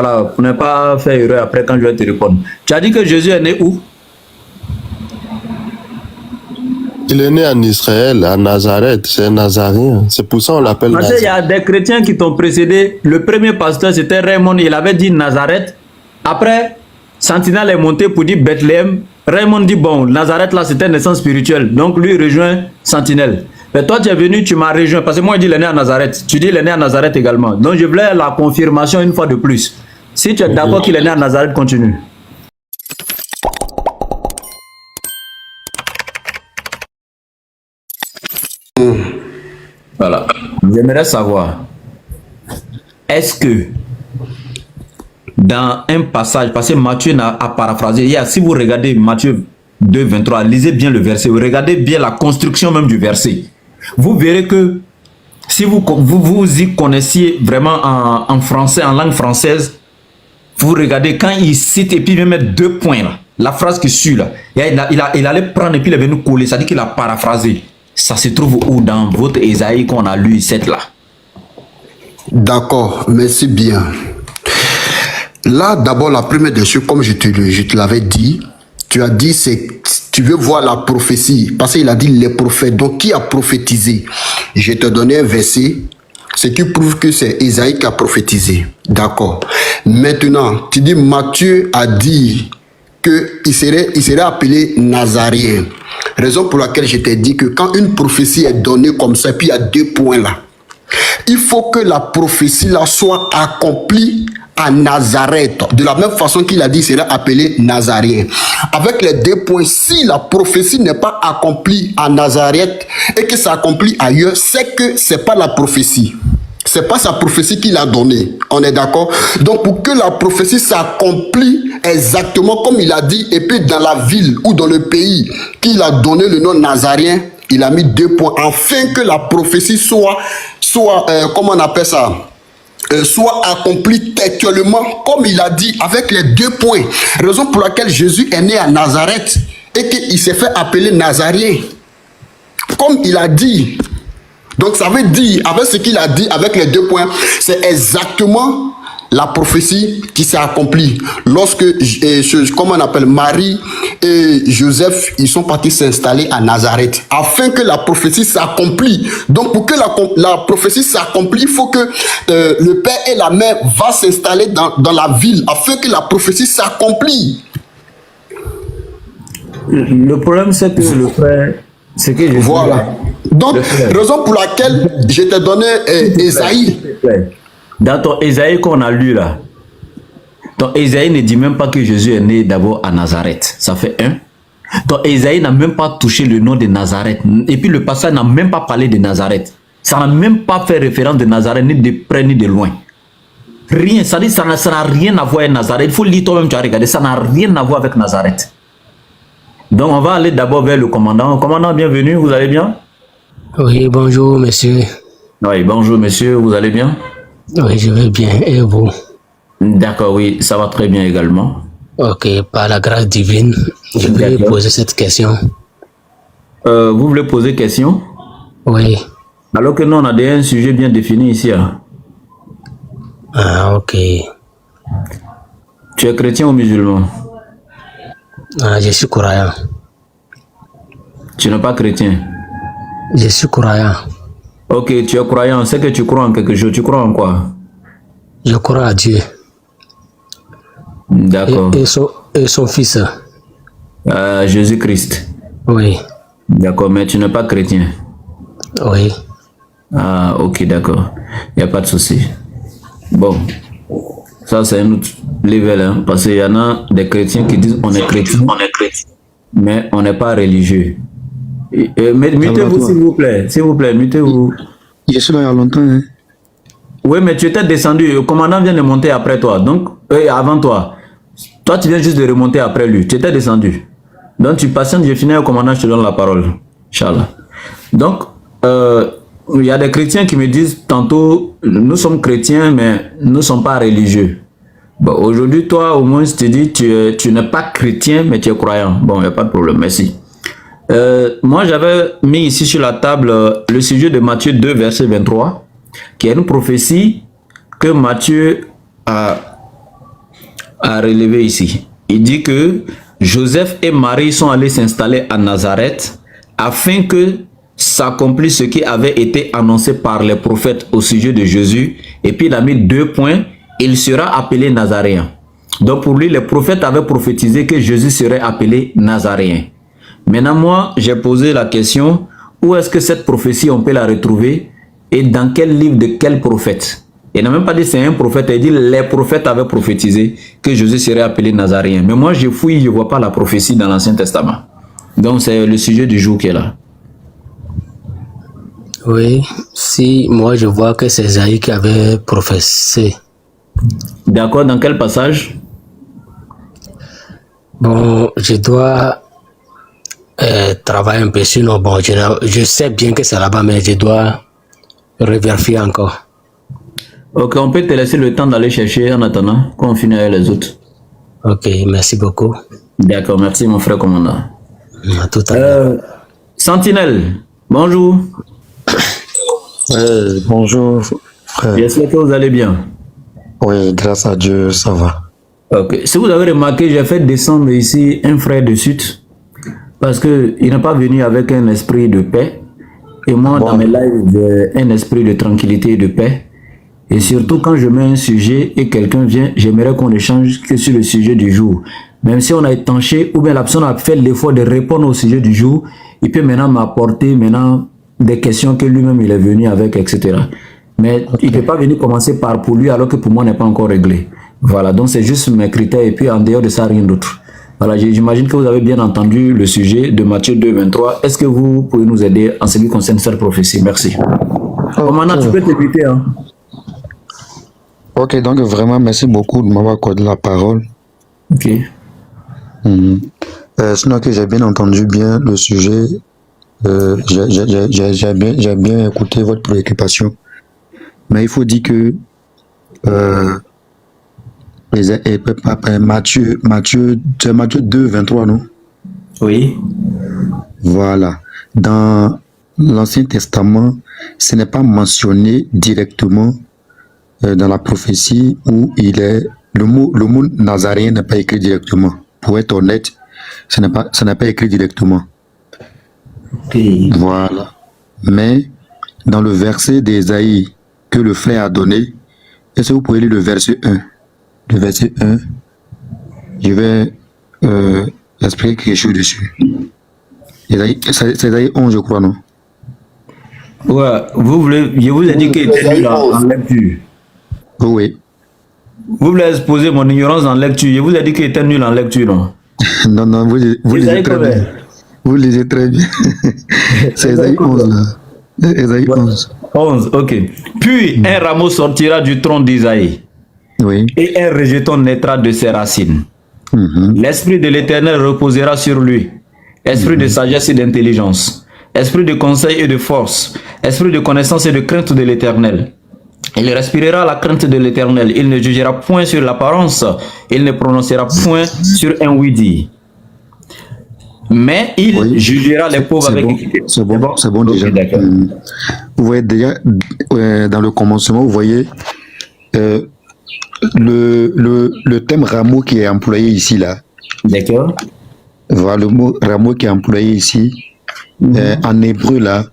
Voilà, pour ne pas faire erreur après quand je vais te répondre. Tu as dit que Jésus est né où? Il est né en Israël, à Nazareth, c'est un Nazaréen. C'est pour ça qu'on l'appelle Parce qu'il y Nazareth. a des chrétiens qui t'ont précédé. Le premier pasteur, c'était Raymond, il avait dit Nazareth. Après, Sentinelle est monté pour dire Bethléem. Raymond dit, bon, Nazareth, là, c'était une naissance spirituelle. Donc, lui, il rejoint Sentinelle. Mais toi, tu es venu, tu m'as rejoint. Parce que moi, je dis, il est né à Nazareth. Tu dis, il est né à Nazareth également. Donc, je voulais la confirmation une fois de plus. Si tu es d'accord qu'il est né à Nazareth, continue. Voilà. J'aimerais savoir, est-ce que dans un passage, parce que Matthieu a paraphrasé, si vous regardez Matthieu 2, 23, lisez bien le verset, vous regardez bien la construction même du verset, vous verrez que si vous y connaissiez vraiment en français, en langue française, vous regardez quand il cite et puis il vient mettre 2 points là, la phrase qui suit là, il allait prendre et puis il est venu coller, ça dit qu'il a paraphrasé. Ça se trouve où dans votre Ésaïe qu'on a lu, cette là? D'accord, merci bien. Là, d'abord, la première des choses, comme je te l'avais dit, tu as dit, c'est tu veux voir la prophétie, parce qu'il a dit les prophètes. Donc, qui a prophétisé? Je te donnais un verset, ce qui prouve que c'est Ésaïe qui a prophétisé. D'accord. Maintenant, tu dis, Matthieu a dit qu'il serait appelé Nazaréen. Raison pour laquelle je t'ai dit que quand une prophétie est donnée comme ça, puis il y a 2 points là, il faut que la prophétie là soit accomplie à Nazareth. De la même façon qu'il a dit, il serait appelé Nazaréen. Avec les 2 points, si la prophétie n'est pas accomplie à Nazareth et que ça accomplit ailleurs, c'est que c'est pas la prophétie. C'est pas sa prophétie qu'il a donnée. On est d'accord? Donc, pour que la prophétie s'accomplisse exactement comme il a dit, et puis dans la ville ou dans le pays qu'il a donné le nom Nazaréen, il a mis 2 points, afin que la prophétie soit comment on appelle ça? Soit accomplie textuellement comme il a dit, avec les 2 points. Raison pour laquelle Jésus est né à Nazareth et qu'il s'est fait appeler Nazaréen. Comme il a dit. Donc ça veut dire, avec ce qu'il a dit, avec les 2 points, c'est exactement la prophétie qui s'est accomplie. Lorsque, comment on appelle, Marie et Joseph, ils sont partis s'installer à Nazareth, afin que la prophétie s'accomplisse. Donc pour que la prophétie s'accomplisse, il faut que le père et la mère vont s'installer dans la ville, afin que la prophétie s'accomplisse. Le problème, c'est que le frère... C'est que voilà. Donc, raison pour laquelle je t'ai donné Ésaïe. Dans ton Ésaïe qu'on a lu là, ton Ésaïe ne dit même pas que Jésus est né d'abord à Nazareth. Ça fait 1. Ton Ésaïe n'a même pas touché le nom de Nazareth. Et puis le passage n'a même pas parlé de Nazareth. Ça n'a même pas fait référence de Nazareth, ni de près ni de loin. Rien. Ça dit ça n'a rien à voir avec Nazareth. Il faut lire toi-même, tu as regardé. Ça n'a rien à voir avec Nazareth. Donc, on va aller d'abord vers le commandant. Commandant, bienvenue, vous allez bien? Oui, bonjour, monsieur. Oui, bonjour, monsieur, vous allez bien? Oui, je vais bien, et vous? D'accord, oui, ça va très bien également. Ok, par la grâce divine, je vais poser cette question. Vous voulez poser question? Oui. Alors que nous, on a déjà un sujet bien défini ici. Hein? Ah, ok. Tu es chrétien ou musulman? Ah, je suis croyant. Tu n'es pas chrétien? Je suis croyant. Ok, tu es croyant. C'est que tu crois en quelque chose. Tu crois en quoi? Je crois à Dieu. D'accord. Et son fils? Jésus-Christ. Oui. D'accord, mais tu n'es pas chrétien? Oui. Ah, ok, d'accord. Il n'y a pas de souci. Bon. Ça, c'est un autre level, hein, parce qu'il y en a des chrétiens qui disent on est chrétien, mais on n'est pas religieux. Mais mutez-vous, s'il vous plaît, mutez-vous. Je suis là il y a longtemps. Hein. Oui, mais tu étais descendu, le commandant vient de monter après toi, donc, avant toi. Toi, tu viens juste de remonter après lui, tu étais descendu. Donc, tu patientes, je finis au commandant, je te donne la parole. Inch'Allah. Donc, il y a des chrétiens qui me disent tantôt, nous sommes chrétiens, mais nous ne sommes pas religieux. Bon, aujourd'hui, toi, au moins, je te dis, tu n'es pas chrétien, mais tu es croyant. Bon, il n'y a pas de problème, merci. Moi, j'avais mis ici sur la table le sujet de Matthieu 2, verset 23, qui est une prophétie que Matthieu à relever ici. Il dit que Joseph et Marie sont allés s'installer à Nazareth afin que s'accomplisse ce qui avait été annoncé par les prophètes au sujet de Jésus. Et puis il a mis 2 points. Il sera appelé Nazaréen. Donc pour lui, les prophètes avaient prophétisé que Jésus serait appelé Nazaréen. Maintenant, moi, j'ai posé la question, où est-ce que cette prophétie, on peut la retrouver et dans quel livre de quel prophète? Il n'a même pas dit c'est un prophète, il dit les prophètes avaient prophétisé que Jésus serait appelé Nazaréen. Mais moi, je fouille, je ne vois pas la prophétie dans l'Ancien Testament. Donc c'est le sujet du jour qui est là. Oui, si moi je vois que c'est Esaïe qui avait prophétisé. D'accord, dans quel passage? Bon, je dois travailler un peu, sinon bon, je sais bien que c'est là-bas, mais je dois revérifier encore. Ok, on peut te laisser le temps d'aller chercher en attendant qu'on finit avec les autres. Ok, merci beaucoup. D'accord, merci mon frère commandant. À tout à l'heure. Sentinelle, bonjour. Bonjour, frère. J'espère que vous allez bien. Oui, grâce à Dieu, ça va. Ok, si vous avez remarqué, j'ai fait descendre ici un frère de Sud parce qu'il n'est pas venu avec un esprit de paix. Et moi, dans mes lives, j'ai un esprit de tranquillité et de paix. Et surtout, quand je mets un sujet et quelqu'un vient, j'aimerais qu'on échange que sur le sujet du jour. Même si on a étanché ou bien la personne a fait l'effort de répondre au sujet du jour, il peut maintenant m'apporter des questions que lui-même il est venu avec, etc. Mais il ne peut pas venir commencer par pour lui alors que pour moi n'est pas encore réglé. Voilà, donc c'est juste mes critères et puis en dehors de ça, rien d'autre. Voilà, j'imagine que vous avez bien entendu le sujet de Matthieu 2, 23. Est-ce que vous pouvez nous aider en ce qui concerne cette prophétie? Merci. Commandant, tu peux t'écouter, hein? Ok, donc vraiment, merci beaucoup de m'avoir accordé la parole. Ok. Sinon que j'ai bien entendu bien le sujet, j'ai bien écouté votre préoccupation. Mais il faut dire que Matthieu 2, 23, non? Oui. Voilà. Dans l'Ancien Testament, ce n'est pas mentionné directement dans la prophétie où il est. Le mot nazaréen n'est pas écrit directement. Pour être honnête, ce n'est pas écrit directement. Okay. Voilà. Mais dans le verset d'Ésaïe que le frère a donné, est-ce que vous pouvez lire le verset 1? Le verset 1, je vais expliquer quelque chose dessus. C'est Ésaïe 11, je crois, non? Ouais, je vous ai dit qu'il était nul en lecture. Oui. Vous voulez exposer mon ignorance en lecture. Je vous ai dit qu'il était nul en lecture, non? Non, vous lisez très bien. Vous lisez très bien. C'est Ésaïe 11, là. Ésaïe 11. 11, ok. Puis un rameau sortira du tronc d'Isaïe. Oui. Et un rejeton naîtra de ses racines. L'esprit de l'Éternel reposera sur lui. Esprit de sagesse et d'intelligence. Esprit de conseil et de force. Esprit de connaissance et de crainte de l'Éternel. Il respirera la crainte de l'Éternel. Il ne jugera point sur l'apparence. Il ne prononcera point sur un oui-dire. Mais il jugera les pauvres avec équité. C'est bon déjà. Okay, vous voyez déjà, dans le commencement, vous voyez le thème rameau qui est employé ici, là. D'accord. Voilà le mot rameau qui est employé ici. En hébreu, là,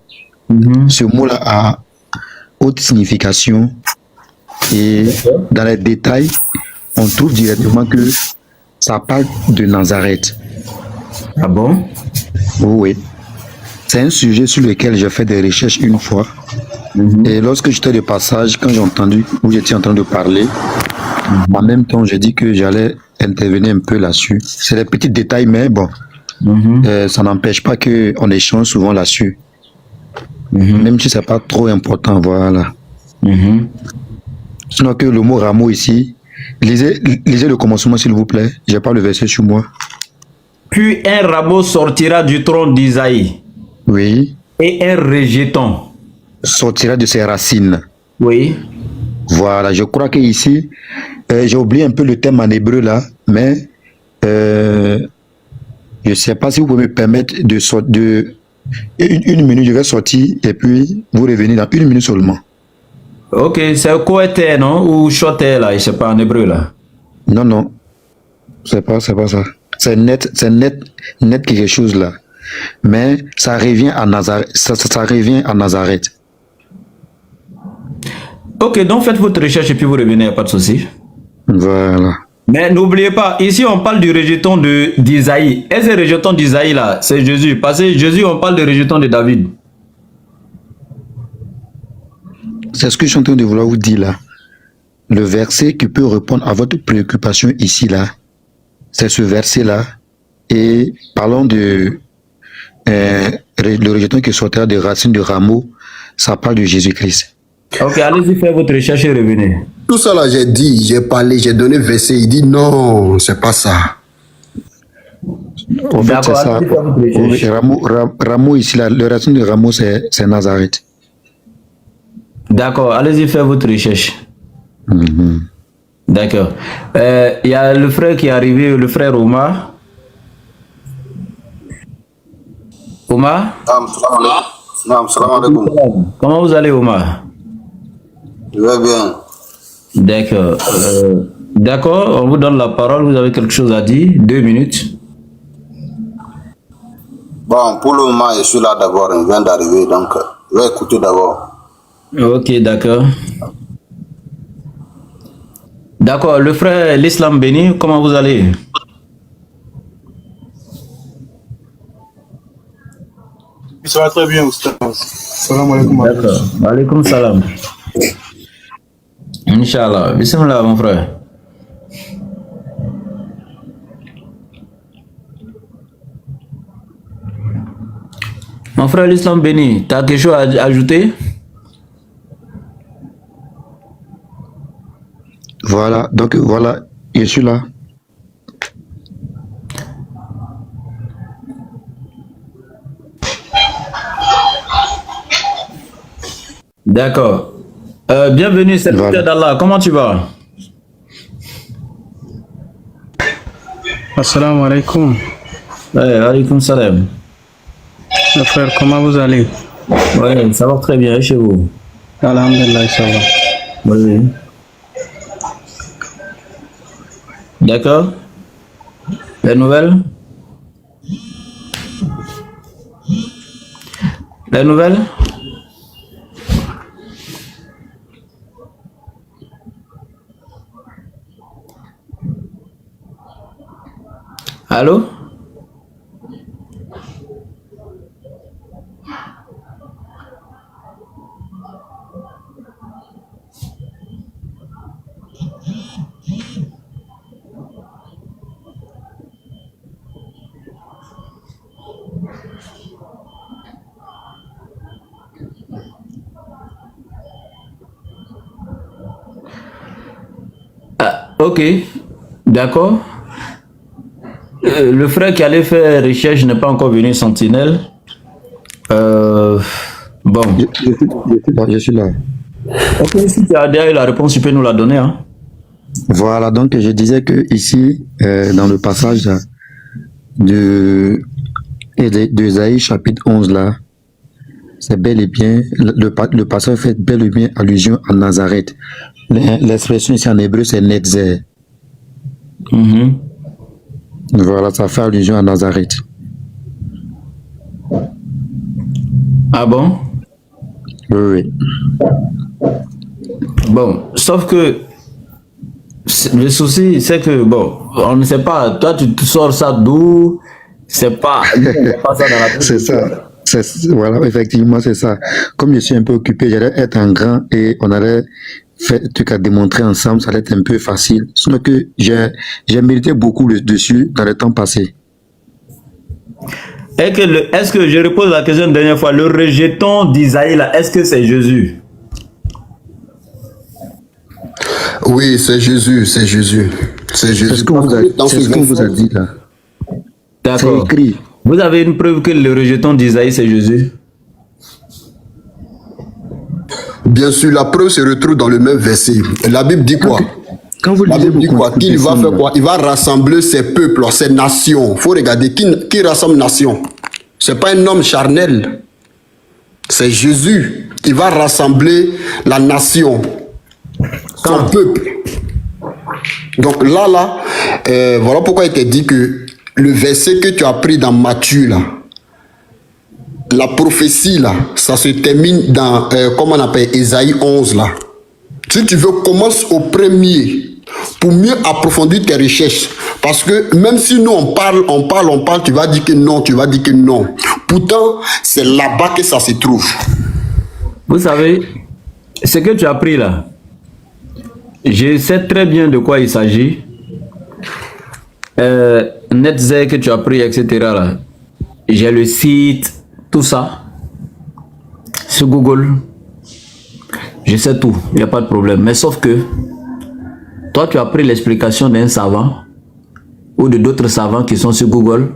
ce mot-là a haute signification. Et dans les détails, on trouve directement que ça parle de Nazareth. Ah bon? Oui. C'est un sujet sur lequel j'ai fait des recherches une fois. Et lorsque j'étais de passage, quand j'ai entendu, où j'étais en train de parler, en même temps, j'ai dit que j'allais intervenir un peu là-dessus. C'est des petits détails, mais bon, ça n'empêche pas qu'on échange souvent là-dessus. Même si c'est pas trop important, voilà. Sinon que le mot rameau ici, lisez le commencement s'il vous plaît. J'ai pas le verset sur moi. Puis un rameau sortira du tronc d'Isaïe. Oui. Et un rejeton sortira de ses racines. Oui. Voilà, je crois que ici, j'ai oublié un peu le thème en hébreu là, mais je ne sais pas si vous pouvez me permettre de une minute, je vais sortir et puis vous revenez dans une minute seulement. Ok, c'est quoi non? Ou choté là, je sais pas en hébreu là. Non, C'est pas ça. C'est net quelque chose là. Mais ça revient à Nazareth. Ça revient à Nazareth. Ok, donc faites votre recherche et puis vous revenez, il n'y a pas de souci. Voilà. Mais n'oubliez pas, ici on parle du rejeton d'Isaïe. Et ce rejeton d'Isaïe là, c'est Jésus. Parce que Jésus, on parle de rejeton de David. C'est ce que je suis en train de vouloir vous dire là. Le verset qui peut répondre à votre préoccupation ici là, c'est ce verset là. Et parlons de le rejeton qui sortira des racines de rameaux, ça parle de Jésus-Christ. Ok, allez-y faire votre recherche et revenez. Tout ça là, j'ai dit, j'ai parlé, j'ai donné verset. Il dit non, c'est pas ça. En fait, c'est ça. allez-y faire votre recherche. Rameau ici là, le racine de rameau, c'est Nazareth. D'accord, allez-y faire votre recherche. D'accord. Il y a le frère qui est arrivé, le frère Omar. Omar? Comment vous allez, Omar? Je vais bien. D'accord. D'accord, on vous donne la parole. Vous avez quelque chose à dire? 2 minutes. Bon, pour le moment, je suis là d'abord. Je viens d'arriver, donc je vais écouter d'abord. Ok, d'accord. D'accord, le frère l'Islam béni, comment vous allez? Ça va très bien, Oustaz. Salam alaikum. D'accord. Alaikum salam. Inch'Allah. Bismillah, mon frère. Mon frère l'Islam béni, tu as quelque chose à ajouter? Voilà, donc voilà, je suis là. D'accord. Bienvenue, serviteur Voilà. d'Allah. Comment tu vas? Assalamu alaikum. Alaikum salam. Mes frères, comment vous allez? Oui, ça va très bien et chez vous? Alhamdulillah, ça va. Oui. D'accord. Les nouvelles? Les nouvelles? Allô? Ah, ok, d'accord. Le frère qui allait faire recherche n'est pas encore venu, Sentinelle. Bon. Je suis là. Ok, si tu as déjà eu la réponse, tu peux nous la donner. Hein? Voilà, donc je disais que ici, dans le passage là, de Ésaïe chapitre 11 là, c'est bel et bien, le passage fait bel et bien allusion à Nazareth. L'expression ici en hébreu c'est Netzer. Voilà, ça fait allusion à Nazareth. Ah bon? Oui. Bon, sauf que le souci, c'est que, bon, on ne sait pas, toi tu sors ça d'où? C'est pas, pas ça dans la tête. C'est ça. Voilà, effectivement, c'est ça. Comme je suis un peu occupé, j'allais être en grand et on allait faire un truc à démontrer ensemble, ça allait être un peu facile. Sinon que j'ai médité beaucoup dessus dans le temps passé. Est-ce que je repose la question une dernière fois, le rejeton d'Isaïe là, est-ce que c'est Jésus? Oui, c'est Jésus, c'est Jésus. C'est Jésus. C'est ce qu'on vous a dit là. C'est D'accord. écrit. Vous avez une preuve que le rejeton d'Isaïe c'est Jésus? Bien sûr, la preuve se retrouve dans le même verset. La Bible dit quoi? Quand vous La lisez Bible dit vos quoi? Qu'il va faire quoi? Il va rassembler ses peuples, ses nations. Il faut regarder qui rassemble nation. C'est pas un homme charnel. C'est Jésus. Il va rassembler la nation, son peuple. Donc là, voilà pourquoi il t'a dit que le verset que tu as pris dans Matthieu, là, la prophétie, là, ça se termine dans, comment on appelle, Ésaïe 11, là. Si tu veux, commence au premier pour mieux approfondir tes recherches. Parce que même si nous, on parle, tu vas dire que non, tu vas dire que non. Pourtant, c'est là-bas que ça se trouve. Vous savez, ce que tu as pris là, je sais très bien de quoi il s'agit. Netzer que tu as pris, etc. là. J'ai le site, tout ça. Sur Google. Je sais tout, il n'y a pas de problème. Mais sauf que, toi tu as pris l'explication d'un savant ou de d'autres savants qui sont sur Google.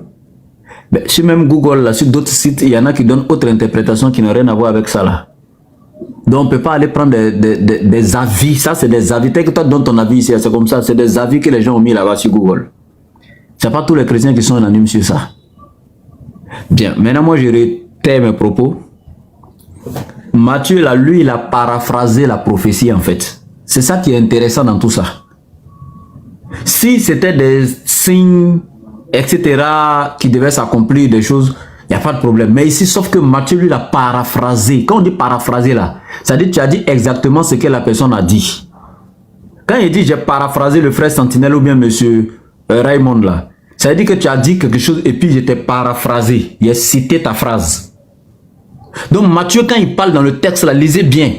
Ben, sur même Google, là, sur d'autres sites, il y en a qui donnent autre interprétation qui n'a rien à voir avec ça là. Donc on ne peut pas aller prendre des avis. Ça c'est des avis. Tel que toi donnes ton avis ici, c'est comme ça. C'est des avis que les gens ont mis là-bas sur Google. Ce n'est pas tous les chrétiens qui sont unanimes sur ça. Bien, maintenant moi je retire mes propos. Matthieu là, lui, il a paraphrasé la prophétie en fait. C'est ça qui est intéressant dans tout ça. Si c'était des signes, etc., qui devaient s'accomplir, des choses, il n'y a pas de problème. Mais ici, sauf que Matthieu, lui, l'a paraphrasé. Quand on dit paraphraser là, ça dit que tu as dit exactement ce que la personne a dit. Quand il dit j'ai paraphrasé le frère Sentinelle ou bien monsieur Raymond là, ça veut dire que tu as dit quelque chose et puis je t'ai paraphrasé. Il a cité ta phrase. Donc Matthieu, quand il parle dans le texte là, lisez bien.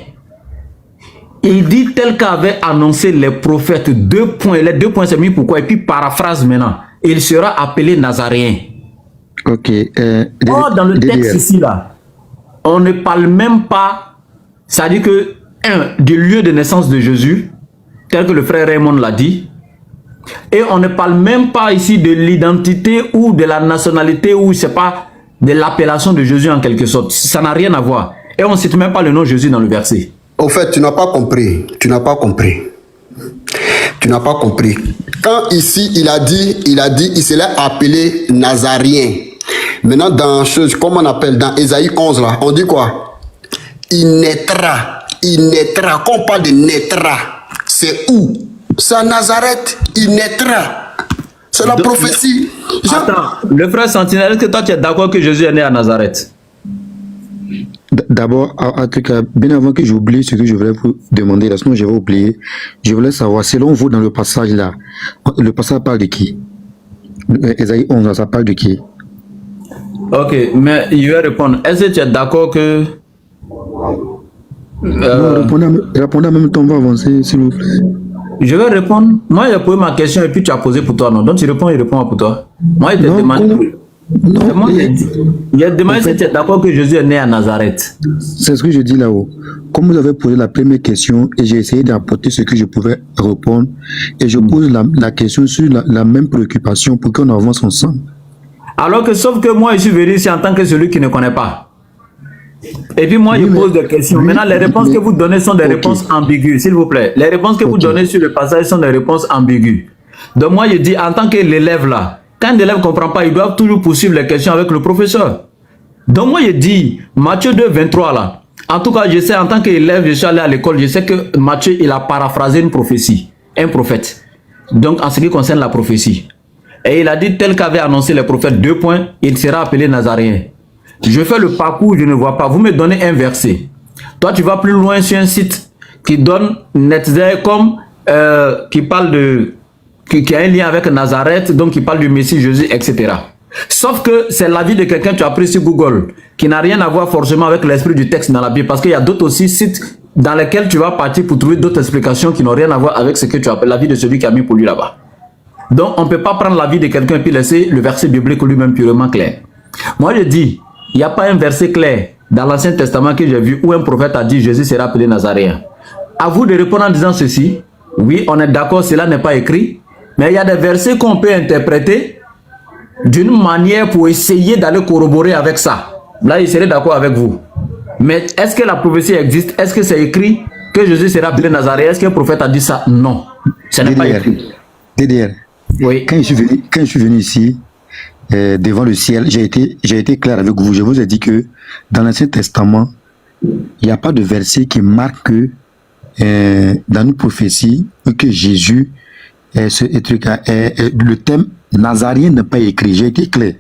Il dit tel qu'avait annoncé les prophètes, les 2 points c'est mis pourquoi, et puis paraphrase maintenant. Il sera appelé Nazaréen. Ok. Or, dans le texte ici là, on ne parle même pas, ça dit que, du lieu de naissance de Jésus, tel que le frère Raymond l'a dit, et on ne parle même pas ici de l'identité ou de la nationalité ou je sais pas, de l'appellation de Jésus en quelque sorte. Ça n'a rien à voir. Et on ne cite même pas le nom de Jésus dans le verset. Au fait, tu n'as pas compris. Tu n'as pas compris. Tu n'as pas compris. Quand ici, il a dit, il s'est appelé Nazaréen. Maintenant, dans chose, comment on appelle, dans Ésaïe 11, là, on dit quoi? Il naîtra. Quand on parle de naîtra, c'est où? C'est à Nazareth. Il naîtra. C'est la prophétie. Attends, le frère Sentinelle, est-ce que toi tu es d'accord que Jésus est né à Nazareth? D'abord, en tout cas, bien avant que j'oublie ce que je voulais vous demander, là, sinon je vais oublier, je voulais savoir, selon vous, dans le passage là, le passage parle de qui? Ésaïe 11, ça parle de qui? Ok, mais je vais répondre. Est-ce que tu es d'accord que... Non, répondez en même temps, on va avancer, s'il vous plaît. Je vais répondre. Moi, j'ai posé ma question et puis tu as posé pour toi, non? Donc tu réponds, il répond pour toi. Moi, il t'a demandé... Non, moi, il a demandé si tu es d'accord que Jésus est né à Nazareth. C'est ce que je dis là-haut. Comme vous avez posé la première question et j'ai essayé d'apporter ce que je pouvais répondre, et je pose la question sur la même préoccupation pour qu'on avance ensemble. Alors que, sauf que moi, je suis venu ici en tant que celui qui ne connaît pas. Et puis moi, je pose des questions. Maintenant, les réponses que vous donnez sont des réponses ambiguës, s'il vous plaît. Les réponses que vous donnez sur le passage sont des réponses ambiguës. Donc moi, je dis, en tant que l'élève là, quand l'élève ne comprend pas, ils doivent toujours poursuivre les questions avec le professeur. Donc moi, je dis, Matthieu 2, 23 là. En tout cas, je sais, en tant qu'élève, je suis allé à l'école, je sais que Matthieu, il a paraphrasé une prophétie, un prophète. Donc, en ce qui concerne la prophétie. Et il a dit, tel qu'avait annoncé les prophètes, 2 points, il sera appelé Nazaréen. Je fais le parcours, je ne vois pas. Vous me donnez un verset. Toi, tu vas plus loin sur un site qui donne Netzer comme, qui parle de... qui a un lien avec Nazareth, donc qui parle du Messie Jésus, etc. Sauf que c'est l'avis de quelqu'un que tu as pris sur Google, qui n'a rien à voir forcément avec l'esprit du texte dans la Bible, parce qu'il y a d'autres aussi sites dans lesquels tu vas partir pour trouver d'autres explications qui n'ont rien à voir avec ce que tu appelles l'avis de celui qui a mis pour lui là-bas. Donc on ne peut pas prendre l'avis de quelqu'un et puis laisser le verset biblique lui-même purement clair. Moi je dis, il n'y a pas un verset clair dans l'Ancien Testament que j'ai vu où un prophète a dit Jésus sera appelé Nazaréen. À vous de répondre en disant ceci. Oui, on est d'accord, cela n'est pas écrit. Mais il y a des versets qu'on peut interpréter d'une manière pour essayer d'aller corroborer avec ça. Là, il serait d'accord avec vous. Mais est-ce que la prophétie existe? Est-ce que c'est écrit que Jésus sera appelé Nazaréen? Est-ce qu'un prophète a dit ça? Non. Ce n'est pas écrit. DDR. Oui. Quand je suis venu ici, devant le ciel, j'ai été clair avec vous. Je vous ai dit que dans l'Ancien Testament, il n'y a pas de verset qui marque que dans une prophétie que Jésus le thème nazarien n'est pas écrit. J'ai été clair.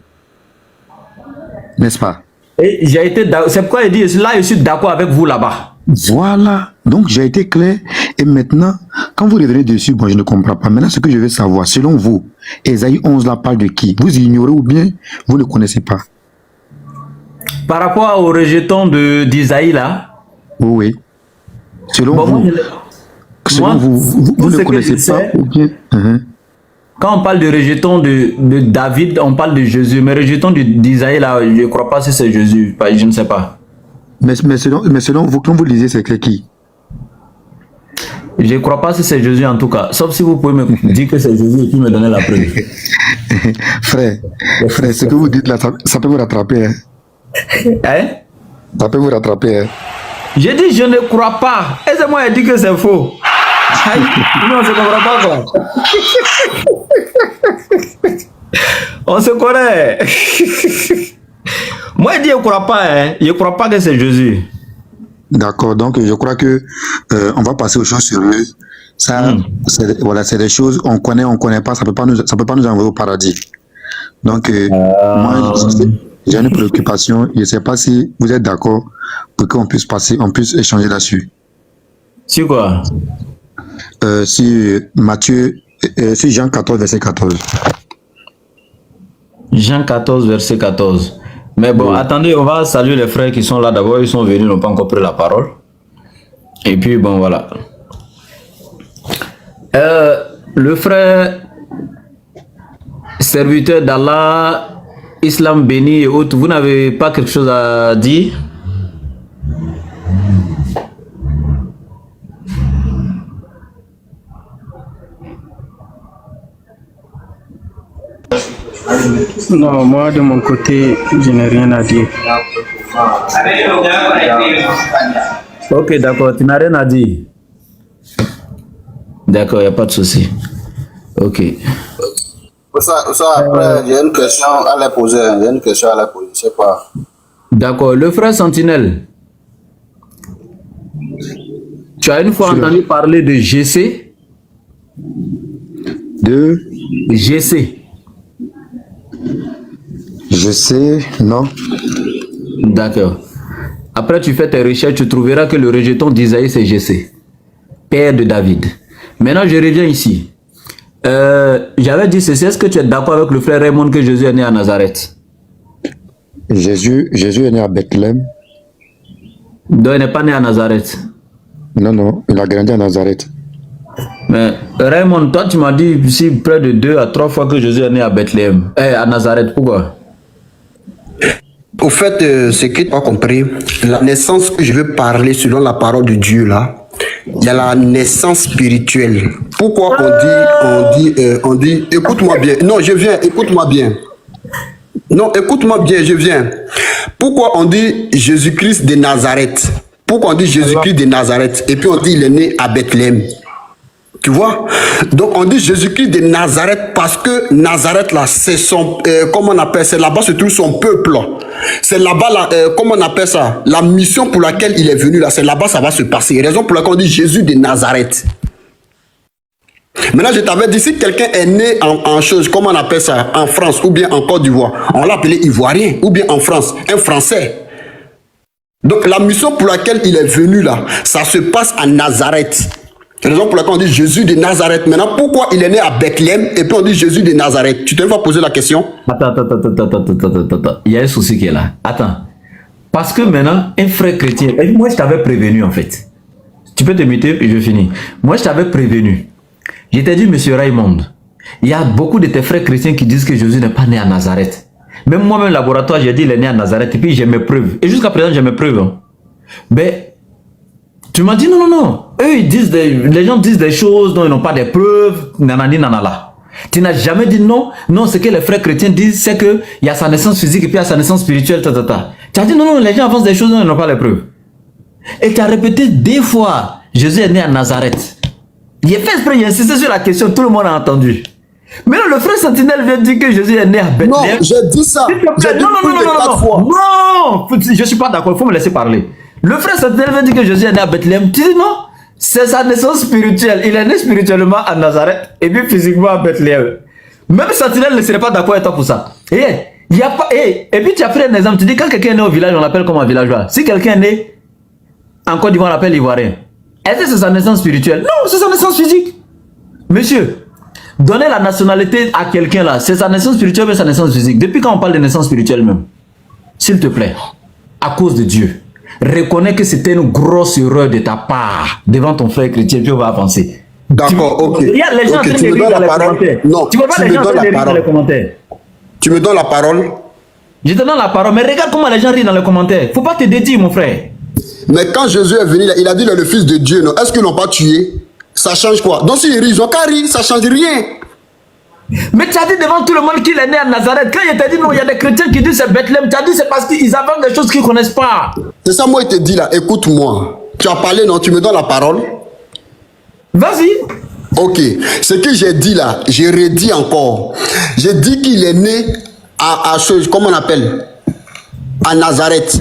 N'est-ce pas? Et c'est pourquoi il dit, là, je suis d'accord avec vous là-bas. Voilà. Donc, j'ai été clair. Et maintenant, quand vous revenez dessus, bon, je ne comprends pas. Maintenant, ce que je veux savoir, selon vous, Ésaïe 11 là parle de qui? Vous ignorez ou bien vous ne connaissez pas? Par rapport au rejeton d'Isaïe là? Oui. Selon vous, vous ne connaissez pas ou bien? Quand on parle de rejeton de David, on parle de Jésus. Mais rejeton d'Isaïe là, je ne crois pas si c'est Jésus. Je ne sais pas. Mais selon vous, quand vous lisez, c'est qui? Je ne crois pas si c'est Jésus en tout cas. Sauf si vous pouvez me dire que c'est Jésus et puis me donner la preuve. frère, ce que vous dites là, ça peut vous rattraper. Hein? Ça peut vous rattraper. J'ai dit je ne crois pas. Et c'est moi qui dit que c'est faux. Aïe. Non, on se comprend pas quoi. On se connaît. Moi, je dis je ne crois pas. Je ne crois pas que c'est Jésus. D'accord, donc je crois que on va passer aux choses sérieuses. Ça, c'est des choses on connaît pas, ça peut pas nous envoyer au paradis. Donc moi j'ai une préoccupation, je ne sais pas si vous êtes d'accord pour qu'on puisse échanger là-dessus. Sur quoi? Si Jean 14 verset 14. Jean 14 verset 14. Mais bon, attendez, on va saluer les frères qui sont là d'abord. Ils sont venus, ils n'ont pas encore pris la parole. Et puis, bon, voilà. Le frère serviteur d'Allah, Islam béni et autres, vous n'avez pas quelque chose à dire? Non, moi de mon côté, je n'ai rien à dire. Ok, d'accord, tu n'as rien à dire. D'accord, il n'y a pas de souci. Ok. Ça, après, j'ai une question à la poser. Je sais pas. D'accord, le frère Sentinelle. Tu as une fois entendu parler de GC? De GC. Je sais, non. D'accord. Après, tu fais tes recherches, tu trouveras que le rejeton d'Isaïe, c'est GC, père de David. Maintenant, je reviens ici. J'avais dit ceci, est-ce que tu es d'accord avec le frère Raymond que Jésus est né à Nazareth? Jésus est né à Bethléem. Donc, il n'est pas né à Nazareth. Non, il a grandi à Nazareth. Mais Raymond, toi, tu m'as dit ici près de 2 à 3 fois que Jésus est né à Bethléem, à Nazareth. Pourquoi? Au fait, ce que tu n'as pas compris, la naissance que je veux parler selon la parole de Dieu là, il y a la naissance spirituelle. Pourquoi on dit, écoute-moi bien. Non, je viens, écoute-moi bien. Non, écoute-moi bien, je viens. Pourquoi on dit Jésus-Christ de Nazareth? Pourquoi on dit Jésus-Christ de Nazareth? Et puis on dit il est né à Bethléem. Tu vois? Donc on dit Jésus-Christ de Nazareth parce que Nazareth là, c'est son, comment on appelle, c'est là-bas se trouve son peuple. C'est là-bas, là, comment on appelle ça? La mission pour laquelle il est venu là, c'est là-bas ça va se passer. Raison pour laquelle on dit Jésus de Nazareth. Maintenant je t'avais dit, si quelqu'un est né en chose, comment on appelle ça? En France ou bien en Côte d'Ivoire, on l'appelait Ivoirien ou bien en France, un Français. Donc la mission pour laquelle il est venu là, ça se passe à Nazareth. C'est la raison pour laquelle on dit Jésus de Nazareth. Maintenant, pourquoi il est né à Bethléem et puis on dit Jésus de Nazareth? Tu te vas poser la question? Attends. Il y a un souci qui est là. Attends. Parce que maintenant, un frère chrétien, moi je t'avais prévenu en fait. Tu peux te muter et je finis. Moi je t'avais prévenu. Je t'ai dit, monsieur Raymond, il y a beaucoup de tes frères chrétiens qui disent que Jésus n'est pas né à Nazareth. Même moi-même, laboratoire, j'ai dit il est né à Nazareth et puis j'ai mes preuves. Et jusqu'à présent, j'ai mes preuves. Hein. Mais tu m'as dit non. Eux, les gens disent des choses dont ils n'ont pas de preuves. Nanani, nanala. Tu n'as jamais dit non. Non, ce que les frères chrétiens disent, c'est qu'il y a sa naissance physique et puis il y a sa naissance spirituelle. Tu as dit non, les gens avancent des choses dont ils n'ont pas les preuves. Et tu as répété 2 fois, Jésus est né à Nazareth. Il est fait exprès, il a insisté sur la question, tout le monde a entendu. Mais là, le frère Sentinelle vient dire que Jésus est né à Bethléem. Non, j'ai dit ça. J'ai dit non, je ne suis pas d'accord, il faut me laisser parler. Le frère Sentinelle vient dire que Jésus est né à Bethléem. Tu dis non, C'est sa naissance spirituelle. Il est né spirituellement à Nazareth et puis physiquement à Bethléem. Même Sentinelle ne serait pas d'accord avec toi pour ça. Il y a pas, et puis tu as pris un exemple. Tu dis quand quelqu'un est né au village, on l'appelle comme un villageois. Si quelqu'un est né en Côte d'Ivoire, on l'appelle Ivoirien. Est-ce que c'est sa naissance spirituelle? Non, c'est sa naissance physique. Monsieur, donner la nationalité à quelqu'un là, c'est sa naissance spirituelle ou sa naissance physique? Depuis quand on parle de naissance spirituelle même? S'il te plaît, à cause de Dieu, reconnais que c'était une grosse erreur de ta part devant ton frère chrétien, puis on va avancer. D'accord, ok. Il y a les gens Ok, en train tu de me lire donnes dans la les parole. commentaires. Non, Tu vois pas tu les me gens en donnes train de la lire dans parole. les commentaires. Tu me donnes la parole. Je te donne la parole, mais regarde comment les gens rient dans les commentaires. Faut pas te dédier, mon frère. Mais quand Jésus est venu, il a dit le fils de Dieu, non? Est-ce qu'ils l'ont pas tué? Ça change quoi? Donc s'ils rient, ils ont qu'à rire, ça change rien. Mais tu as dit devant tout le monde qu'il est né à Nazareth. Quand il t'a dit non, il y a des chrétiens qui disent c'est Bethléem, tu as dit c'est parce qu'ils avancent des choses qu'ils ne connaissent pas. C'est ça, moi, il te dit là, écoute-moi. Tu as parlé, non? Tu me donnes la parole? Vas-y. Ok. Ce que j'ai dit là, j'ai redit encore. J'ai dit qu'il est né à chose, comment on appelle? À Nazareth.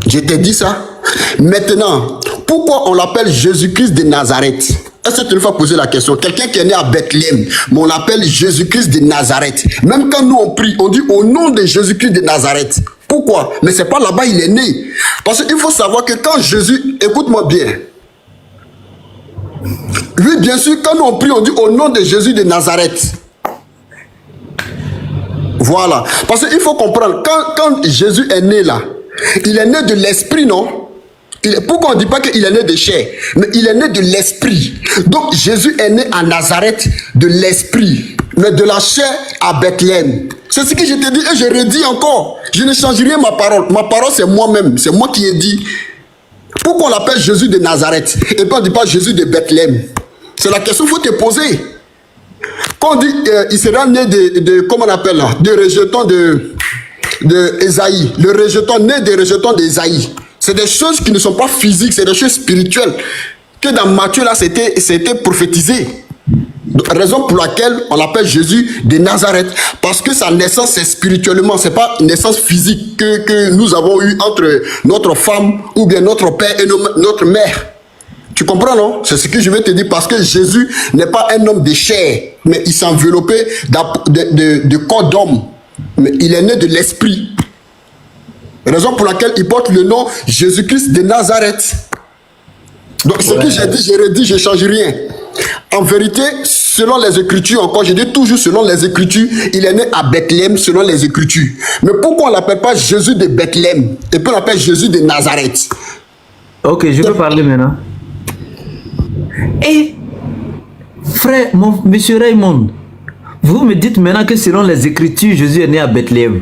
Je t'ai dit ça. Maintenant, pourquoi on l'appelle Jésus-Christ de Nazareth? Est-ce que tu me fais poser la question? Quelqu'un qui est né à Bethléem, mais on l'appelle Jésus-Christ de Nazareth. Même quand nous on prie, on dit au nom de Jésus-Christ de Nazareth. Pourquoi? Mais c'est pas là-bas il est né. Parce qu'il faut savoir que quand Jésus, écoute-moi bien. Oui, bien sûr, quand nous on prie, on dit au nom de Jésus de Nazareth. Voilà. Parce qu'il faut comprendre, quand Jésus est né là, il est né de l'esprit, non? Pourquoi on ne dit pas qu'il est né de chair? Mais il est né de l'esprit. Donc Jésus est né à Nazareth de l'esprit, mais de la chair à Bethléem. C'est ce que je te dis et je redis encore. Je ne change rien ma parole. Ma parole c'est moi-même, c'est moi qui ai dit. Pourquoi on l'appelle Jésus de Nazareth et puis on ne dit pas Jésus de Bethléem? C'est la question qu'il faut te poser. Quand on dit il sera né de comment on appelle là, de rejeton de Ésaïe, le rejeton né des rejetons d'Ésaïe. C'est des choses qui ne sont pas physiques, c'est des choses spirituelles. Que dans Matthieu là, c'était prophétisé. Raison pour laquelle on l'appelle Jésus de Nazareth. Parce que sa naissance c'est spirituellement, c'est pas une naissance physique que nous avons eue entre notre femme ou bien notre père et notre mère. Tu comprends, non? C'est ce que je vais te dire, parce que Jésus n'est pas un homme de chair, mais il s'enveloppait de corps d'homme. Mais il est né de l'esprit. Raison pour laquelle il porte le nom Jésus-Christ de Nazareth. Donc ce que j'ai dit, je redis, je ne change rien. En vérité, selon les Écritures, encore je dis toujours selon les Écritures, il est né à Bethléem selon les Écritures. Mais pourquoi on ne l'appelle pas Jésus de Bethléem et puis on l'appelle Jésus de Nazareth? Ok, je peux parler maintenant. Et, frère, monsieur Raymond, vous me dites maintenant que selon les Écritures, Jésus est né à Bethléem.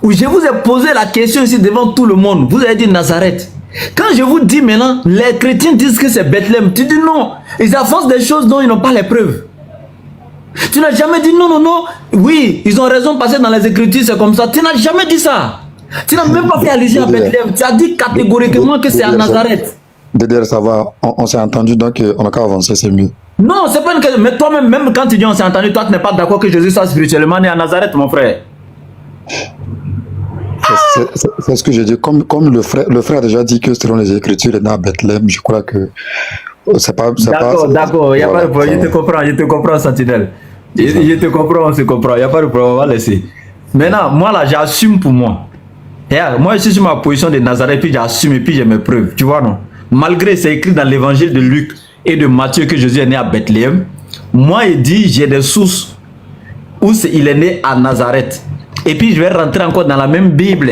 Où je vous ai posé la question ici devant tout le monde. Vous avez dit Nazareth. Quand je vous dis maintenant, les chrétiens disent que c'est Bethléem. Tu dis non. Ils avancent des choses dont ils n'ont pas les preuves. Tu n'as jamais dit non, non, non. Oui, ils ont raison parce que dans les Écritures c'est comme ça. Tu n'as jamais dit ça. Tu n'as même pas fait allusion à Bethléem. Tu as dit catégoriquement que c'est à Nazareth. Dédé, ça va. On s'est entendu, donc on n'a qu'à avancer, c'est mieux. Non, c'est pas une question. Mais toi-même, même quand tu dis on s'est entendu, toi tu n'es pas d'accord que Jésus soit spirituellement né à Nazareth, mon frère. C'est ce que je dis. Comme le frère a déjà dit que selon les Écritures, il est né à Bethléem, je crois que c'est pas... D'accord, il n'y a pas de problème. Je te comprends, Sentinelle. Je te comprends, on se comprend. Il n'y a pas de problème, on va laisser. Maintenant, moi là, j'assume pour moi. Moi, je suis sur ma position de Nazareth, puis j'assume et puis j'ai mes preuves. Tu vois, non? Malgré c'est écrit dans l'évangile de Luc et de Matthieu que Jésus est né à Bethléem, moi, il dit, j'ai des sources où il est né à Nazareth. Et puis, je vais rentrer encore dans la même Bible.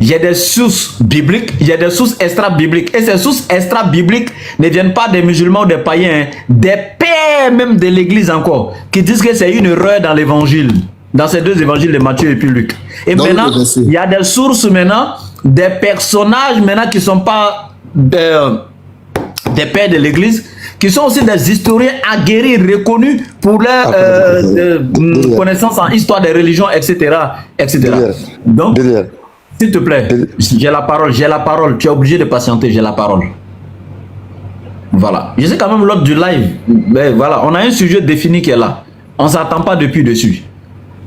Il y a des sources bibliques, il y a des sources extra-bibliques. Et ces sources extra-bibliques ne viennent pas des musulmans ou des païens, des pères même de l'église encore, qui disent que c'est une erreur dans l'évangile, dans ces deux évangiles de Matthieu et puis Luc. Et donc, maintenant, il y a des sources maintenant, des personnages maintenant qui ne sont pas des pères de l'église, qui sont aussi des historiens aguerris, reconnus pour leur connaissance en histoire des religions, etc. etc. Donc, s'il te plaît, j'ai la parole, tu es obligé de patienter, j'ai la parole. Voilà. Je sais quand même l'autre du live, mais voilà, on a un sujet défini qui est là. On ne s'attend pas depuis dessus.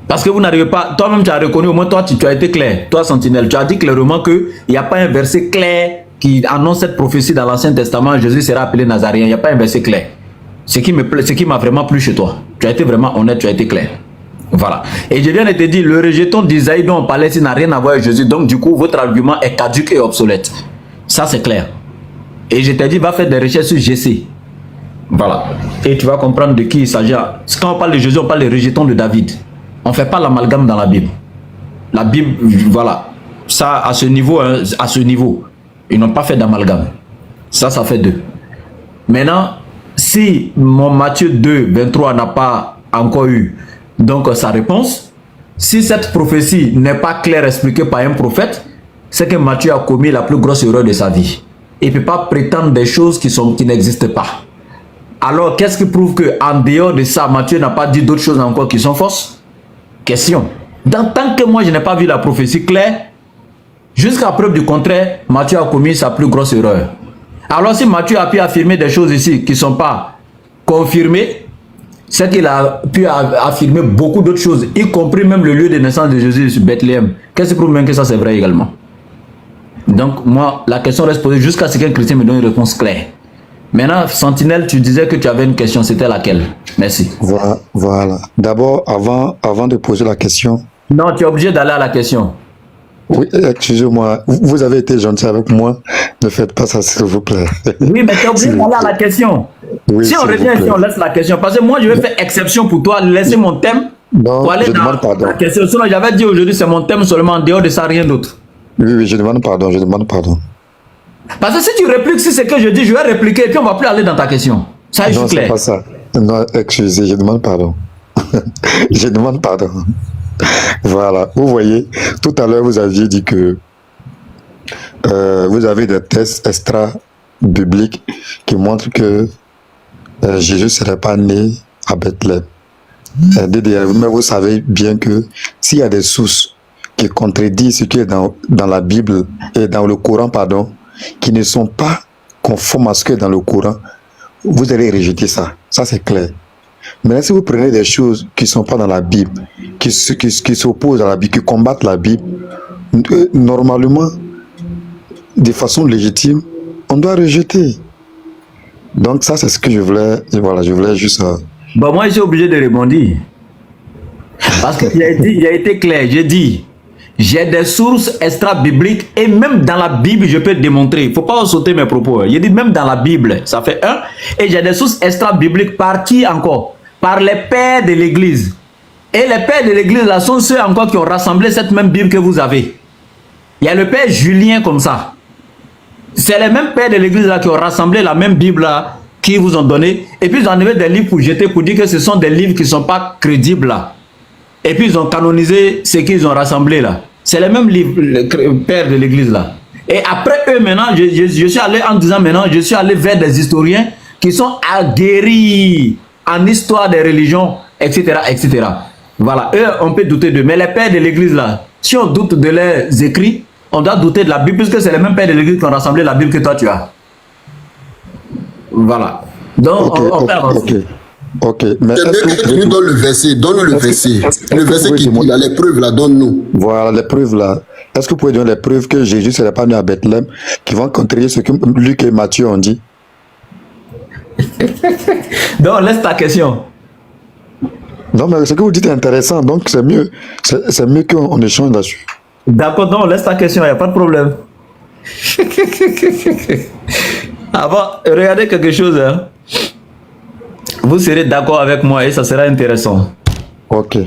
Parce que vous n'arrivez pas, toi-même tu as reconnu, au moins toi tu as été clair, toi Sentinelle, tu as dit clairement qu'il n'y a pas un verset clair qui annonce cette prophétie dans l'Ancien Testament, Jésus sera appelé Nazarien, il n'y a pas un verset clair. Ce qui m'a vraiment plu chez toi, tu as été vraiment honnête, tu as été clair. Voilà. Et je viens de te dire, le rejeton d'Isaïe dont on parlait, ça n'a rien à voir avec Jésus, donc du coup votre argument est caduc et obsolète. Ça c'est clair. Et je t'ai dit, va faire des recherches sur GC. Voilà. Et tu vas comprendre de qui il s'agit. Quand on parle de Jésus, on parle des rejetons de David. On ne fait pas l'amalgame dans la Bible. La Bible, voilà. Ça, à ce niveau, ils n'ont pas fait d'amalgame. Ça fait 2. Maintenant, si mon Matthieu 2, 23 n'a pas encore eu donc sa réponse, si cette prophétie n'est pas claire expliquée par un prophète, c'est que Matthieu a commis la plus grosse erreur de sa vie. Il ne peut pas prétendre des choses qui n'existent pas. Alors, qu'est-ce qui prouve qu'en dehors de ça, Matthieu n'a pas dit d'autres choses encore qui sont fausses? Question. Tant que moi, je n'ai pas vu la prophétie claire, jusqu'à preuve du contraire, Matthieu a commis sa plus grosse erreur. Alors, si Matthieu a pu affirmer des choses ici qui ne sont pas confirmées, c'est qu'il a pu affirmer beaucoup d'autres choses, y compris même le lieu de naissance de Jésus sur Bethléem. Qu'est-ce qui prouve même que ça c'est vrai également? Donc, moi, la question reste posée jusqu'à ce qu'un chrétien me donne une réponse claire. Maintenant, Sentinelle, tu disais que tu avais une question, c'était laquelle? Merci. Voilà. D'abord, avant de poser la question... Non, tu es obligé d'aller à la question. Oui, excusez-moi, vous avez été gentil avec moi, ne faites pas ça s'il vous plaît. Oui, mais tu es obligé d'aller à la question. Oui, si on revient ici, on laisse la question. Parce que moi, je vais faire exception pour toi, laisser mon thème pour aller dans la question. Sinon, j'avais dit aujourd'hui, c'est mon thème seulement, en dehors de ça, rien d'autre. Oui, je demande pardon. Parce que si tu répliques sur ce que je dis, je vais répliquer et puis on ne va plus aller dans ta question. Ça, je suis clair. Non, c'est pas ça. Non, excusez, je demande pardon. Je demande pardon. Voilà, vous voyez, tout à l'heure, vous aviez dit que vous avez des tests extra-bibliques qui montrent que Jésus ne serait pas né à Bethléem. Mais vous savez bien que s'il y a des sources qui contredisent ce qui est dans la Bible et dans le Coran, pardon, qui ne sont pas conformes à ce qui est dans le Coran, vous allez rejeter ça. Ça, c'est clair. Mais si vous prenez des choses qui ne sont pas dans la Bible, qui s'opposent à la Bible, qui combattent la Bible, normalement, de façon légitime, on doit rejeter. Donc ça, c'est ce que je voulais, voilà, je voulais juste... Bon, moi, je suis obligé de rebondir. Parce qu'il a été clair, j'ai dit, j'ai des sources extra-bibliques et même dans la Bible, je peux te démontrer. Il ne faut pas sauter mes propos. J'ai dit même dans la Bible, ça fait 1. Et j'ai des sources extra-bibliques par qui encore? Par les pères de l'Église. Et les pères de l'Église, là, sont ceux encore qui ont rassemblé cette même Bible que vous avez. Il y a le père Julien comme ça. C'est les mêmes pères de l'Église là qui ont rassemblé la même Bible là, qui vous ont donné. Et puis ils ont enlevé des livres pour jeter, pour dire que ce sont des livres qui ne sont pas crédibles là. Et puis ils ont canonisé ce qu'ils ont rassemblé là. C'est les mêmes livres, les pères de l'Église là. Et après eux maintenant, je suis allé en disant maintenant, je suis allé vers des historiens qui sont aguerris en histoire des religions, etc., etc. Voilà, eux, on peut douter d'eux. Mais les pères de l'Église là, si on doute de leurs écrits, on doit douter de la Bible, puisque c'est les mêmes pères de l'Église qui ont rassemblé la Bible que toi tu as. Voilà. Donc, on peut avancer. Ok, mais tu nous donnes le verset, donne-nous le verset. Le verset qui dit là, les preuves là, donne-nous. Voilà, les preuves là. Est-ce que vous pouvez donner les preuves que Jésus ne serait pas né à Bethléem, qui vont contredire ce que Luc et Matthieu ont dit? Donc, laisse ta question. Non, mais ce que vous dites est intéressant, donc c'est mieux qu'on échange là-dessus. D'accord, donc laisse ta question, il n'y a pas de problème. Avant, regardez quelque chose, hein. Vous serez d'accord avec moi et ça sera intéressant. Ok.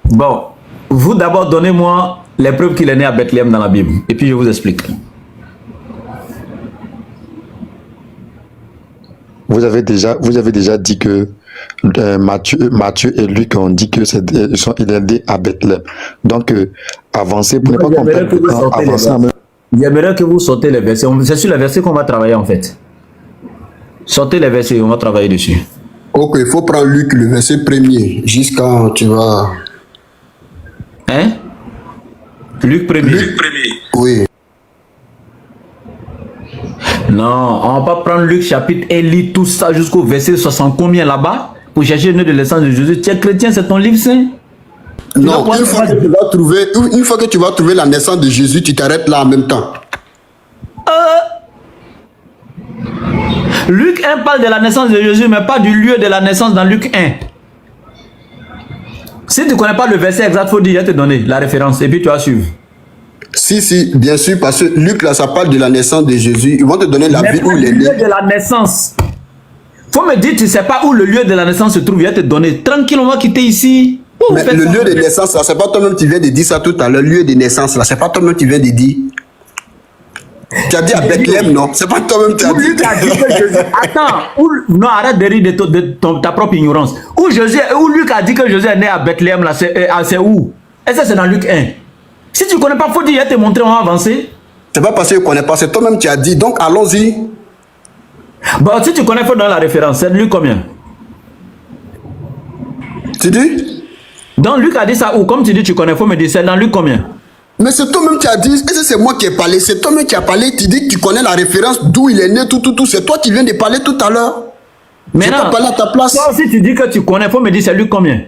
Bon, vous d'abord donnez-moi les preuves qu'il est né à Bethléem dans la Bible. Et puis je vous explique. Vous avez déjà dit que Matthieu et Luc ont dit que il est né à Bethléem. Donc, avancez pour ne pas comprendre. J'aimerais que vous sortez les versets. C'est sur les versets qu'on va travailler en fait. Sortez les versets, on va travailler dessus. Ok, il faut prendre Luc, le verset 1er, jusqu'à tu vas... Hein? Luc 1er. Luc 1er. Oui. Non, on va pas prendre Luc chapitre 1, lire tout ça jusqu'au verset 60 combien là-bas pour chercher le nœud de l'essence de Jésus. Tu es chrétien, c'est ton livre saint. Non, une fois que tu vas trouver la naissance de Jésus, tu t'arrêtes là en même temps. Luc 1 parle de la naissance de Jésus, mais pas du lieu de la naissance dans Luc 1. Si tu ne connais pas le verset exact, il faut dire, je vais te donner la référence et puis tu vas suivre. Si, bien sûr, parce que Luc, là, ça parle de la naissance de Jésus. Ils vont te donner la ville où il est né. Le lieu de la naissance. Faut me dire, tu ne sais pas où le lieu de la naissance se trouve, je vais te donner. Tranquille, on va quitter ici. Mais le lieu de naissance, là, c'est pas toi-même qui viens de dire ça tout à l'heure. Le lieu de naissance, là, c'est pas toi-même qui viens de dire. Tu as dit à Bethléem, non? C'est pas toi-même qui as dit. Attends, non, arrête de rire de ta propre ignorance. Où Luc a dit que Jésus est né à Bethléem, là, c'est où? Et ça, c'est dans Luc 1. Si tu ne connais pas, il faut dire, je vais te montrer, on va avancer. C'est pas parce que je ne connais pas, c'est toi-même qui as dit. Donc, allons-y. Bon, si tu connais, il faut donner la référence. C'est Luc combien? Tu dis? Donc, Luc a dit ça où? Comme tu dis, tu connais, il faut me dire, c'est dans Luc combien? Mais c'est toi-même qui as dit, et c'est moi qui ai parlé, c'est toi-même qui as parlé, tu dis que tu connais la référence d'où il est né, tout, c'est toi qui viens de parler tout à l'heure. Je t'ai parlé à ta place. Toi aussi tu dis que tu connais, il faut me dire c'est Luc combien?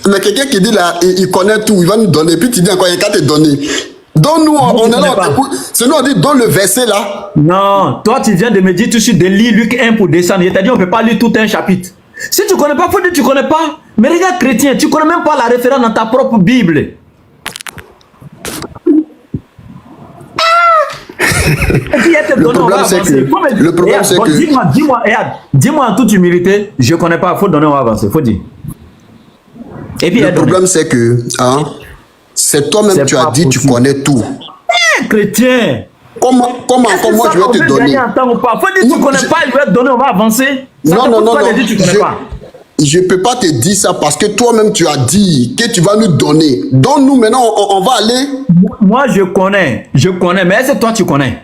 Mais quelqu'un qui dit là, il connaît tout, il va nous donner, puis tu dis encore, il n'y a qu'à te donner. Donc nous, on est là, c'est nous on dit, dans le verset là. Non, toi tu viens de me dire tout de suite de lire Luc 1 pour descendre, je t'ai dit on ne peut pas lire tout un chapitre. Si tu ne connais pas, il faut dire tu ne connais pas. Mais regarde chrétien, tu ne connais même pas la référence dans ta propre Bible. Le problème c'est que dis-moi en toute humilité, je ne connais pas, il faut donner, on va avancer, il faut dire. Et puis, le problème c'est que c'est toi-même tu as dit tu connais tout. Chrétien, comment je vais te donner? Faut dire tu connais pas, je vais te donner, on va avancer. Non, je ne peux pas te dire ça parce que toi-même tu as dit que tu vas nous donner. Donc nous maintenant on va aller. Moi je connais, mais est-ce que toi tu connais?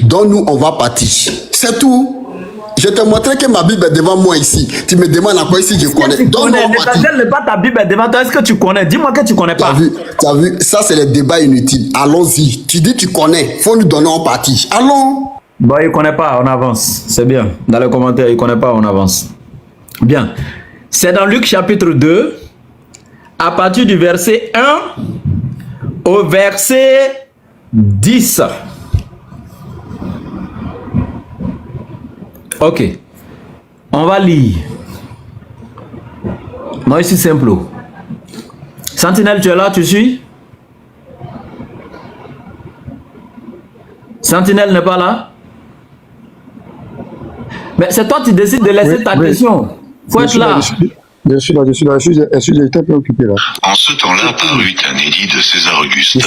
Donc nous on va partir. C'est tout. Je te montrais que ma Bible est devant moi ici. Tu me demandes à quoi ici je connais. Donc nous on va partir. Ne pas ta Bible est devant toi. Est-ce que tu connais? Dis-moi que tu connais pas. Tu as vu? Ça c'est les débats inutiles. Allons-y. Tu dis tu connais. Faut nous donner, on partit. Allons. Bon, il ne connaît pas, on avance. C'est bien. Dans les commentaires, il ne connaît pas, on avance. Bien. C'est dans Luc chapitre 2, à partir du verset 1 au verset 10. Ok. On va lire. Moi ici, simple. Sentinelle, tu es là, tu suis? Sentinelle n'est pas là? Mais c'est toi qui décides de laisser ta question. Faut être là. Je suis là. J'étais un peu occupé là. En ce temps-là parut un édit de César Auguste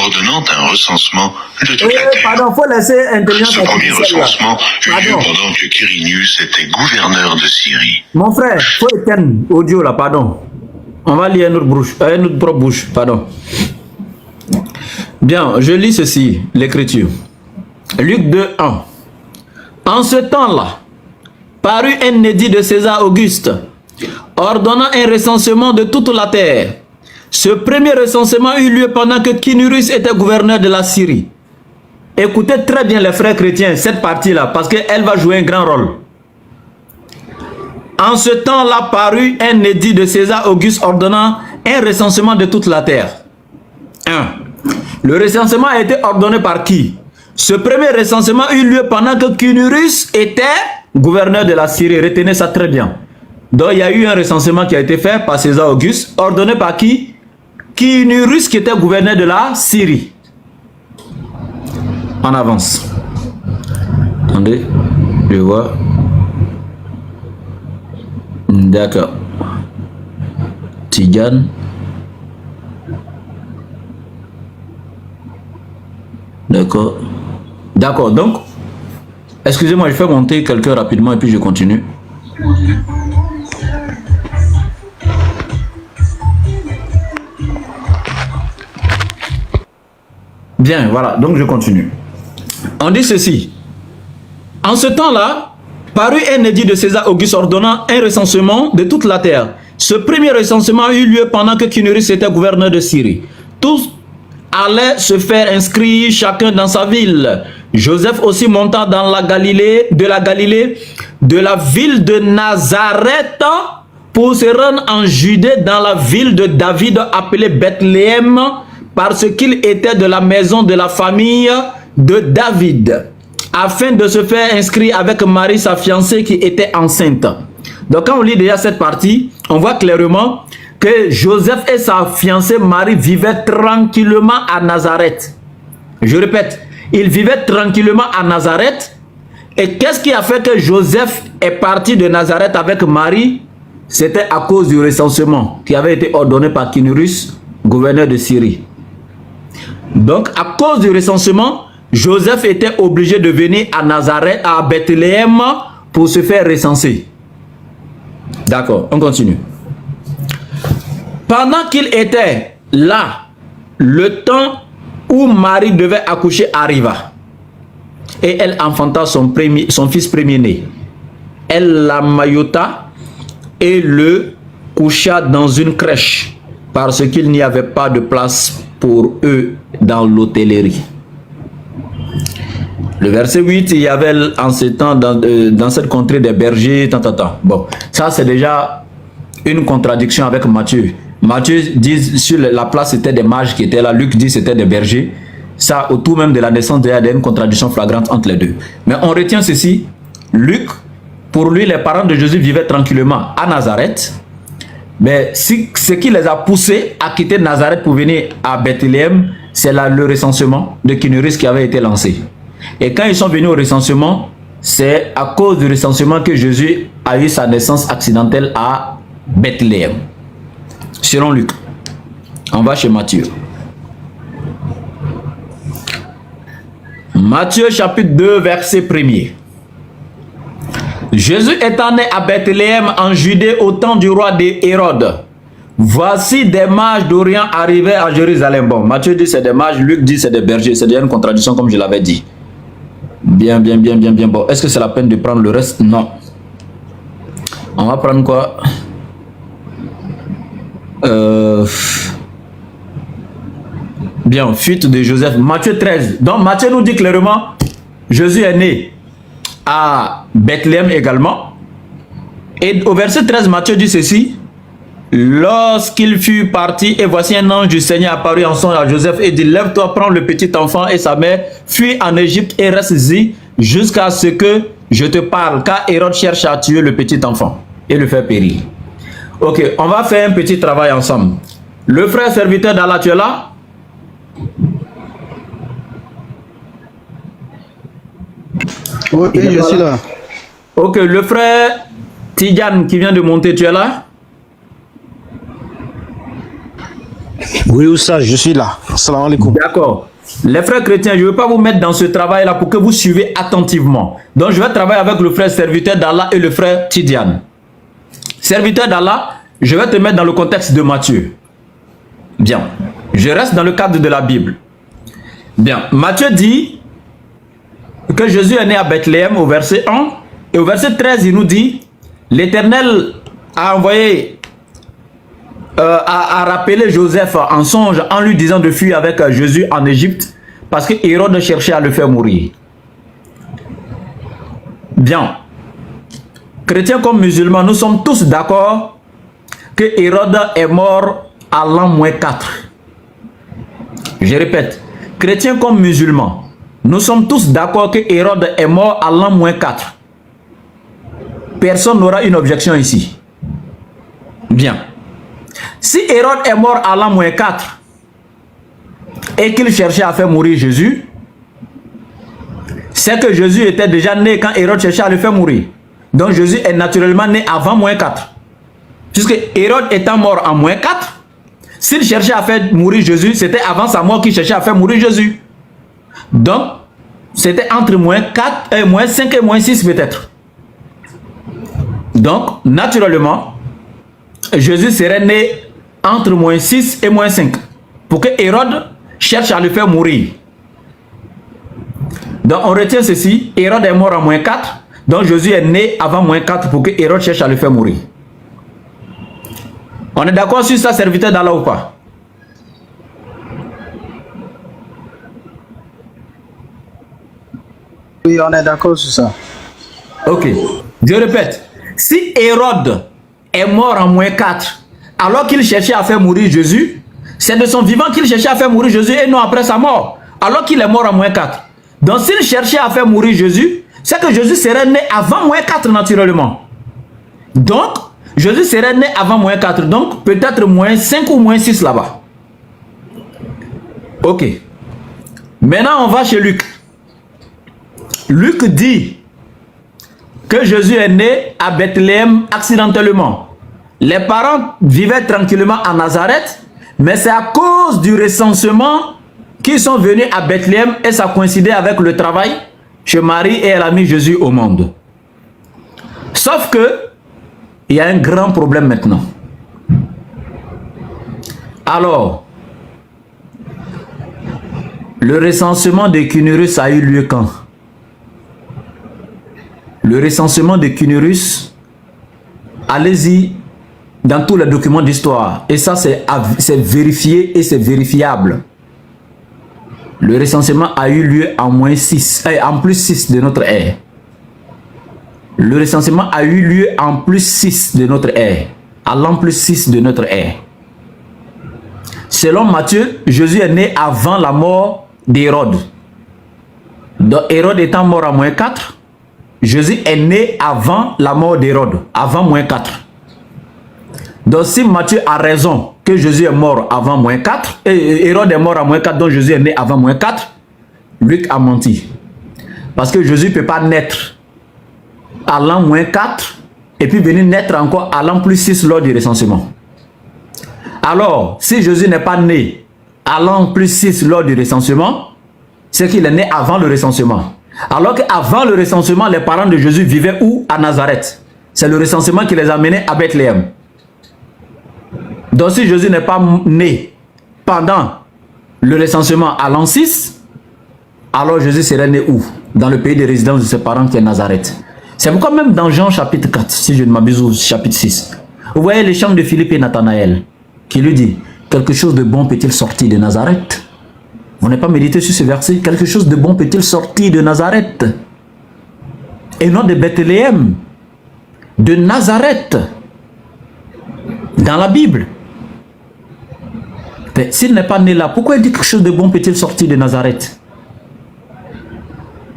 ordonnant un recensement de toute la terre. Pardon, faut laisser intelligence. Ce premier recensement eut lieu pendant que Quirinius était gouverneur de Syrie. Mon frère, faut éteindre audio là, pardon. On va lire notre propre bouche, pardon. Bien, je lis ceci, l'écriture. Luc 2, 1. En ce temps-là, parut un édit de César Auguste, ordonnant un recensement de toute la terre. Ce premier recensement eut lieu pendant que Quirinius était gouverneur de la Syrie. Écoutez très bien les frères chrétiens, cette partie-là, parce qu'elle va jouer un grand rôle. En ce temps-là parut un édit de César Auguste ordonnant un recensement de toute la terre. 1. Le recensement a été ordonné par qui? Ce premier recensement eut lieu pendant que Quirinius était gouverneur de la Syrie. Retenez ça très bien. Donc il y a eu un recensement qui a été fait par César Auguste, ordonné par qui? Quirinius qui était gouverneur de la Syrie. On avance. Attendez, je vois. D'accord. Tigane. D'accord. D'accord, donc, excusez-moi, je fais monter quelqu'un rapidement et puis je continue. Bien, voilà, donc je continue. On dit ceci. En ce temps-là, parut un édit de César Auguste ordonnant un recensement de toute la terre. Ce premier recensement eut lieu pendant que Quirinius était gouverneur de Syrie. Tous allaient se faire inscrire chacun dans sa ville. Joseph aussi monta dans la Galilée, de la ville de Nazareth, pour se rendre en Judée dans la ville de David appelée Bethléem, parce qu'il était de la maison de la famille de David, afin de se faire inscrire avec Marie, sa fiancée, qui était enceinte. Donc quand on lit déjà cette partie, on voit clairement que Joseph et sa fiancée Marie vivaient tranquillement à Nazareth. Je répète, ils vivaient tranquillement à Nazareth. Et qu'est-ce qui a fait que Joseph est parti de Nazareth avec Marie? C'était à cause du recensement qui avait été ordonné par Quirinius, gouverneur de Syrie. Donc à cause du recensement, Joseph était obligé de venir à Nazareth, à Bethléem, pour se faire recenser. D'accord, on continue. Pendant qu'il était là, le temps où Marie devait accoucher arriva. Et elle enfanta son fils premier-né. Elle l'amaillota et le coucha dans une crèche, parce qu'il n'y avait pas de place pour eux dans l'hôtellerie. Le verset 8, il y avait en ce temps dans cette contrée des bergers, Bon, ça c'est déjà une contradiction avec Matthieu. Matthieu dit sur la place c'était des mages qui étaient là, Luc dit c'était des bergers. Ça, autour même de la naissance, il y a une contradiction flagrante entre les deux. Mais on retient ceci, Luc, pour lui les parents de Jésus vivaient tranquillement à Nazareth. Mais ce qui les a poussés à quitter Nazareth pour venir à Bethléem, c'est le recensement de Quirinius qui avait été lancé. Et quand ils sont venus au recensement, c'est à cause du recensement que Jésus a eu sa naissance accidentelle à Bethléem. Selon Luc. On va chez Matthieu. Matthieu chapitre 2, verset 1er. Jésus étant né à Bethléem en Judée au temps du roi d'Hérode. Voici des mages d'Orient arrivés à Jérusalem. Bon, Matthieu dit c'est des mages, Luc dit c'est des bergers. C'est déjà une contradiction comme je l'avais dit. Bien. Bon, est-ce que c'est la peine de prendre le reste? Non. On va prendre quoi? Bien, fuite de Joseph. Matthieu 13. Donc Matthieu nous dit clairement, Jésus est né à Bethléem également. Et au verset 13, Matthieu dit ceci. Lorsqu'il fut parti, et voici un ange du Seigneur apparut en songe à Joseph et dit, lève-toi, prends le petit enfant et sa mère, fuis en Égypte et reste-y jusqu'à ce que je te parle, car Hérode cherche à tuer le petit enfant et le faire périr. Ok, on va faire un petit travail ensemble. Le frère serviteur d'Allah, tu es là? Oui, je suis là. Ok, le frère Tidjane qui vient de monter, tu es là? Oui, Oussa, je suis là. Salam alaikum. D'accord. Les frères chrétiens, je ne veux pas vous mettre dans ce travail-là pour que vous suivez attentivement. Donc, je vais travailler avec le frère serviteur d'Allah et le frère Tidjane. Serviteur d'Allah, je vais te mettre dans le contexte de Matthieu. Bien. Je reste dans le cadre de la Bible. Bien. Matthieu dit que Jésus est né à Bethléem au verset 1. Et au verset 13, il nous dit, l'Éternel a envoyé, a rappelé Joseph en songe en lui disant de fuir avec Jésus en Égypte parce que Hérode cherchait à le faire mourir. Bien. Chrétiens comme musulmans, nous sommes tous d'accord que Hérode est mort à l'an -4. Je répète, chrétiens comme musulmans, nous sommes tous d'accord que Hérode est mort à l'an -4. Personne n'aura une objection ici. Bien. Si Hérode est mort à l'an -4 et qu'il cherchait à faire mourir Jésus, c'est que Jésus était déjà né quand Hérode cherchait à le faire mourir. Donc Jésus est naturellement né avant -4. Puisque Hérode étant mort en -4, s'il cherchait à faire mourir Jésus, c'était avant sa mort qu'il cherchait à faire mourir Jésus. Donc, c'était entre -4, -5 et -6 peut-être. Donc, naturellement, Jésus serait né entre -6 et -5 pour que Hérode cherche à le faire mourir. Donc, on retient ceci. Hérode est mort en -4. Donc, Jésus est né avant -4 pour que Hérode cherche à le faire mourir. On est d'accord sur ça, serviteur d'Allah ou pas? Oui, on est d'accord sur ça. Ok. Je répète. Si Hérode est mort en -4, alors qu'il cherchait à faire mourir Jésus, c'est de son vivant qu'il cherchait à faire mourir Jésus et non après sa mort, alors qu'il est mort en -4. Donc s'il cherchait à faire mourir Jésus, c'est que Jésus serait né avant -4 naturellement. Donc, Jésus serait né avant -4, donc peut-être -5 ou -6 là-bas. Ok. Maintenant, on va chez Luc. Luc dit que Jésus est né à Bethléem accidentellement. Les parents vivaient tranquillement à Nazareth, mais c'est à cause du recensement qu'ils sont venus à Bethléem et ça coïncidait avec le travail chez Marie et elle a mis Jésus au monde. Sauf que il y a un grand problème maintenant. Alors, le recensement des Cunurus a eu lieu quand? Le recensement des Cunurus, allez-y dans tous les documents d'histoire. Et ça, c'est vérifié et c'est vérifiable. Le recensement a eu lieu en en plus 6 de notre ère. Le recensement a eu lieu en plus 6 de notre ère. À l'an plus 6 de notre ère. Selon Matthieu, Jésus est né avant la mort d'Hérode. Donc Hérode étant mort à -4, Jésus est né avant la mort d'Hérode, avant -4. Donc si Matthieu a raison que Jésus est mort avant -4, et Hérode est mort à -4, donc Jésus est né avant -4, Luc a menti. Parce que Jésus ne peut pas naître à l'an -4 et puis venir naître encore à l'an plus 6 lors du recensement. Alors, si Jésus n'est pas né à l'an plus 6 lors du recensement, c'est qu'il est né avant le recensement. Alors qu'avant le recensement, les parents de Jésus vivaient où? À Nazareth. C'est le recensement qui les a menés à Bethléem. Donc si Jésus n'est pas né pendant le recensement à l'an 6, alors Jésus serait né où? Dans le pays de résidence de ses parents qui est Nazareth. C'est pourquoi même dans Jean chapitre 4, si je ne m'abuse, ou chapitre 6, vous voyez les chants de Philippe et Nathanaël qui lui dit, quelque chose de bon peut-il sortir de Nazareth? Vous n'avez pas médité sur ce verset? Quelque chose de bon peut-il sortir de Nazareth? Et non de Bethléem, de Nazareth, dans la Bible. S'il n'est pas né là, pourquoi il dit quelque chose de bon peut-il sortir de Nazareth?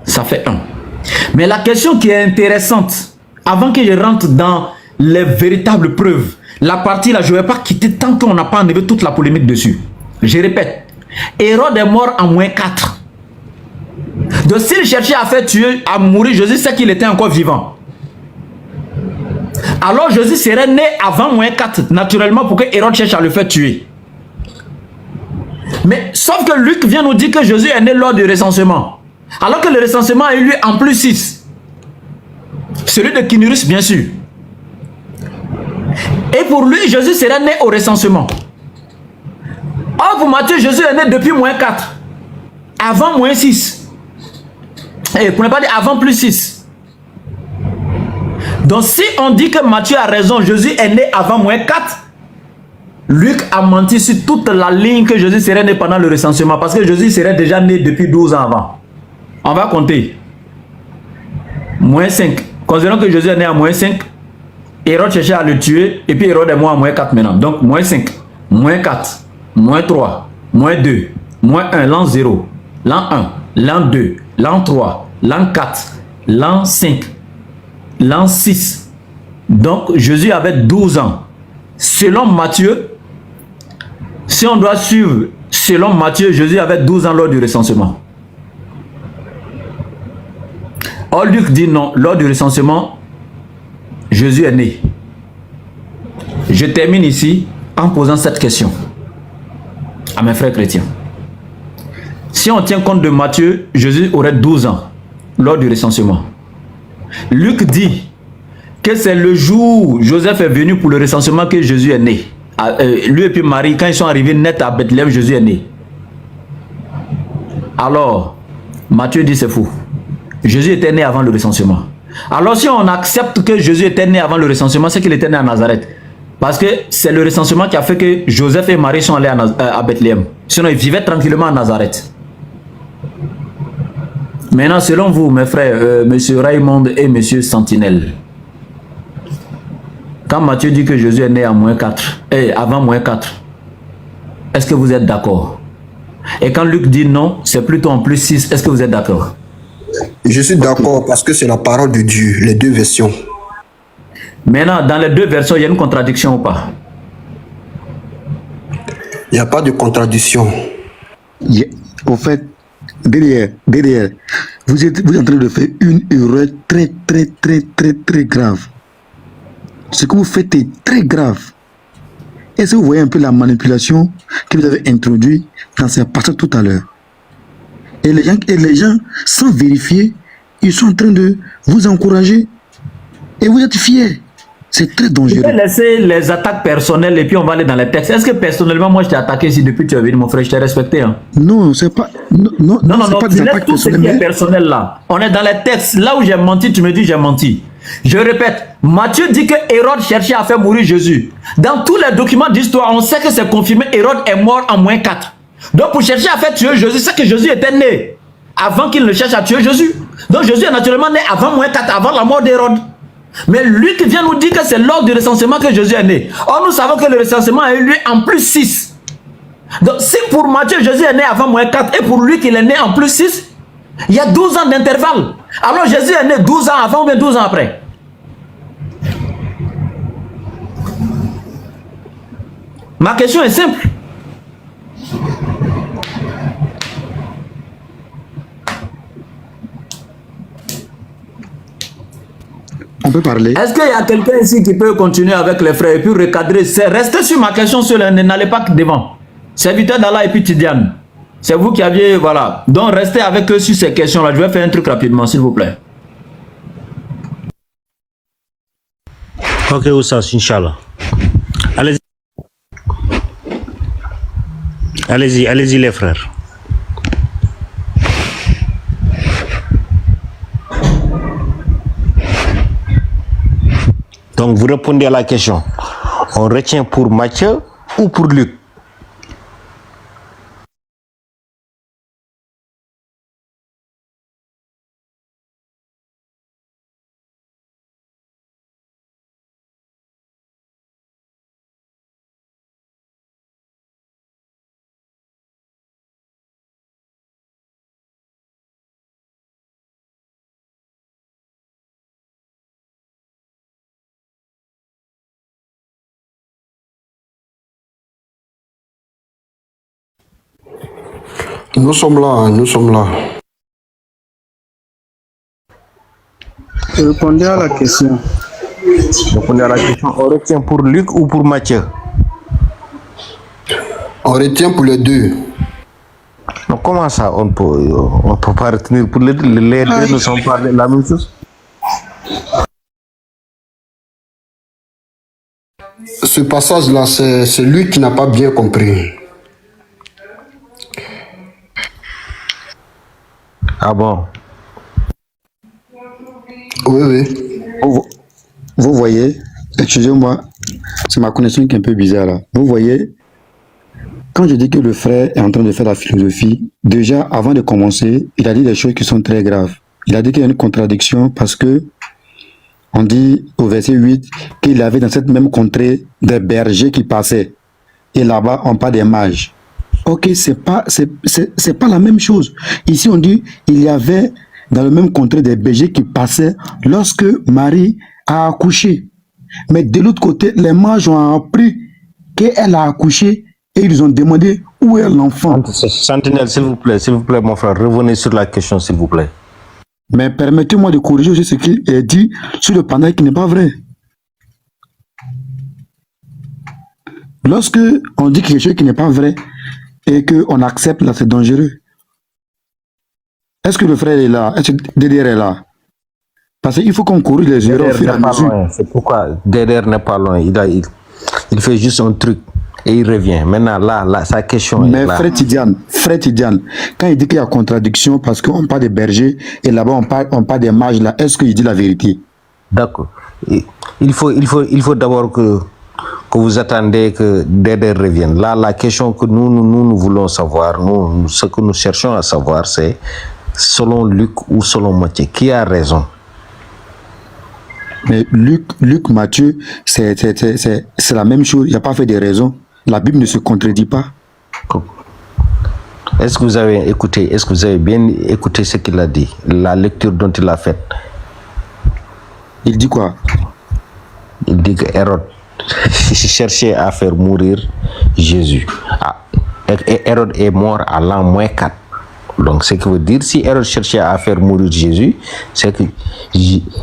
Ça fait un. Mais la question qui est intéressante, avant que je rentre dans les véritables preuves, la partie là, je ne vais pas quitter tant qu'on n'a pas enlevé toute la polémique dessus. Je répète, Hérode est mort en -4. Donc s'il cherchait à faire tuer, à mourir Jésus, c'est qu'il était encore vivant. Alors Jésus serait né avant -4, naturellement, pour que Hérode cherche à le faire tuer. Mais sauf que Luc vient nous dire que Jésus est né lors du recensement. Alors que le recensement a eu lieu en plus 6. Celui de Cunurus, bien sûr. Et pour lui, Jésus serait né au recensement. Or, pour Matthieu, Jésus est né depuis -4. Avant -6. Et pour ne pas dire avant plus 6. Donc, si on dit que Matthieu a raison, Jésus est né avant -4, Luc a menti sur toute la ligne que Jésus serait né pendant le recensement. Parce que Jésus serait déjà né depuis 12 ans avant. On va compter. -5. Considérons que Jésus est né à -5. Hérode cherchait à le tuer. Et puis Hérode est mort à -4 maintenant. Donc -5, -4, -3, -2, -1, l'an 0, l'an 1, l'an 2, l'an 3, l'an 4, l'an 5, l'an 6. Donc Jésus avait 12 ans. Selon Matthieu, si on doit suivre, selon Matthieu, Jésus avait 12 ans lors du recensement. Or, Luc dit non, lors du recensement, Jésus est né. Je termine ici en posant cette question à mes frères chrétiens. Si on tient compte de Matthieu, Jésus aurait 12 ans lors du recensement. Luc dit que c'est le jour où Joseph est venu pour le recensement que Jésus est né. Lui et puis Marie, quand ils sont arrivés net à Bethléem, Jésus est né. Alors, Matthieu dit c'est faux. Jésus était né avant le recensement. Alors si on accepte que Jésus était né avant le recensement, c'est qu'il était né à Nazareth. Parce que c'est le recensement qui a fait que Joseph et Marie sont allés à Bethléem. Sinon, ils vivaient tranquillement à Nazareth. Maintenant, selon vous, mes frères, monsieur Raymond et monsieur Sentinelle, Quand Matthieu dit que Jésus est né à -4, avant -4, est-ce que vous êtes d'accord? Et quand Luc dit non, c'est plutôt en +6, est-ce que vous êtes d'accord? Je suis d'accord parce que c'est la parole de Dieu, les deux versions. Maintenant, dans les deux versions, il y a une contradiction ou pas? Il n'y a pas de contradiction. Au fait, derrière, vous êtes en train de faire une erreur très grave. Ce que vous faites est très grave. Est-ce que vous voyez un peu la manipulation que vous avez introduite dans ces passages tout à l'heure? Et les gens, sans vérifier, ils sont en train de vous encourager. Et vous êtes fiers. C'est très dangereux. Je vais laisser les attaques personnelles et puis on va aller dans les textes. Est-ce que personnellement, moi, je t'ai attaqué si depuis tu es venu, mon frère, je t'ai respecté, hein? Non, c'est pas... Non, c'est pas des attaques tout ce qui est personnelles. personnel là. On est dans les textes. Là où j'ai menti, tu me dis j'ai menti. Je répète, Matthieu dit que Hérode cherchait à faire mourir Jésus. Dans tous les documents d'histoire, on sait que c'est confirmé, Hérode est mort en -4. Donc pour chercher à faire tuer Jésus, c'est que Jésus était né avant qu'il ne cherche à tuer Jésus. Donc Jésus est naturellement né avant -4, avant la mort d'Hérode. Mais lui qui vient nous dire que c'est lors du recensement que Jésus est né. Or nous savons que le recensement a eu lieu en +6. Donc si pour Matthieu Jésus est né avant -4 et pour lui qu'il est né en +6, il y a 12 ans d'intervalle. Alors Jésus est né 12 ans avant ou bien 12 ans après? Ma question est simple. On peut parler. Est-ce qu'il y a quelqu'un ici qui peut continuer avec les frères et puis recadrer? Restez sur ma question seule, n'allez pas devant. Serviteur d'Allah et puis Tidiane. C'est vous qui aviez, voilà. Donc restez avec eux sur ces questions-là. Je vais faire un truc rapidement, s'il vous plaît. Ok, Oussas, Inch'Allah. Allez-y. Allez-y les frères. Donc vous répondez à la question. On retient pour Matthieu ou pour Luc? Nous sommes là, nous sommes là. Répondez à la question. Répondez à la question. On retient pour Luc ou pour Matthieu? On retient pour les deux. Donc comment ça on peut pas retenir pour les deux? Les deux ne sont pas la même chose? Ce passage-là, c'est lui qui n'a pas bien compris. Ah bon? Oui. Vous voyez, excusez-moi, c'est ma connexion qui est un peu bizarre là. Vous voyez, quand je dis que le frère est en train de faire la philosophie, déjà avant de commencer, il a dit des choses qui sont très graves. Il a dit qu'il y a une contradiction parce que on dit au verset 8 qu'il avait dans cette même contrée des bergers qui passaient. Et là-bas, on parle des mages. Ok, c'est pas la même chose. Ici, on dit il y avait dans le même contrée des bergers qui passaient lorsque Marie a accouché. Mais de l'autre côté, les mages ont appris qu'elle a accouché et ils ont demandé où est l'enfant. Sentinelle, s'il vous plaît, mon frère, revenez sur la question, s'il vous plaît. Mais permettez-moi de corriger aussi ce qu'il est dit sur le panel qui n'est pas vrai. Lorsque on dit quelque chose qui n'est pas vrai et qu'on accepte, là, c'est dangereux. Est-ce que le frère est là? Est-ce que DDR est là? Parce qu'il faut qu'on corrige les erreurs au fur et à mesure. C'est pourquoi DDR n'est pas loin. Il fait juste un truc et il revient. Maintenant, là sa question est là. Mais frère Tidiane, quand il dit qu'il y a contradiction parce qu'on parle des bergers et là-bas on parle des mages, là, est-ce qu'il dit la vérité? D'accord. Il faut d'abord que vous attendez que DDR revienne. Là, la question que nous voulons savoir, ce que nous cherchons à savoir, c'est selon Luc ou selon Matthieu, qui a raison? Mais Luc, Matthieu, c'est la même chose. Il n'y a pas fait des raisons. La Bible ne se contredit pas. Est-ce que vous avez écouté, est-ce que vous avez bien écouté ce qu'il a dit, la lecture dont il a faite? Il dit quoi? Il dit que Hérode cherchait à faire mourir Jésus. Et Hérode est mort à l'an -4. Donc, ce qui veut dire, si Hérode cherchait à faire mourir Jésus, c'est que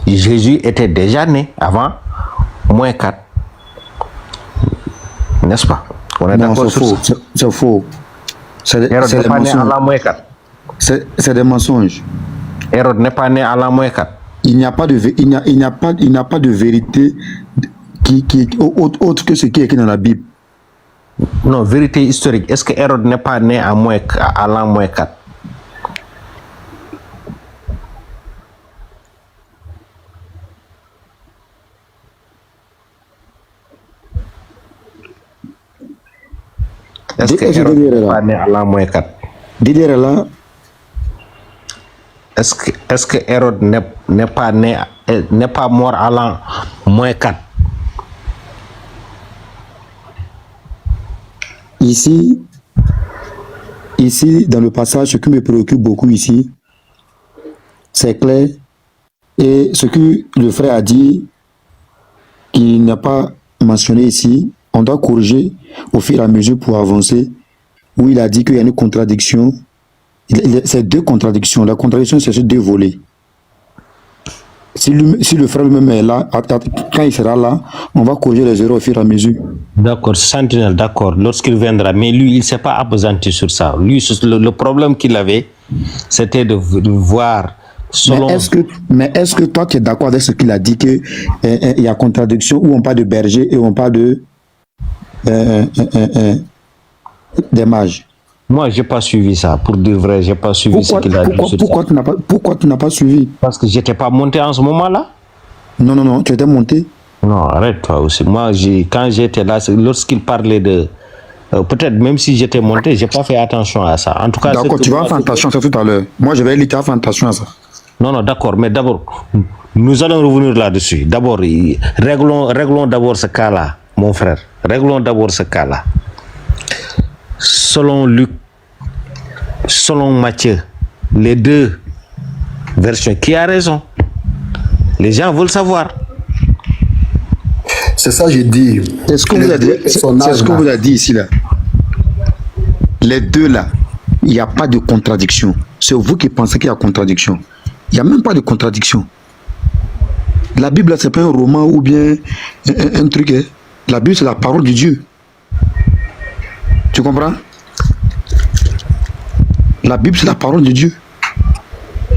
Jésus était déjà né avant -4. N'est-ce pas? On est d'accord sur ça? C'est faux. Hérode n'est pas né à l'an -4. C'est des mensonges. Hérode n'est pas né à l'an -4. Il n'y a pas de vérité qui autre que ce qui est écrit dans la Bible. Non, vérité historique. Est-ce que Hérode n'est pas né à l'an -4? Est-ce que Hérode n'est pas né à l'an -4? Didier là. Est-ce que Hérode n'est pas mort à l'an -4? Ici, dans le passage, ce qui me préoccupe beaucoup ici, c'est clair. Et ce que le frère a dit, il n'a pas mentionné ici, on doit corriger au fur et à mesure pour avancer, où il a dit qu'il y a une contradiction. C'est deux contradictions. La contradiction, c'est sur deux volets. Si le frère lui-même est là, quand il sera là, on va corriger les erreurs au fur et à mesure. D'accord, Sentinelle, d'accord, lorsqu'il viendra. Mais lui, il ne s'est pas appesanti sur ça. Lui, le problème qu'il avait, c'était de voir selon... Mais est-ce que toi, tu es d'accord avec ce qu'il a dit, qu'il y a contradiction, où on parle de berger et on parle de des mages? Moi, je n'ai pas suivi ça. Pour dire vrai, je n'ai pas suivi ce qu'il a dit. Pourquoi tu n'as pas suivi? Parce que je n'étais pas monté en ce moment-là. Non, tu étais monté. Non, arrête toi aussi. Moi, quand j'étais là, lorsqu'il parlait de... peut-être même si j'étais monté, je n'ai pas fait attention à ça. En tout cas, d'accord, tu vas faire attention à ça tout à l'heure. Moi, je vais lui faire attention à ça. Non, d'accord. Mais d'abord, nous allons revenir là-dessus. D'abord, réglons d'abord ce cas-là, mon frère. Réglons d'abord ce cas-là. Selon Luc, selon Matthieu, les deux versions, qui a raison? Les gens veulent savoir. C'est ça que j'ai dit. C'est ce qu'on vous a dit ici là. Les deux là, il n'y a pas de contradiction. C'est vous qui pensez qu'il y a contradiction. Il n'y a même pas de contradiction. La Bible, c'est pas un roman ou bien un truc. Hein. La Bible, c'est la parole de Dieu. Tu comprends? La Bible, c'est la parole de Dieu.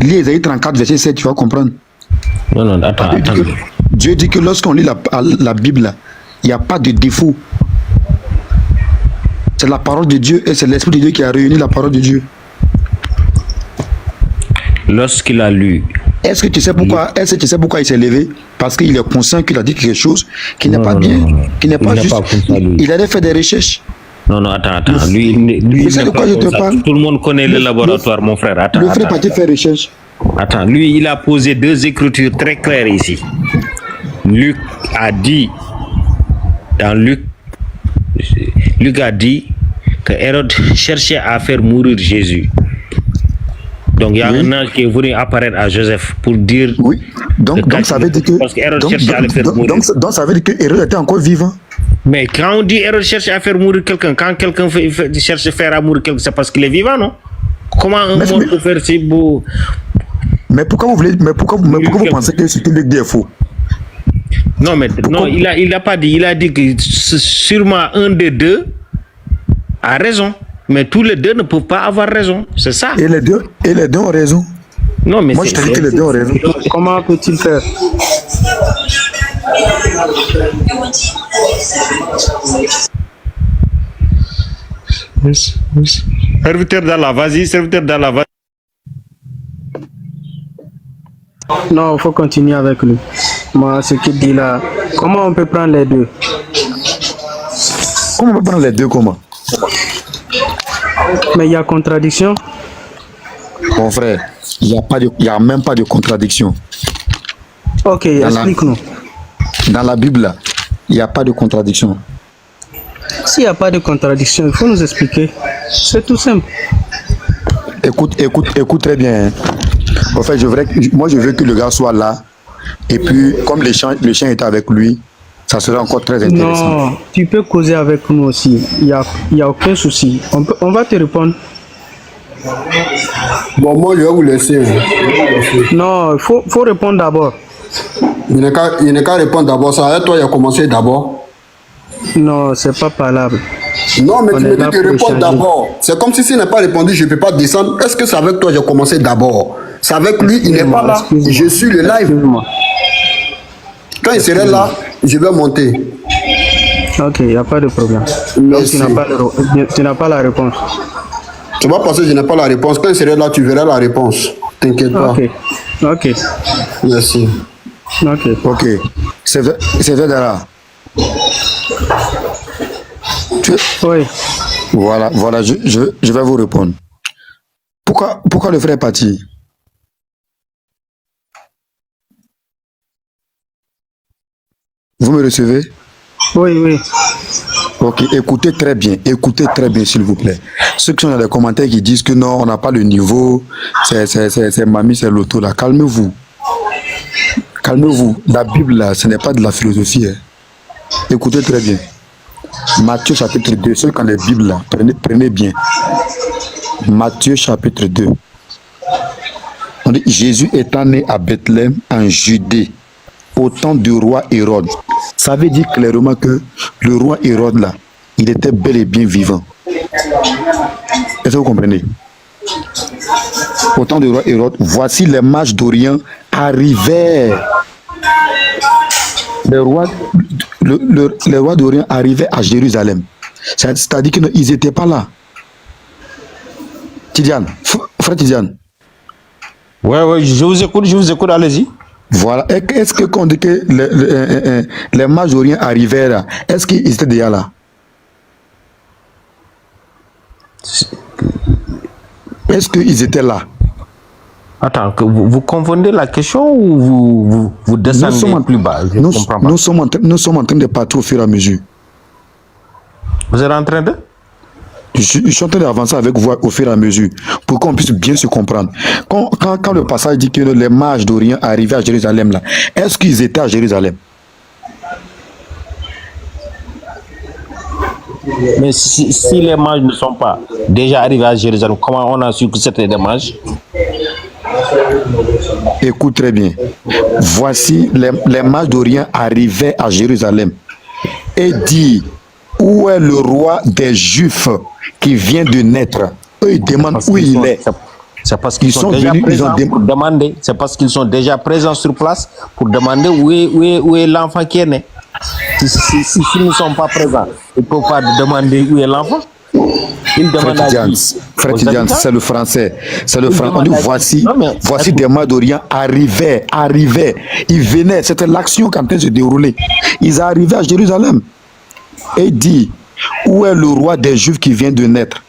Lis Ésaïe 34, verset 7, tu vas comprendre. Non, attends. Dieu dit que lorsqu'on lit la Bible, il n'y a pas de défaut. C'est la parole de Dieu et c'est l'Esprit de Dieu qui a réuni la parole de Dieu. Lorsqu'il a lu... Est-ce que tu sais pourquoi il s'est levé? Parce qu'il est conscient qu'il a dit quelque chose qui n'est pas bien, qui n'est pas juste. Il allait faire des recherches. Non, attends. Lui c'est de quoi je te parle? Tout le monde connaît le laboratoire, mon frère. Attends, le frère parti faire recherche. Attends, lui, il a posé deux écritures très claires ici. Luc a dit, dans Luc a dit que Hérode cherchait à faire mourir Jésus. Donc il y a un ange qui est venu apparaître à Joseph pour dire... Oui, donc ça veut dire que... Parce qu'Hérode cherchait à le faire mourir. Donc ça veut dire que Hérode était encore vivant. Mais quand on dit Hérode cherche à faire mourir quelqu'un, quand quelqu'un cherche à faire mourir quelqu'un, c'est parce qu'il est vivant, non? Comment un mort peut faire si beau... Mais pourquoi vous pensez que ce qu'il dit est faux? Non, mais non, il n'a pas dit. Il a dit que sûrement un des deux a raison. Mais tous les deux ne peuvent pas avoir raison. C'est ça. Et les deux ont raison. Non, mais moi, je te dis que les deux ont raison. Comment peut-il faire? Serviteur d'Allah, vas-y, serviteur d'Allah, vas-y. Non, il faut continuer avec lui. Moi, ce qu'il dit là, comment on peut prendre les deux? Comment on peut prendre les deux, comment? Mais il y a contradiction. Mon frère, il n'y a même pas de contradiction. Ok, explique-nous. Dans la Bible, là, il n'y a pas de contradiction. S'il n'y a pas de contradiction, il faut nous expliquer. C'est tout simple. Écoute très bien. Hein. En fait, moi, je veux que le gars soit là. Et puis, comme le chien était avec lui, ça serait encore très intéressant. Non, tu peux causer avec nous aussi. Il y a aucun souci. On va te répondre. Bon, moi, je vais vous laisser. Non, il faut répondre d'abord. Il n'est qu'à répondre d'abord. Ça va, toi, il a commencé d'abord. Non, c'est pas parlable. Non, mais On tu est me là dis de pour répondre échanger. d'abord. C'est comme si s'il n'a pas répondu, je ne peux pas descendre. Est-ce que c'est avec toi que j'ai commencé d'abord? C'est avec lui, il n'est pas là. Je suis le live. Excuse-moi. Quand il serait là, je vais monter. Ok, il n'y a pas de problème. Donc, Merci. tu n'as pas la réponse. Tu vas passer, je n'ai pas la réponse. Quand il serait là, tu verras la réponse. T'inquiète pas. Ok. Merci. Ok. C'est vrai, Dara. Oui. Voilà, je vais vous répondre. Pourquoi le frère est parti? Vous me recevez? Oui. Ok, écoutez très bien, s'il vous plaît. Ceux qui sont dans les commentaires qui disent que non, on n'a pas le niveau, c'est mamie, c'est l'auto là. Calmez-vous. La Bible là, ce n'est pas de la philosophie. Hein. Écoutez très bien. Matthieu chapitre 2, ceux qui ont les Bibles là, prenez bien. Matthieu chapitre 2. On dit Jésus étant né à Bethléem en Judée, au temps du roi Hérode. Ça veut dire clairement que le roi Hérode là, il était bel et bien vivant. Est-ce que vous comprenez? Au temps du roi Hérode, voici les mages d'Orient arrivaient. Les rois d'Orient arrivaient à Jérusalem. C'est-à-dire qu'ils n'étaient pas là. Tidiane, frère Tidiane. Ouais, je vous écoute, allez-y. Voilà. Est-ce que quand on dit que les mages d'Orient arrivaient là, est-ce qu'ils étaient déjà là? Est-ce qu'ils étaient là? Attends, vous confondez la question ou vous descendez plus bas? Je ne comprends pas. Nous sommes en train de partir au fur et à mesure. Vous êtes en train de? Je suis en train d'avancer avec vous au fur et à mesure pour qu'on puisse bien se comprendre. Quand le passage dit que les mages d'Orient arrivaient à Jérusalem, là, est-ce qu'ils étaient à Jérusalem? Mais si les mages ne sont pas déjà arrivés à Jérusalem, comment on a su que c'était des mages? Écoute très bien. Voici les mages d'Orient arrivaient à Jérusalem et dit: où est le roi des Juifs qui vient de naître? Eux, ils demandent où il est. C'est parce qu'ils sont déjà présents pour demander. C'est parce qu'ils sont déjà présents sur place pour demander où est l'enfant qui est né. Si ils ne sont pas présents, ils ne peuvent pas demander où est l'enfant. Ils demandent à qui? Frère Tidiane, c'est le français. C'est le français. On dit voici des mages d'Orient arrivaient. Ils venaient. C'était l'action qui est en train de se dérouler. Ils arrivaient à Jérusalem. Et dit: où est le roi des Juifs qui vient de naître?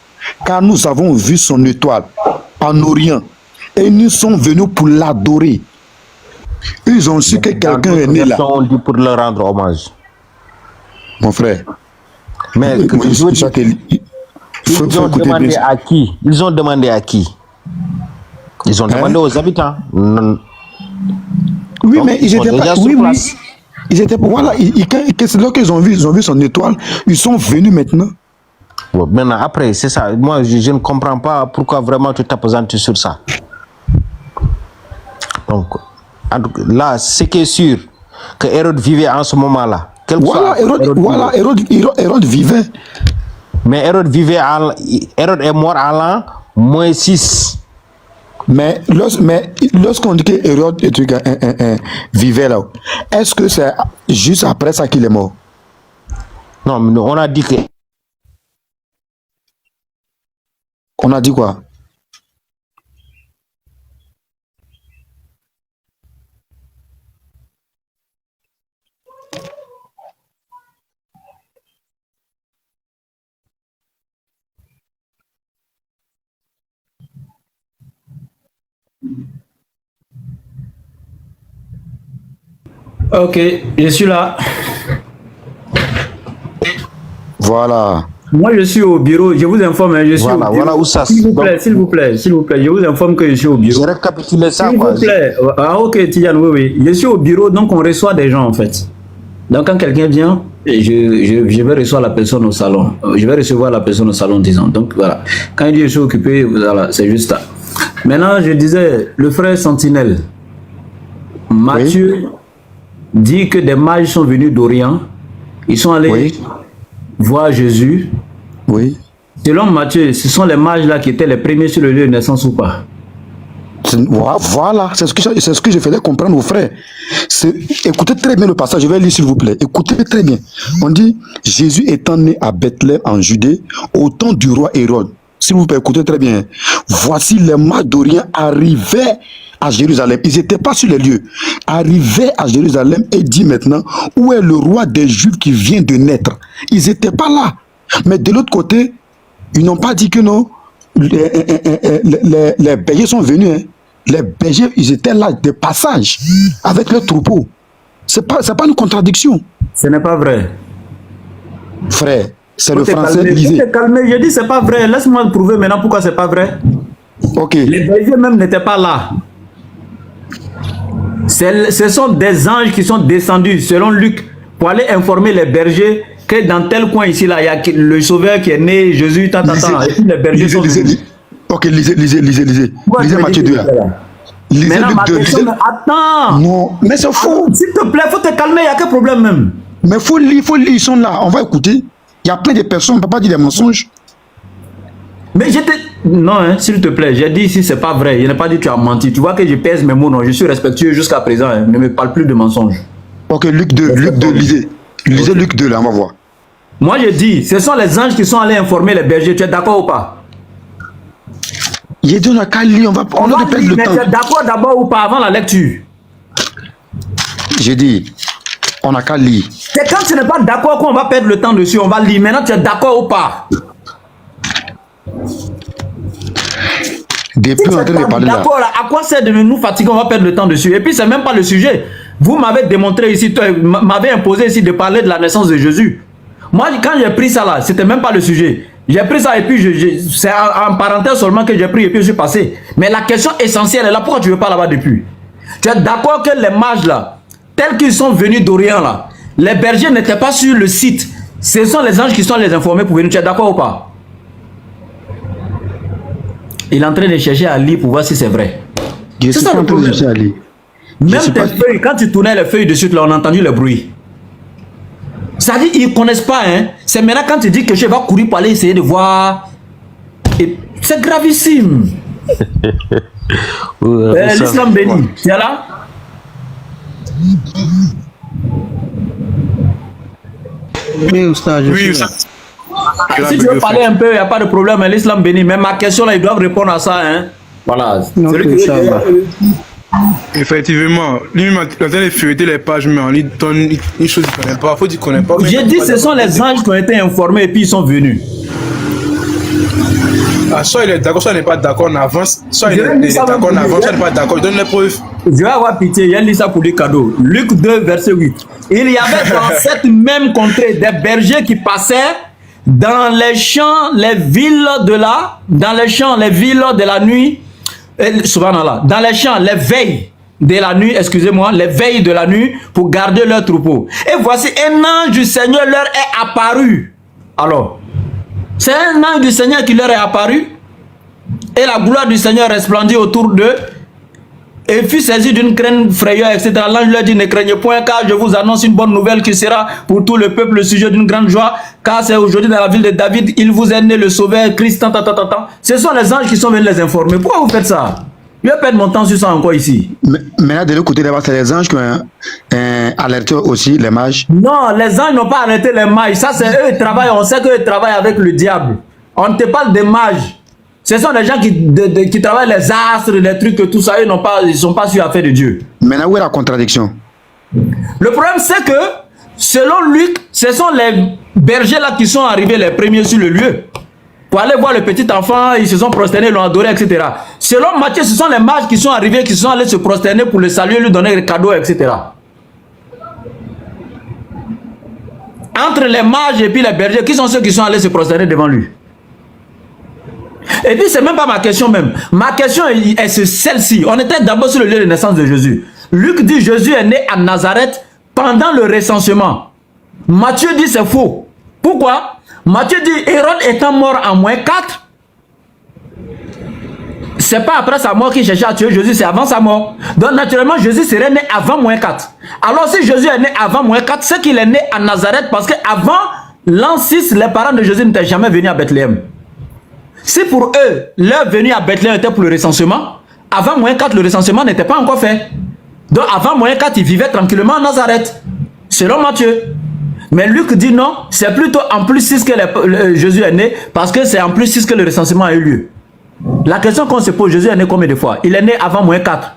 Car nous avons vu son étoile en Orient et nous sommes venus pour l'adorer. Ils ont su que quelqu'un est né là. Ils ont dit pour leur rendre hommage. Mon frère. Mais ils ont demandé à qui? Ils ont demandé à qui? Ils ont demandé aux habitants. Oui, mais ils étaient pas sur place. Ils étaient voilà, lorsqu'ils ont vu son étoile, ils sont venus maintenant. Bon, maintenant, après, c'est ça. Moi, je ne comprends pas pourquoi vraiment tu t'appesantes sur ça. Donc, là, ce qui est sûr, que Hérode vivait en ce moment-là. Hérode vivait. Mais Hérode est mort à l'an -6. Mais lorsqu'on dit que Hérode vivait là, est-ce que c'est juste après ça qu'il est mort? Non, mais on a dit que... On a dit quoi? Ok, je suis là. Voilà. Moi, je suis au bureau. Je vous informe, je suis Voilà, au bureau. voilà où ça. S'il vous plaît, s'il vous plaît, s'il vous plaît. Je vous informe que je suis au bureau. J'ai récapitulé ça. S'il Quoi. vous plaît. Ah, ok, Tidiane, oui, oui. Je suis au bureau, donc on reçoit des gens, en fait. Donc, quand quelqu'un vient, je vais recevoir la personne au salon. Je vais recevoir la personne au salon, disons. Donc, voilà. Quand il dit je suis occupé, voilà, c'est juste ça. Maintenant, je disais, le frère Sentinelle, Matthieu dit que des mages sont venus d'Orient. Ils sont allés voir Jésus. Oui. Selon Matthieu, ce sont les mages là qui étaient les premiers sur le lieu de naissance ou pas? Voilà, c'est ce que je faisais comprendre aux frères. Écoutez très bien le passage, je vais lire s'il vous plaît. Écoutez très bien. On dit, Jésus étant né à Bethléem en Judée, au temps du roi Hérode. S'il vous plaît, écoutez très bien. Voici les mages d'Orient arrivaient à Jérusalem. Ils n'étaient pas sur les lieux. Arrivaient à Jérusalem et dit maintenant, où est le roi des Juifs qui vient de naître? Ils n'étaient pas là. Mais de l'autre côté, ils n'ont pas dit que non. Les bergers sont venus. Hein. Les bergers, ils étaient là de passage avec le troupeau. C'est pas une contradiction. Ce n'est pas vrai. Frère, c'est le français. français. Lisez. Calmez. Je dis c'est pas vrai. Laisse-moi prouver maintenant pourquoi c'est pas vrai. Ok. Les bergers même n'étaient pas là. Ce sont des anges qui sont descendus, selon Luc, pour aller informer les bergers que dans tel coin ici, là, il y a le sauveur qui est né, Jésus, et puis les bergers sont venus. Ok, lisez. Lisez Matthieu 2 là. Lisez Luc 2. Attends. Non, mais c'est faux. S'il te plaît, faut te calmer, il n'y a quel problème même. Mais faut lire, ils sont là. On va écouter. Il y a plein de personnes, on ne peut pas dire des mensonges. Mais j'étais... Non, hein, s'il te plaît, j'ai dit ici, c'est pas vrai. Je n'ai pas dit que tu as menti. Tu vois que je pèse mes mots, non. Je suis respectueux jusqu'à présent. Hein. Ne me parle plus de mensonges. Ok, Luc 2, lisez. Lisez Luc 2 là, on va voir. Moi, je dis, ce sont les anges qui sont allés informer les bergers. Tu es d'accord ou pas? Il dit on a qu'à lire, on va perdre le temps. Tu es d'accord d'abord ou pas avant la lecture? J'ai dit, on a qu'à lire. C'est quand tu n'es pas d'accord qu'on va perdre le temps dessus, on va lire. Maintenant, tu es d'accord ou pas? Depuis on est en train de parler là. D'accord, à quoi sert de nous fatiguer, on va perdre le temps dessus? Et puis, c'est même pas le sujet. Vous m'avez démontré ici, m'avez imposé ici de parler de la naissance de Jésus. Moi, quand j'ai pris ça là, c'était même pas le sujet. J'ai pris ça et puis c'est en parenthèse seulement que j'ai pris et puis je suis passé. Mais la question essentielle est là, pourquoi tu ne veux pas là-bas depuis? Tu es d'accord que les mages là, tels qu'ils sont venus d'Orient là, les bergers n'étaient pas sur le site. Ce sont les anges qui sont les informés pour venir. Tu es d'accord ou pas? Il est en train de chercher à lire pour voir si c'est vrai. Je suis en train de chercher à lire. Même tes feuilles, quand tu tournais les feuilles dessus, là, on a entendu le bruit. Ça dit, ils ne connaissent pas. Hein. C'est maintenant quand tu dis que je vais courir pour aller essayer de voir. C'est gravissime. L'islam béni. Tu es là? Oui, Oustaz, je suis là. Si tu veux parler un peu, il n'y a pas de problème. L'islam béni. Mais ma question là, ils doivent répondre à ça. Hein. Voilà. Effectivement, lui-même en train de feuilleter les pages, mais on lui donne une chose qu'il ne connaît pas. Il faut dire qu'il ne connaît pas. J'ai dit ce sont les anges qui ont été informés et puis ils sont venus. Ah, soit il est d'accord, soit il n'est pas d'accord, on avance. Soit il est d'accord, on avance, soit il n'est pas d'accord. Il donne les preuves. Je vais avoir pitié, il y a lu ça pour les cadeaux. Luc 2, verset 8. Il y avait dans cette même contrée des bergers qui passaient dans les champs, les villes de la... Dans les champs, les villes de la nuit... Subhanallah, dans les champs, les veilles de la nuit, excusez-moi, les veilles de la nuit pour garder leur troupeau. Et voici un ange du Seigneur leur est apparu. Alors, c'est un ange du Seigneur qui leur est apparu et la gloire du Seigneur resplendit autour d'eux et fut saisi d'une crainte frayeur, etc. L'ange leur dit, ne craignez point car je vous annonce une bonne nouvelle qui sera pour tout le peuple le sujet d'une grande joie, car c'est aujourd'hui dans la ville de David, il vous est né le sauveur Christ. Ce sont les anges qui sont venus les informer. Pourquoi vous faites ça? Je vais perdre mon temps sur ça encore ici. Mais là, de l'autre côté, c'est les anges qui ont alerté aussi les mages. Non, les anges n'ont pas arrêté les mages. Ça, c'est eux qui travaillent. On sait qu'eux travaillent avec le diable. On te parle des mages. Ce sont les gens qui travaillent les astres, les trucs, tout ça. Ils ne sont pas sur l'affaire de Dieu. Maintenant, où est la contradiction? Le problème, c'est que, selon Luc, ce sont les bergers là qui sont arrivés les premiers sur le lieu. Pour aller voir le petit enfant, ils se sont prosternés, l'ont adoré, etc. Selon Matthieu, ce sont les mages qui sont arrivés, qui sont allés se prosterner pour le saluer, lui donner des cadeaux, etc. entre les mages et puis les bergers, qui sont ceux qui sont allés se prosterner devant lui? Et puis, c'est même pas ma question même. Ma question est celle-ci. On était d'abord sur le lieu de naissance de Jésus. Luc dit Jésus est né à Nazareth pendant le recensement. Matthieu dit c'est faux. Pourquoi? Matthieu dit Hérode étant mort en -4. C'est pas après sa mort qu'il cherchait à tuer Jésus, c'est avant sa mort. Donc naturellement, Jésus serait né avant -4. Alors si Jésus est né avant -4, c'est qu'il est né à Nazareth parce qu'avant l'an 6, les parents de Jésus n'étaient jamais venus à Bethléem. Si pour eux, leur venue à Bethléem était pour le recensement, avant -4, le recensement n'était pas encore fait. Donc avant -4, ils vivaient tranquillement à Nazareth, selon Matthieu. Mais Luc dit non, c'est plutôt en +6 que Jésus est né, parce que c'est en +6 que le recensement a eu lieu. La question qu'on se pose, Jésus est né combien de fois? Il est né avant -4,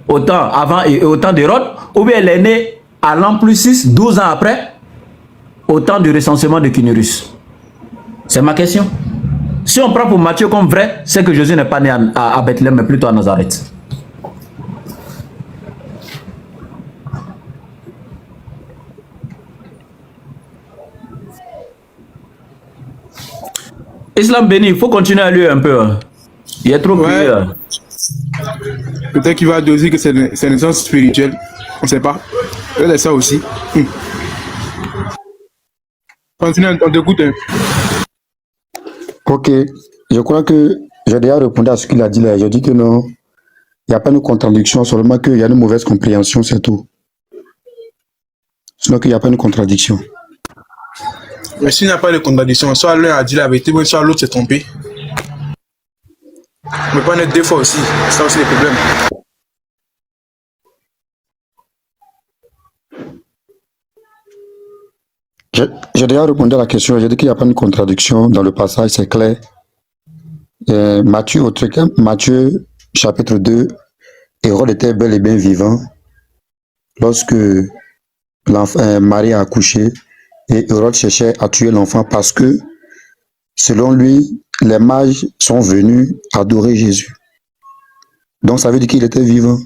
au temps d'Hérode, ou bien il est né à l'an +6, 12 ans après, au temps du recensement de Quirinius? C'est ma question. Si on prend pour Matthieu comme vrai, c'est que Jésus n'est pas né à Bethléem, mais plutôt à Nazareth. Islam béni, il faut continuer à lire un peu. Hein. Il est trop curieux. Peut-être qu'il va doser que c'est une naissance spirituelle. On ne sait pas. Il y a ça aussi. Continue, on t'écoute. Ok, je crois que j'ai déjà répondu à ce qu'il a dit là. Je dis que non, il n'y a pas de contradiction, seulement qu'il y a une mauvaise compréhension, c'est tout. Sinon qu'il n'y a pas de contradiction. Mais s'il n'y a pas de contradiction, soit l'un a dit la vérité, soit l'autre s'est trompé. Mais pas être deux fois aussi, ça aussi le problème. J'ai déjà répondu à la question, j'ai dit qu'il n'y a pas de contradiction dans le passage, c'est clair. Matthieu chapitre 2, Hérode était bel et bien vivant lorsque Marie a accouché et Hérode cherchait à tuer l'enfant parce que, selon lui, les mages sont venus adorer Jésus. Donc ça veut dire qu'il était vivant.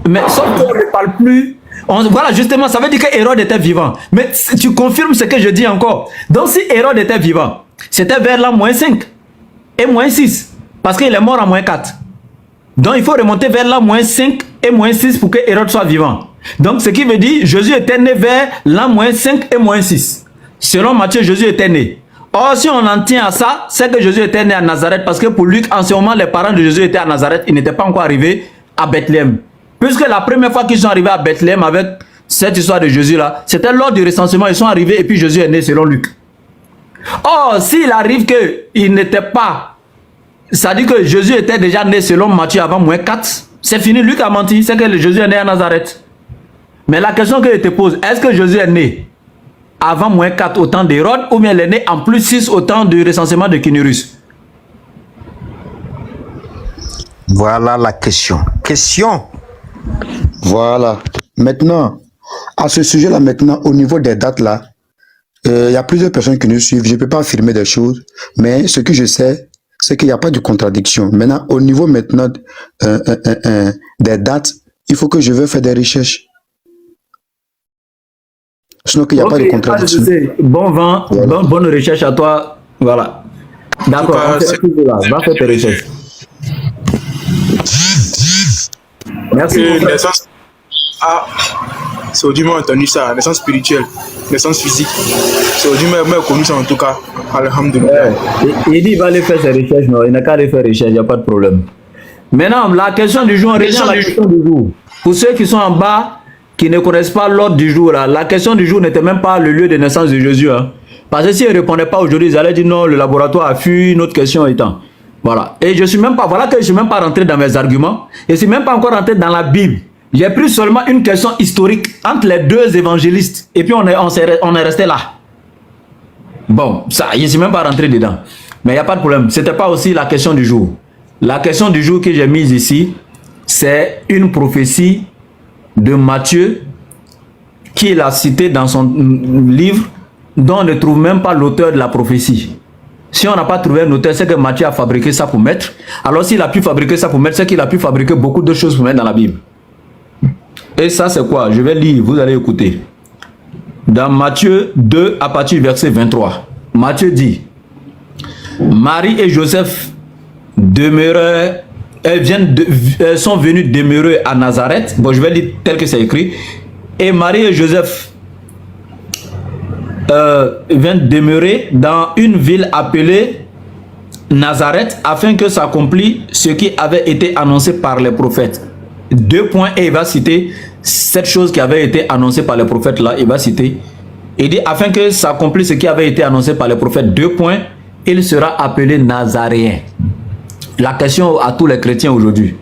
Mais sauf qu'on ne parle plus. Voilà, justement, ça veut dire que Hérode était vivant. Mais tu confirmes ce que je dis encore. Donc si Hérode était vivant, c'était vers l'an -5 et -6. Parce qu'il est mort en -4. Donc il faut remonter vers l'an -5 et -6 pour que Hérode soit vivant. Donc ce qui veut dire Jésus était né vers l'an -5 et -6. Selon Matthieu, Jésus était né. Or, si on en tient à ça, c'est que Jésus était né à Nazareth. Parce que pour Luc, en ce moment, les parents de Jésus étaient à Nazareth. Ils n'étaient pas encore arrivés à Bethléem. Puisque la première fois qu'ils sont arrivés à Bethléem avec cette histoire de Jésus là, c'était lors du recensement, ils sont arrivés et puis Jésus est né selon Luc. Or, s'il arrive qu'il n'était pas, ça dit que Jésus était déjà né selon Matthieu avant -4, c'est fini, Luc a menti, c'est que Jésus est né à Nazareth. Mais la question que je te pose, est-ce que Jésus est né avant -4 au temps d'Hérode ou bien il est né en +6 au temps du recensement de Quirinius? Voilà la question. Voilà. Maintenant, à ce sujet-là, maintenant, au niveau des dates là, il y a plusieurs personnes qui nous suivent. Je ne peux pas affirmer des choses, mais ce que je sais, c'est qu'il n'y a pas de contradiction. Maintenant, au niveau maintenant des dates, il faut que je vais faire des recherches. Sinon qu'il n'y a pas de contradiction. Bon vent, voilà. Bonne recherche à toi. Voilà. D'accord, va faire tes recherches. Merci. C'est au moins entendu ça, naissance spirituelle, naissance physique. C'est au moins connu ça en tout cas. Alhamdulillah. Il dit qu'il va aller faire ses recherches, non, il n'a qu'à aller faire recherche, il n'y a pas de problème. Maintenant, la question du jour, on revient à la question du jour. Pour ceux qui sont en bas, qui ne connaissent pas l'ordre du jour, là, la question du jour n'était même pas le lieu de naissance de Jésus. Hein. Parce que s'ils ne répondaient pas aujourd'hui, ils allaient dire non, le laboratoire a fui, une autre question étant. Voilà. Et je suis même pas, voilà que je suis même pas rentré dans mes arguments. Et je suis même pas encore rentré dans la Bible. J'ai pris seulement une question historique entre les deux évangélistes. Et puis on est resté là. Bon, ça, je suis même pas rentré dedans. Mais il n'y a pas de problème. C'était pas aussi la question du jour. La question du jour que j'ai mise ici, c'est une prophétie de Matthieu qu'il a citée dans son livre, dont on ne trouve même pas l'auteur de la prophétie. Si on n'a pas trouvé un auteur, c'est que Matthieu a fabriqué ça pour mettre. Alors s'il a pu fabriquer ça pour mettre, c'est qu'il a pu fabriquer beaucoup de choses pour mettre dans la Bible. Et ça, c'est quoi? Je vais lire, vous allez écouter. Dans Matthieu 2, à partir du verset 23, Matthieu dit, Marie et Joseph demeuraient, sont venus demeurer à Nazareth. Bon, je vais lire tel que c'est écrit. Et Marie et Joseph viennent demeurer dans une ville appelée Nazareth, afin que s'accomplisse ce qui avait été annoncé par les prophètes. 2 points, et il va citer cette chose qui avait été annoncée par les prophètes là, il va citer. Il dit, afin que s'accomplisse ce qui avait été annoncé par les prophètes, 2 points, il sera appelé Nazaréen. La question à tous les chrétiens aujourd'hui,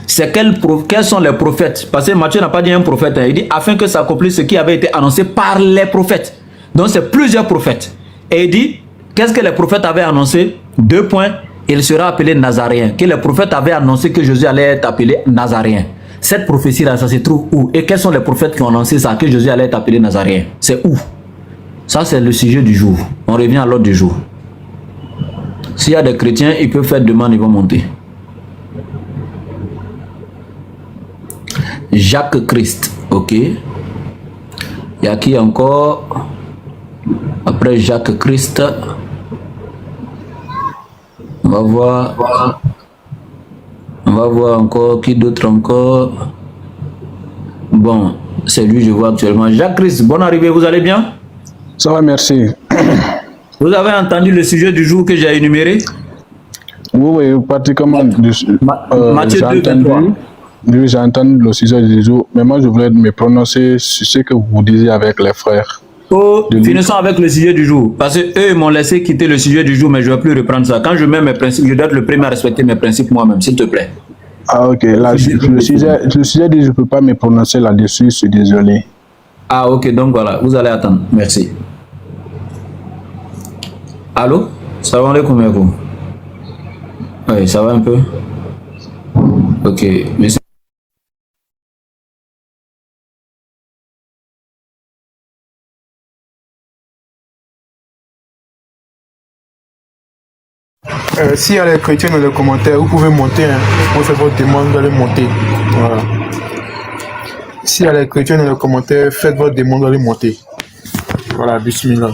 c'est quels sont les prophètes? Parce que Matthieu n'a pas dit un prophète, hein. Il dit, afin que s'accomplisse ce qui avait été annoncé par les prophètes. Donc c'est plusieurs prophètes. Et il dit, qu'est-ce que les prophètes avaient annoncé? 2 points, il sera appelé Nazaréen. Que les prophètes avaient annoncé que Jésus allait être appelé Nazaréen. Cette prophétie-là, ça se trouve où? Et quels sont les prophètes qui ont annoncé ça, que Jésus allait être appelé Nazaréen? C'est où? Ça, c'est le sujet du jour. On revient à l'ordre du jour. S'il y a des chrétiens, ils peuvent faire demande, ils vont monter. Jacques Christ, ok. Il y a qui encore? Après Jacques Christ, on va voir encore qui d'autre encore. Bon, c'est lui, je vois actuellement. Jacques Christ, bonne arrivée, vous allez bien? Ça va, merci. Vous avez entendu le sujet du jour que j'ai énuméré? Oui, pratiquement. Matthieu 2, 23. Oui, j'ai entendu le sujet du jour, mais moi je voulais me prononcer sur ce que vous disiez avec les frères. Oh, finissons avec le sujet du jour. Parce qu'eux m'ont laissé quitter le sujet du jour, mais je ne vais plus reprendre ça. Quand je mets mes principes, je dois être le premier à respecter mes principes moi-même, s'il te plaît. Ah, ok. Là, le sujet du jour, je ne peux pas me prononcer là-dessus, je suis désolé. Ah, ok, donc voilà, vous allez attendre. Merci. Allô? Salam alaikum. Oui, ça va un peu? Ok, merci. S'il y a les chrétiens dans les commentaires, vous pouvez monter. Hein. On fait votre demande, vous allez monter. Voilà. S'il y a les chrétiens dans les commentaires, faites votre demande, vous allez monter. Voilà, bismillah.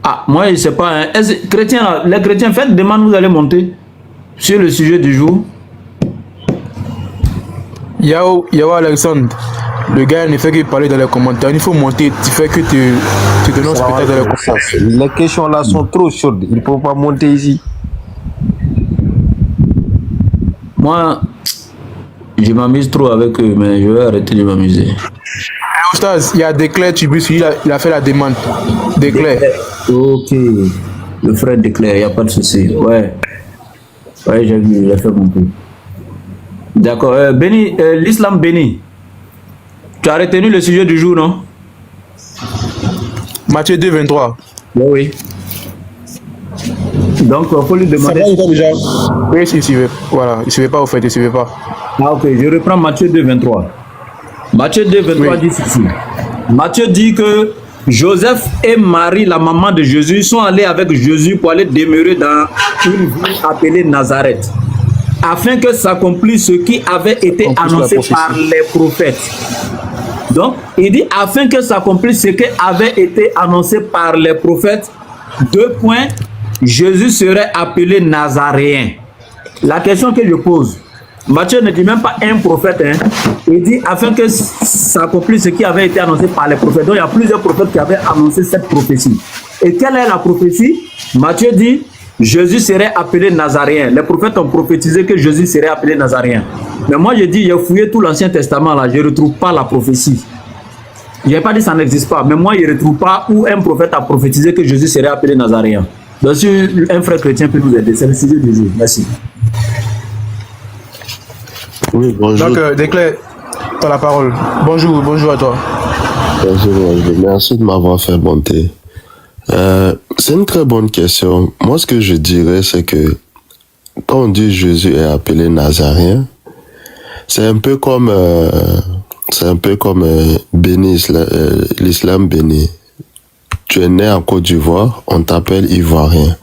Ah, moi, je ne sais pas. Hein. Chrétiens, les chrétiens, faites demande, vous allez monter sur le sujet du jour. Yao Alexandre, le gars ne fait que parler dans les commentaires. Il faut monter, tu fais que tu dénonces peut-être dans les commentaires. Les questions là sont trop chaudes. Il ne faut pas monter ici. Moi, je m'amuse trop avec eux, mais je vais arrêter de m'amuser. Oustaz, il y a Déclaire Tubus, il a fait la demande. Déclaire. Ok. Le frère Déclaire, il n'y a pas de souci. Ouais. Ouais, j'ai vu, il a fait mon coup. D'accord. Béni, l'islam béni. Tu as retenu le sujet du jour, non? Matthieu 2, 23. Oui. Donc, il faut lui demander. Ça va déjà. Oui, il ne suivait voilà, il ne suivait pas au fait, il ne suivait pas. Ah, ok, je reprends Matthieu 2, 23. Matthieu 2, 23 dit ceci. Matthieu dit que Joseph et Marie, la maman de Jésus, sont allés avec Jésus pour aller demeurer dans une ville appelée Nazareth, afin que s'accomplisse ce qui avait été annoncé par les prophètes. Donc, il dit afin que s'accomplisse ce qui avait été annoncé par les prophètes. 2 points, Jésus serait appelé Nazaréen. La question que je pose, Matthieu ne dit même pas un prophète, hein. Il dit afin que s'accomplisse ce qui avait été annoncé par les prophètes. Donc il y a plusieurs prophètes qui avaient annoncé cette prophétie. Et quelle est la prophétie? Matthieu dit Jésus serait appelé Nazaréen. Les prophètes ont prophétisé que Jésus serait appelé Nazaréen. Mais moi je dis, j'ai fouillé tout l'Ancien Testament là, je ne retrouve pas la prophétie. Je n'ai pas dit que ça n'existe pas, mais moi, je ne retrouve pas où un prophète a prophétisé que Jésus serait appelé Nazaréen. Donc, si un frère chrétien peut nous aider, c'est le sujet du jour. Merci. Oui, bonjour. Donc, Déclare, tu as la parole. Bonjour à toi. Bonjour, merci de m'avoir fait monter. C'est une très bonne question. Moi, ce que je dirais, c'est que quand on dit Jésus est appelé Nazaréen, c'est un peu comme béni, l'islam béni. Tu es né en Côte d'Ivoire, on t'appelle Ivoirien.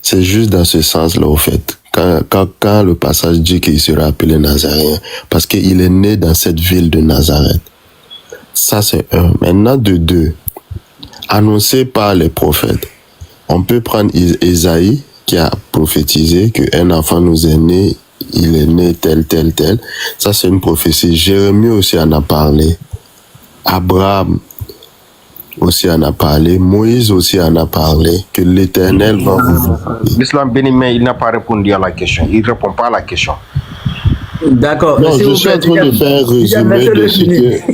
C'est juste dans ce sens-là, au fait. Quand le passage dit qu'il sera appelé Nazaréen, parce qu'il est né dans cette ville de Nazareth. Ça, c'est un. Maintenant, de deux, annoncé par les prophètes. On peut prendre Isaïe, qui a prophétisé qu'un enfant nous est né, il est né tel. Ça, c'est une prophétie. Jérémie aussi en a parlé. Abraham aussi en a parlé. Moïse aussi en a parlé. Que l'Éternel va vous... L'islam béni, mais il n'a pas répondu à la question. Il ne répond pas à la question. D'accord. Non, je suis en train de faire un résumé de ce que...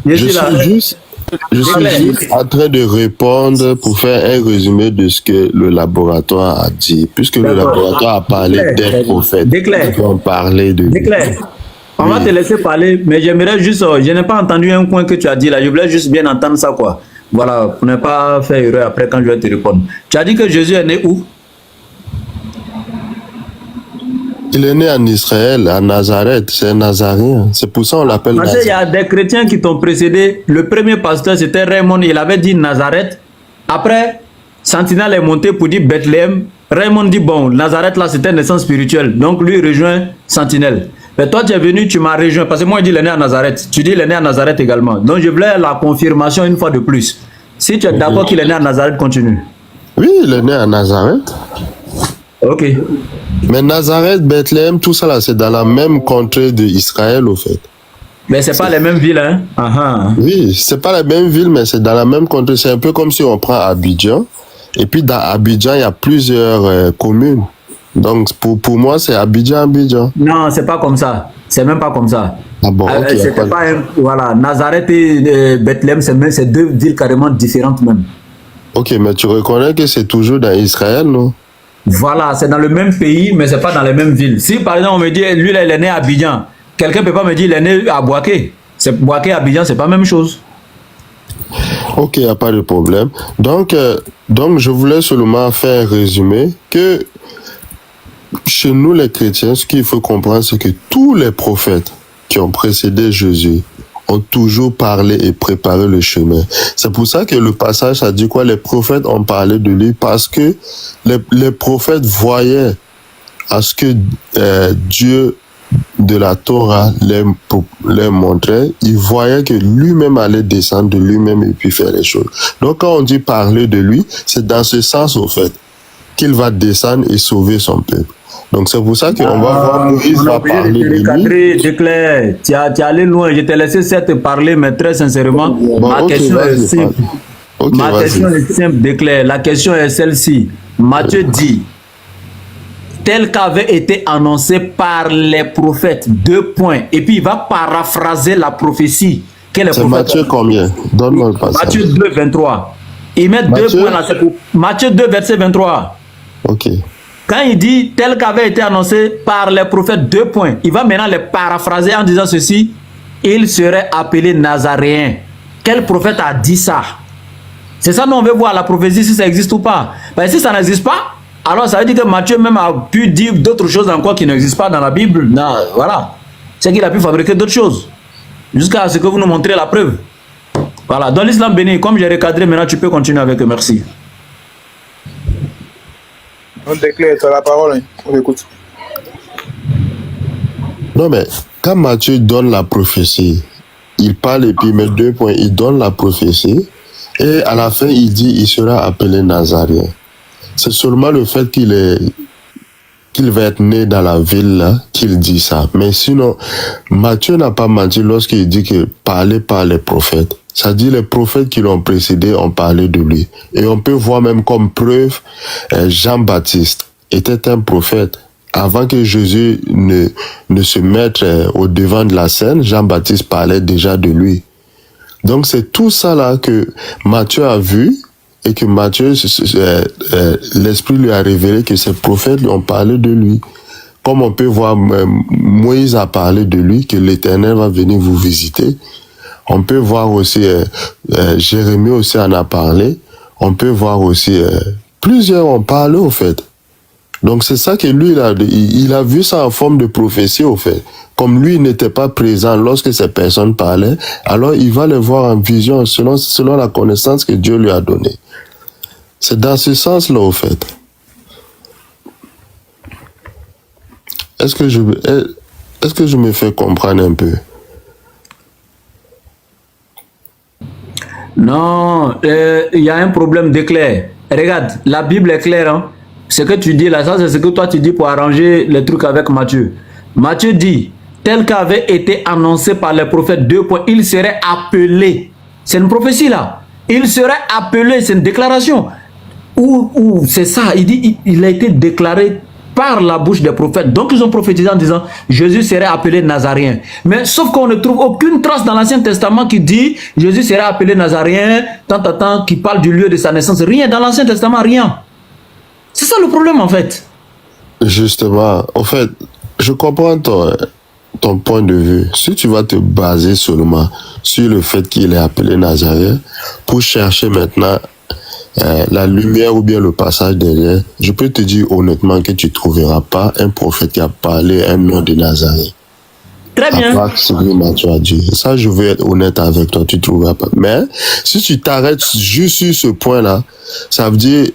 Je suis juste en train de répondre pour faire un résumé de ce que le laboratoire a dit. Puisque le laboratoire a parlé des prophètes. Qui ont parlé de... On va te laisser parler, mais j'aimerais juste... Je n'ai pas entendu un point que tu as dit là. Je voulais juste bien entendre ça, quoi. Voilà, pour ne pas faire erreur après quand je vais te répondre. Tu as dit que Jésus est né où? Il est né en Israël, à Nazareth. C'est un Nazaréen. C'est pour ça qu'on l'appelle Nazareth. Il y a des chrétiens qui t'ont précédé. Le premier pasteur, c'était Raymond. Il avait dit Nazareth. Après, Sentinelle est monté pour dire Bethléem. Raymond dit, bon, Nazareth, là, c'était une naissance spirituelle. Donc, lui, il rejoint Sentinelle. Mais toi, tu es venu, tu m'as rejoint. Parce que moi, je dis, il est né à Nazareth. Tu dis, il est né à Nazareth également. Donc, je voulais la confirmation une fois de plus. Si tu es d'accord qu'il est né à Nazareth, continue. Oui, il est né à Nazareth. Ok. Mais Nazareth, Bethléem, tout ça là, c'est dans la même contrée d'Israël, au fait. Mais c'est pas les mêmes villes, hein? Oui, c'est pas la même ville, mais c'est dans la même contrée. C'est un peu comme si on prend Abidjan. Et puis dans Abidjan, il y a plusieurs communes. Donc pour moi, c'est Abidjan. Non, c'est pas comme ça. C'est même pas comme ça. Ah bon, okay, voilà, Nazareth et Bethléem, c'est deux villes carrément différentes même. Ok, mais tu reconnais que c'est toujours dans Israël, non? Voilà, c'est dans le même pays, mais c'est pas dans les mêmes villes. Si par exemple on me dit, lui là, il est né à Abidjan, quelqu'un peut pas me dire, il est né à Boaké. Boaké, Abidjan, c'est pas la même chose. Ok, il n'y a pas de problème. Donc, je voulais seulement faire un résumé que chez nous les chrétiens, ce qu'il faut comprendre, c'est que tous les prophètes qui ont précédé Jésus ont toujours parlé et préparé le chemin. C'est pour ça que le passage a dit quoi? Les prophètes ont parlé de lui parce que les prophètes voyaient à ce que Dieu de la Torah les montrait. Ils voyaient que lui-même allait descendre de lui-même et puis faire les choses. Donc quand on dit parler de lui, c'est dans ce sens au fait qu'il va descendre et sauver son peuple. Donc c'est pour ça qu'on va voir Moïse va parler de lui. Déclare, tu es allé loin, je t'ai laissé certes parler, mais très sincèrement, ma question est simple. Ma question est simple, Déclare. La question est celle-ci. Matthieu dit, tel qu'avait été annoncé par les prophètes, 2 points. Et puis il va paraphraser la prophétie. C'est Matthieu combien? Donne-moi le passage. Matthieu 2, 23. Il met 2 points là. Matthieu 2, verset 23. Ok. Quand il dit tel qu'avait été annoncé par les prophètes, 2 points, il va maintenant les paraphraser en disant ceci, il serait appelé Nazaréen. Quel prophète a dit ça? C'est ça, nous on veut voir la prophétie si ça existe ou pas. Parce que si ça n'existe pas, alors ça veut dire que Matthieu même a pu dire d'autres choses encore qui n'existent pas dans la Bible. Non, voilà. C'est qu'il a pu fabriquer d'autres choses. Jusqu'à ce que vous nous montrez la preuve. Voilà. Dans l'islam béni, comme j'ai recadré, maintenant tu peux continuer avec eux. Merci. On déclare, tu as la parole, on écoute. Non mais, quand Matthieu donne la prophétie, il parle et puis il met 2 points, il donne la prophétie, et à la fin il dit, il sera appelé Nazaréen. C'est seulement le fait qu'il va être né dans la ville là, qu'il dit ça. Mais sinon, Matthieu n'a pas menti lorsqu'il dit que parlé par les prophètes. Ça dit les prophètes qui l'ont précédé ont parlé de lui. Et on peut voir même comme preuve, Jean-Baptiste était un prophète. Avant que Jésus ne se mette au devant de la scène, Jean-Baptiste parlait déjà de lui. Donc c'est tout ça là que Matthieu a vu et que Matthieu, l'Esprit lui a révélé que ces prophètes lui ont parlé de lui. Comme on peut voir, Moïse a parlé de lui, que l'Éternel va venir vous visiter. On peut voir aussi, Jérémie aussi en a parlé. On peut voir aussi, plusieurs ont parlé au fait. Donc c'est ça que lui, il a vu ça en forme de prophétie au fait. Comme lui n'était pas présent lorsque ces personnes parlaient, alors il va les voir en vision selon la connaissance que Dieu lui a donnée. C'est dans ce sens-là au fait. Est-ce que je me fais comprendre un peu? Non, il y a un problème d'éclair. Regarde, la Bible est claire. Hein? Ce que tu dis là, ça c'est ce que toi tu dis pour arranger les trucs avec Matthieu. Matthieu dit, tel qu'avait été annoncé par les prophètes, 2 points, il serait appelé. C'est une prophétie là. Il serait appelé, c'est une déclaration. Ou c'est ça, il dit, il a été déclaré par la bouche des prophètes. Donc ils ont prophétisé en disant Jésus serait appelé Nazaréen. Mais sauf qu'on ne trouve aucune trace dans l'Ancien Testament qui dit Jésus serait appelé Nazaréen, tant, qui parle du lieu de sa naissance. Rien dans l'Ancien Testament, rien. C'est ça le problème en fait. Justement, en fait, je comprends ton point de vue. Si tu vas te baser seulement sur le fait qu'il est appelé Nazaréen, pour chercher maintenant la lumière ou bien le passage derrière, je peux te dire honnêtement que tu ne trouveras pas un prophète qui a parlé un nom de Nazaréen. Très bien. À part ce que Matthieu a dit. Ça, je vais être honnête avec toi, tu ne trouveras pas. Mais si tu t'arrêtes juste sur ce point-là, ça veut dire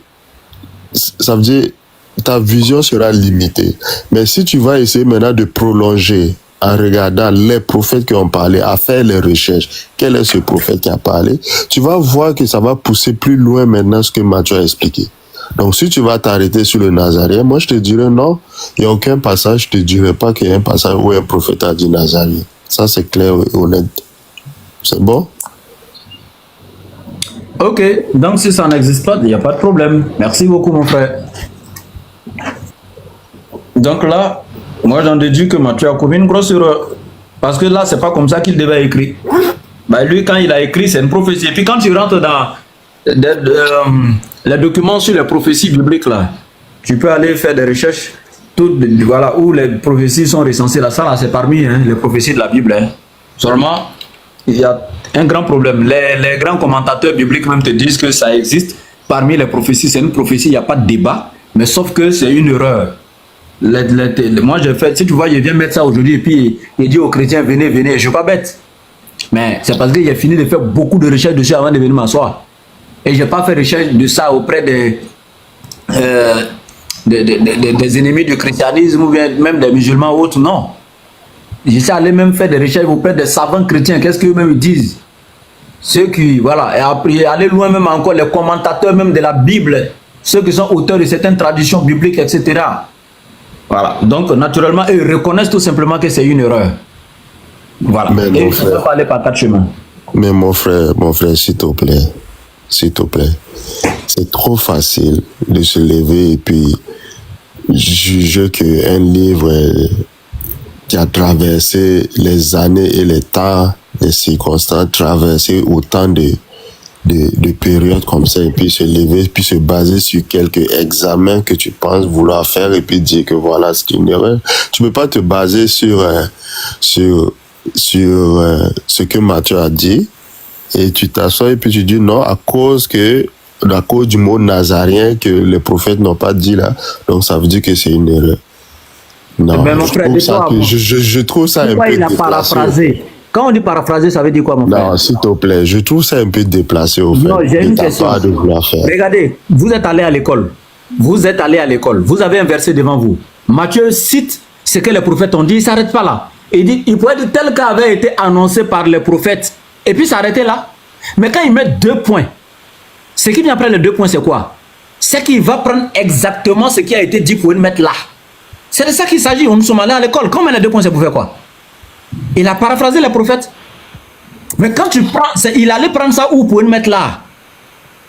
ta vision sera limitée. Mais si tu vas essayer maintenant de prolonger en regardant les prophètes qui ont parlé, à faire les recherches, quel est ce prophète qui a parlé, tu vas voir que ça va pousser plus loin maintenant ce que Matthieu a expliqué. Donc si tu vas t'arrêter sur le Nazaréen, moi je te dirais non, il n'y a aucun passage, je ne te dirais pas qu'il y a un passage où un prophète a dit Nazaréen. Ça c'est clair et honnête. C'est bon? Ok, donc si ça n'existe pas, il n'y a pas de problème. Merci beaucoup mon frère. Donc là, moi j'en déduis que Matthieu a commis une grosse erreur. Parce que là, c'est pas comme ça qu'il devait écrire. Bah, lui, quand il a écrit, c'est une prophétie. Et puis quand tu rentres dans les documents sur les prophéties bibliques, là, tu peux aller faire des recherches voilà, où les prophéties sont recensées. Là, ça, là, c'est parmi les prophéties de la Bible. Hein. Seulement, il y a un grand problème. Les grands commentateurs bibliques même te disent que ça existe. Parmi les prophéties, c'est une prophétie, il n'y a pas de débat. Mais sauf que c'est une erreur. Moi, j'ai fait, si tu vois, je viens mettre ça aujourd'hui et puis il dit aux chrétiens, venez, je ne suis pas bête. Mais c'est parce que j'ai fini de faire beaucoup de recherches dessus avant de venir m'asseoir. Et je n'ai pas fait recherche de ça auprès des ennemis du christianisme ou bien même des musulmans ou autres, non. Je suis allé même faire des recherches auprès des savants chrétiens, qu'est-ce qu'eux-mêmes disent. Ceux qui, voilà, et après, aller loin même encore, les commentateurs même de la Bible, ceux qui sont auteurs de certaines traditions bibliques, etc. Voilà, donc naturellement, ils reconnaissent tout simplement que c'est une erreur. Voilà, mais et il faut pas aller par 4 chemins. Mais mon frère, s'il te plaît, c'est trop facile de se lever et puis juger qu'un livre qui a traversé les années et les temps, les circonstances, traversé autant de périodes comme ça, et puis se lever, puis se baser sur quelques examens que tu penses vouloir faire, et puis dire que voilà, c'est une erreur. Tu ne peux pas te baser sur ce que Matthieu a dit, et tu t'assois et puis tu dis non, à cause du mot nazaréen que les prophètes n'ont pas dit là, donc ça veut dire que c'est une erreur. Non, ben, je trouve ça un peu déplacé. Quand on dit paraphraser, ça veut dire quoi, mon frère? Non, s'il te plaît, je trouve ça un peu déplacé au fait. Non, j'ai une question. Regardez, vous êtes allé à l'école. Vous avez un verset devant vous. Matthieu cite ce que les prophètes ont dit, il ne s'arrête pas là. Il dit, il pourrait dire tel qu'avait été annoncé par les prophètes. Et puis s'arrêter là. Mais quand il met 2 points, ce qui vient après les 2 points, c'est quoi? C'est qu'il va prendre exactement ce qui a été dit pour le mettre là. C'est de ça qu'il s'agit. Nous sommes allés à l'école. Comment les 2 points, c'est pour faire quoi? Il a paraphrasé les prophètes. Mais quand tu prends, il allait prendre ça où pour le mettre là?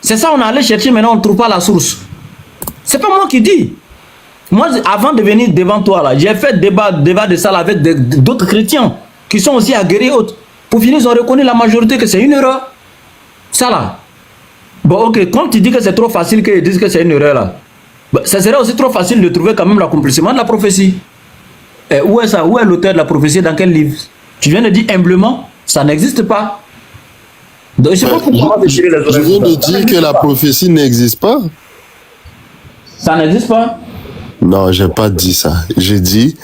C'est ça, on est allé chercher, maintenant on ne trouve pas la source. C'est pas moi qui dis. Moi, avant de venir devant toi, là, j'ai fait débat de ça là, avec d'autres chrétiens qui sont aussi aguerris autres. Pour finir, ils ont reconnu la majorité que c'est une erreur. Ça là. Bon, ok, quand tu dis que c'est trop facile qu'ils disent que c'est une erreur là, bah, ça serait aussi trop facile de trouver quand même l'accomplissement de la prophétie. Et où est ça? Où est l'auteur de la prophétie? Dans quel livre? Tu viens de dire humblement, ça n'existe pas. Donc, je viens de dire que la prophétie n'existe pas. Ça n'existe pas? Non, j'ai pas dit ça. J'ai dit,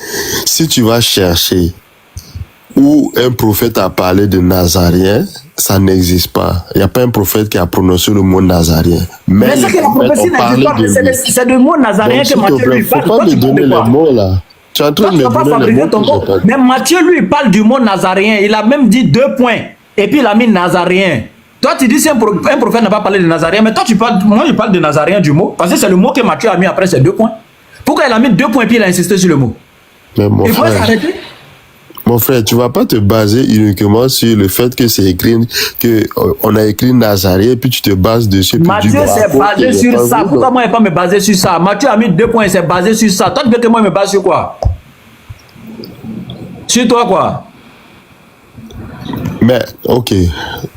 si tu vas chercher où un prophète a parlé de Nazaréen, ça n'existe pas. Il n'y a pas un prophète qui a prononcé le mot Nazaréen. Mais c'est que la prophétie n'existe pas. C'est le mot Nazaréen que Matthieu lui parle. Il ne faut pas me donner les mots là. Tu es en train de me donner les mots. Mais Matthieu lui parle du mot Nazaréen. Il a même dit 2 points. Et puis il a mis Nazaréen. Toi tu dis si un prophète n'a pas parlé de Nazaréen. Mais toi tu parles, moi je parle de Nazaréen du mot. Parce que c'est le mot que Matthieu a mis après ces 2 points. Pourquoi il a mis 2 points et puis il a insisté sur le mot? Mais mon frère, s'arrêter. Mon frère, tu ne vas pas te baser uniquement sur le fait que c'est écrit, qu'on a écrit Nazaréen et puis tu te bases dessus. Matthieu s'est basé sur ça. Pourquoi moi je ne vais pas me baser sur ça? Matthieu a mis 2 points, il s'est basé sur ça. Toi tu veux que moi je me base sur quoi? Sur toi quoi? Mais, ok,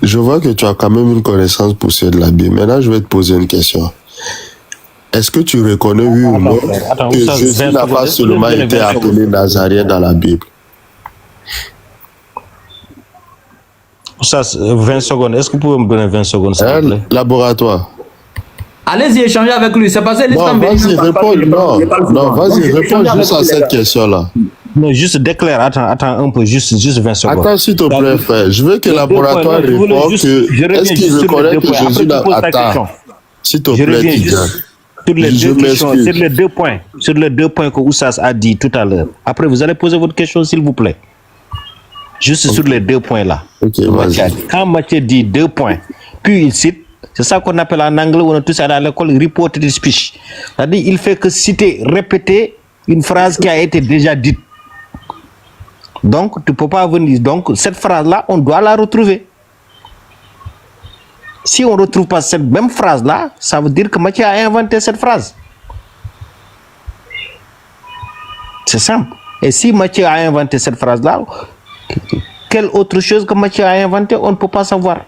je vois que tu as quand même une connaissance poussée de la Bible. Maintenant, je vais te poser une question. Est-ce que tu reconnais, oui ou non, que Jésus n'a pas seulement été appelé Nazaréen dans la Bible? Ça, 20 secondes. Est-ce que vous pouvez me donner 20 secondes, s'il vous plaît? Laboratoire. Allez-y, échangez avec lui. C'est passé l'islam. Non, vas-y, réponds. Non, vas-y, réponds juste à cette question-là. Non, juste déclare. Attends un peu, juste 20 secondes. Attends, s'il te plaît, frère. Je veux que le laboratoire réponde que... Est-ce qu'il reconnaît que Jésus n'a pas... Attends, s'il te plaît, Tidjane. Sur les deux points que Oussas a dit tout à l'heure. Après, vous allez poser votre question, s'il vous plaît. Juste sur les 2 points là. Quand Matthieu dit 2 points, puis il cite, c'est ça qu'on appelle en anglais, on a tous à l'école, reported speech. C'est-à-dire, il fait que citer, répéter une phrase qui a été déjà dite. Donc, tu ne peux pas venir. Donc, cette phrase-là, on doit la retrouver. Si on ne retrouve pas cette même phrase-là, ça veut dire que Matthieu a inventé cette phrase. C'est simple. Et si Matthieu a inventé cette phrase-là, quelle autre chose que Matthieu a inventé, on ne peut pas savoir.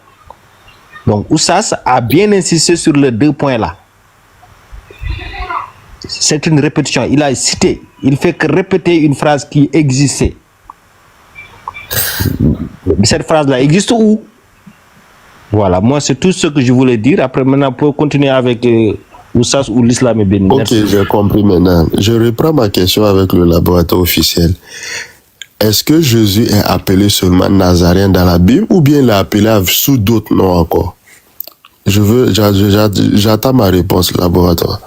Donc, Oussas a bien insisté sur les 2 points-là. C'est une répétition. Il a cité. Il fait que répéter une phrase qui existait. Cette phrase-là existe où? Voilà, moi c'est tout ce que je voulais dire. Après, maintenant, pour continuer avec Oussas ou l'islam est béni. Ok, j'ai compris maintenant. Je reprends ma question avec le laboratoire officiel. Est-ce que Jésus est appelé seulement Nazaréen dans la Bible ou bien il est appelé sous d'autres noms encore? J'attends ma réponse, laboratoire.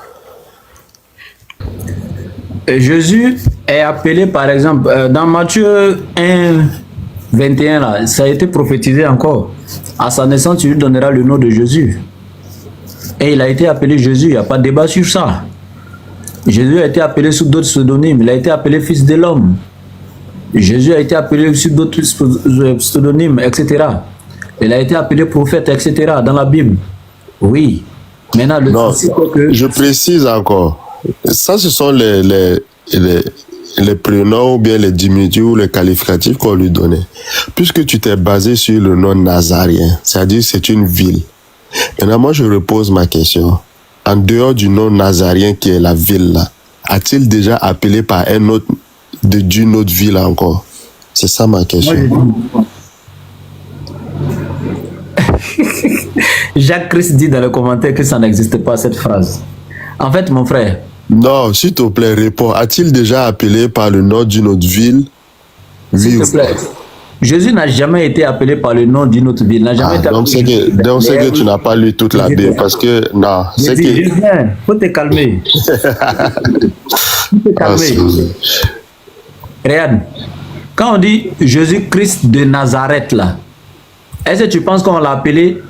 Jésus est appelé, par exemple, dans Matthieu 1, 21, là, ça a été prophétisé encore. À sa naissance, tu lui donneras le nom de Jésus. Et il a été appelé Jésus, il n'y a pas de débat sur ça. Jésus a été appelé sous d'autres pseudonymes, il a été appelé Fils de l'homme. Jésus a été appelé sous d'autres pseudonymes, etc. Il a été appelé prophète, etc. dans la Bible. Oui. Maintenant, le souci, c'est que... Je précise encore. Ça, ce sont les prénoms ou bien les diminutifs ou les qualificatifs qu'on lui donnait. Puisque tu t'es basé sur le nom Nazaréen, c'est-à-dire c'est une ville. Maintenant, moi, je repose ma question. En dehors du nom Nazaréen qui est la ville là, a-t-il déjà appelé par un autre d'une autre ville encore? C'est ça ma question. Jacques Christ dit dans le commentaire que ça n'existe pas, cette phrase. En fait, mon frère... Non, s'il te plaît, réponds. A-t-il déjà appelé par le nom d'une autre ville? S'il te plaît. Jésus n'a jamais été appelé par le nom d'une autre ville. Donc c'est que tu n'as pas lu toute la Bible. Parce que, non, c'est que... Faut te calmer. Faut te calmer. Regarde, quand on dit Jésus-Christ de Nazareth, là, est-ce que tu penses qu'on l'a appelé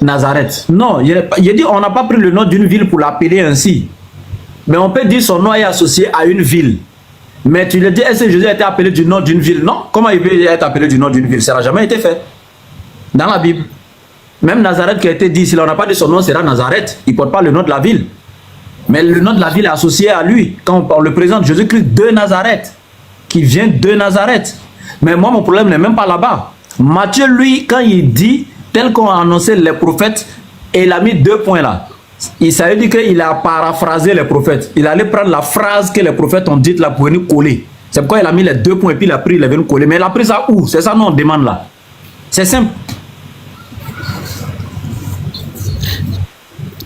Nazareth? Non, il dit on n'a pas pris le nom d'une ville pour l'appeler ainsi. Mais on peut dire son nom est associé à une ville. Mais tu le dis, est-ce que Jésus a été appelé du nom d'une ville? Non. Comment il peut être appelé du nom d'une ville? Ça n'a jamais été fait dans la Bible. Même Nazareth qui a été dit, si on n'a pas dit son nom, sera Nazareth. Il ne porte pas le nom de la ville. Mais le nom de la ville est associé à lui. Quand on le présente, Jésus-Christ de Nazareth, qui vient de Nazareth. Mais moi, mon problème n'est même pas là-bas. Matthieu, lui, quand il dit, tel qu'on a annoncé les prophètes, et il a mis 2 points là. Ça veut dire qu'il a paraphrasé les prophètes. Il allait prendre la phrase que les prophètes ont dite là pour venir coller. C'est pourquoi il a mis les 2 points et puis il a pris, il est venu coller. Mais il a pris ça où? C'est ça nous on demande là. C'est simple.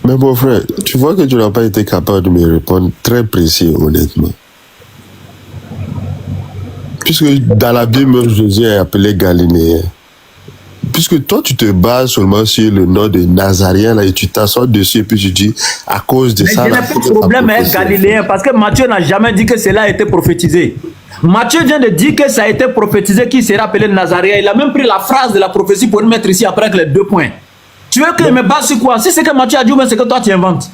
Mais bon frère, tu vois que tu n'as pas été capable de me répondre très précis, honnêtement. Puisque dans la Bible, Jésus est appelé Galiléen. Puisque toi, tu te bases seulement sur le nom de Nazaréen là, et tu t'assois dessus et puis tu dis à cause de ça. Mais il n'y a pas de problème avec Galiléen parce que Matthieu n'a jamais dit que cela a été prophétisé. Matthieu vient de dire que ça a été prophétisé qu'il sera appelé Nazaréen. Il a même pris la phrase de la prophétie pour le mettre ici après avec les 2 points. Tu veux que je me base sur quoi? Si c'est que Matthieu a dit ou bien c'est que toi tu inventes.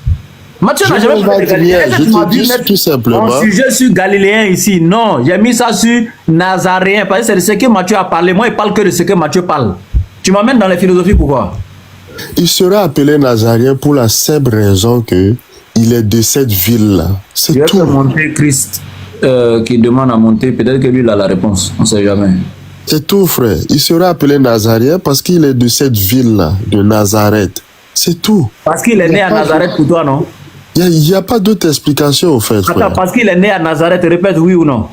Matthieu n'a jamais parlé de Galiléen. Je te dis tout simplement. Mon sujet sur Galiléen ici. Non, j'ai mis ça sur Nazaréen parce que c'est de ce que Matthieu a parlé. Moi, il parle que de ce que Matthieu parle. Tu m'amènes dans les philosophies, pourquoi? Il sera appelé Nazaréen pour la simple raison que il est de cette ville-là. C'est tout. Il y a monter Christ qui demande à monter. Peut-être que lui, il a la réponse. On ne sait jamais. C'est tout, frère. Il sera appelé Nazaréen parce qu'il est de cette ville-là, de Nazareth. C'est tout. Parce qu'il est né à Nazareth pour toi, non? Il n'y a pas d'autre explication, au fait. Attends, parce qu'il est né à Nazareth, répète oui ou non?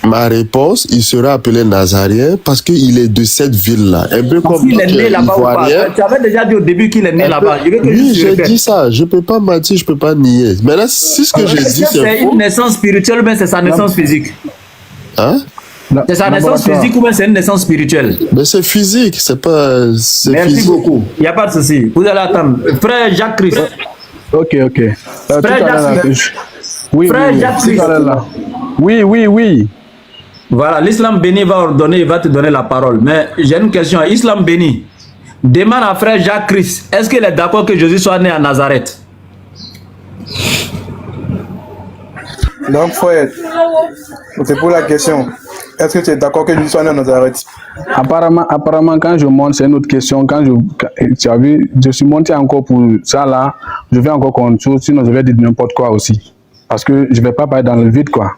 Ma réponse, il sera appelé Nazaréen parce qu'il est de cette ville-là. Un peu parce comme qu'il est né là-bas ou pas? Tu avais déjà dit au début qu'il est né là-bas. Oui, j'ai dit ça. Je ne peux pas mentir, je ne peux pas nier. Mais là, si ce que j'ai dit, c'est une naissance spirituelle ou bien c'est sa naissance physique? Hein? C'est sa naissance physique ou bien c'est une naissance spirituelle? Mais c'est physique, c'est pas... Merci physique. beaucoup. Il n'y a pas de souci. Vous allez attendre. Frère Jacques Christ. Ok. Frère Jacques Christ. Oui, Frère Jacques Christ. Oui. Voilà, l'islam béni va ordonner, il va te donner la parole. Mais j'ai une question. Islam béni, demande à frère Jacques Christ, est-ce qu'il est d'accord que Jésus soit né à Nazareth? Donc, frère, c'est pour la question. Est-ce que tu es d'accord que Jésus soit né à Nazareth? Apparemment, quand je monte, c'est une autre question. Tu as vu, je suis monté encore pour ça là. Je vais encore contre chose, sinon je vais dire n'importe quoi aussi. Parce que je ne vais pas parler dans le vide, quoi.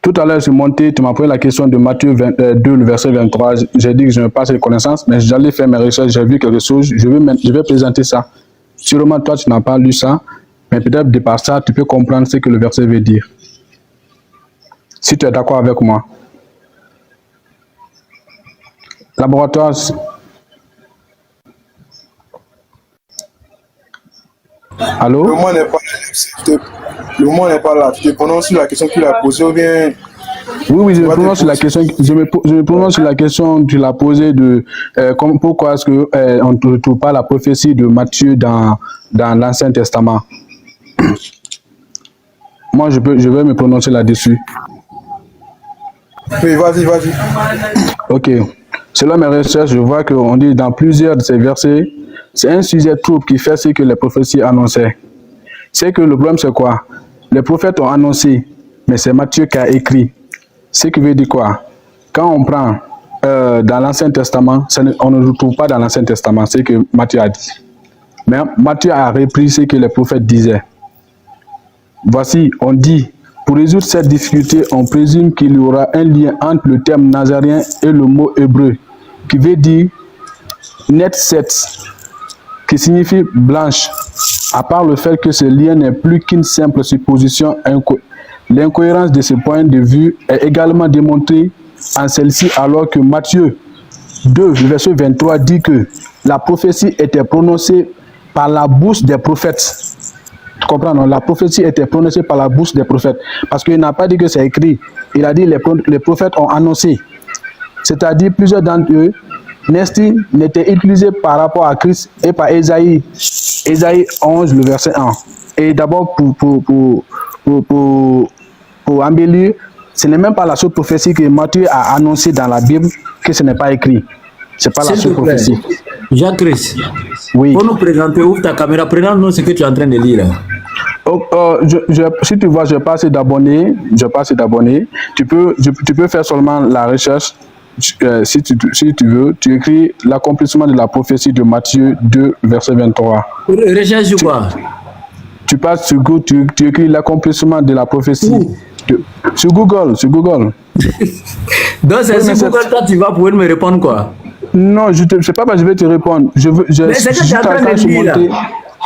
Tout à l'heure, je suis monté, tu m'as posé la question de Matthieu 2, le verset 23. J'ai dit que je n'ai pas cette connaissance, mais j'allais faire mes recherches, j'ai vu quelque chose, je vais présenter ça. Sûrement, toi, tu n'as pas lu ça, mais peut-être de par ça, tu peux comprendre ce que le verset veut dire. Si tu es d'accord avec moi. Laboratoire. Allô? Le moment n'est pas là. Tu te prononces sur la question qu'il a posée ou bien... Oui, je me prononce sur la question. Je me prononce sur la question que tu l'as posée de pourquoi est-ce que on ne retrouve pas la prophétie de Matthieu dans l'Ancien Testament. Moi, je vais me prononcer là-dessus. Oui, vas-y. Ok. Selon mes recherches, je vois qu'on dit dans plusieurs de ces versets, c'est un sujet trouble qui fait ce que les prophéties annonçaient. C'est que le problème, c'est quoi? Les prophètes ont annoncé, mais c'est Matthieu qui a écrit. Ce qui veut dire quoi? Quand on prend dans l'Ancien Testament, on ne retrouve pas dans l'Ancien Testament ce que Matthieu a dit. Mais Matthieu a repris ce que les prophètes disaient. Voici, on dit, pour résoudre cette difficulté, on présume qu'il y aura un lien entre le terme nazaréen et le mot hébreu, qui veut dire netset, qui signifie blanche, à part le fait que ce lien n'est plus qu'une simple supposition. L'incohérence de ce point de vue est également démontrée en celle-ci, alors que Matthieu 2, verset 23 dit que la prophétie était prononcée par la bouche des prophètes. Tu comprends, non? La prophétie était prononcée par la bouche des prophètes. Parce qu'il n'a pas dit que c'est écrit. Il a dit que les prophètes ont annoncé. C'est-à-dire plusieurs d'entre eux n'étaient utilisés par rapport à Christ et par Ésaïe. Ésaïe 11, le verset 1. Et d'abord, pour embellir, ce n'est même pas la seule prophétie que Matthieu a annoncée dans la Bible, que ce n'est pas écrit. Ce n'est pas la seule prophétie. Jean-Christ, oui. Pour nous présenter, ouvre ta caméra, présente-nous ce que tu es en train de lire. Si tu vois, je passe d'abonnés. Tu peux faire seulement la recherche. Si tu veux, tu écris l'accomplissement de la prophétie de Matthieu 2, verset 23. Recherche quoi? Tu passes sur Google, tu écris l'accomplissement de la prophétie. Sur Google, sur Google. Donc c'est sur Google, toi tu vas pouvoir me répondre quoi? Non, je sais pas, je vais te répondre. Mais c'est que tu es en train de lire là.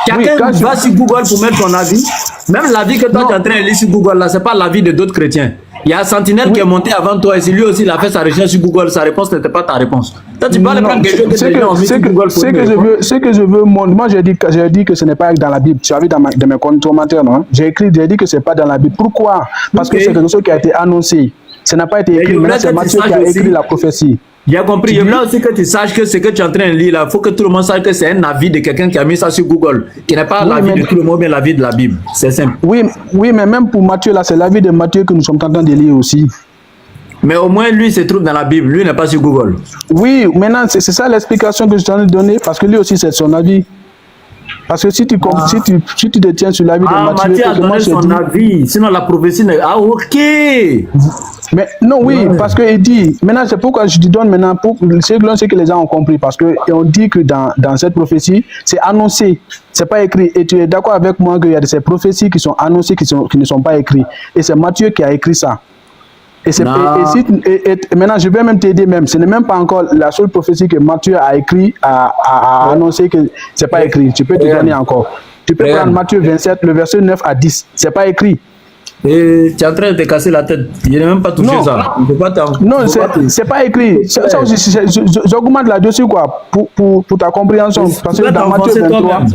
Quelqu'un va sur Google pour mettre son avis. Même l'avis que toi tu es en train de lire sur Google là, c'est pas l'avis de d'autres chrétiens. Il y a un sentinelle qui est monté avant toi et c'est lui aussi il a fait sa recherche sur Google. Sa réponse n'était pas ta réponse. Toi tu vas aller prendre quelque chose que les gens ont mis sur Google. Ce que je veux, moi j'ai dit que ce n'est pas dans la Bible. Tu as vu dans mes commentaires, non? J'ai dit que ce n'est pas dans la Bible. Pourquoi? Parce que c'est quelque chose qui a été annoncé. Ça n'a pas été écrit. Maintenant c'est Matthieu qui a écrit la prophétie. J'ai compris. Je voulais aussi que tu saches que ce que tu es en train de lire là, il faut que tout le monde sache que c'est un avis de quelqu'un qui a mis ça sur Google, qui n'est pas l'avis de tout le monde, mais l'avis de la Bible. C'est simple. Oui, mais même pour Matthieu là, c'est l'avis de Matthieu que nous sommes en train de lire aussi. Mais au moins lui se trouve dans la Bible, lui n'est pas sur Google. Oui, maintenant c'est ça l'explication que je t'en ai donnée, parce que lui aussi c'est son avis. Parce que si tu te tiens sur l'avis de Matthieu, Matthieu a donné son avis, sinon la prophétie n'est... Ah ok. Mais non, oui, parce qu'il dit, maintenant c'est pourquoi je te donne maintenant, c'est que les gens ont compris, parce qu'on dit que dans cette prophétie, c'est annoncé, c'est pas écrit, et tu es d'accord avec moi qu'il y a de ces prophéties qui sont annoncées, qui ne sont pas écrites, et c'est Matthieu qui a écrit ça. Et maintenant, je vais même t'aider même, ce n'est même pas encore la seule prophétie que Matthieu a écrit, a annoncé que c'est pas écrit, tu peux te donner encore. Tu peux prendre Matthieu 27, le verset 9 à 10, c'est pas écrit. Et tu es en train de te casser la tête. Je n'ai même pas touché ça. Non, c'est pas écrit. Ça aussi, j'augmente là-dessus quoi, pour ta compréhension. Parce que dans Matthieu 23...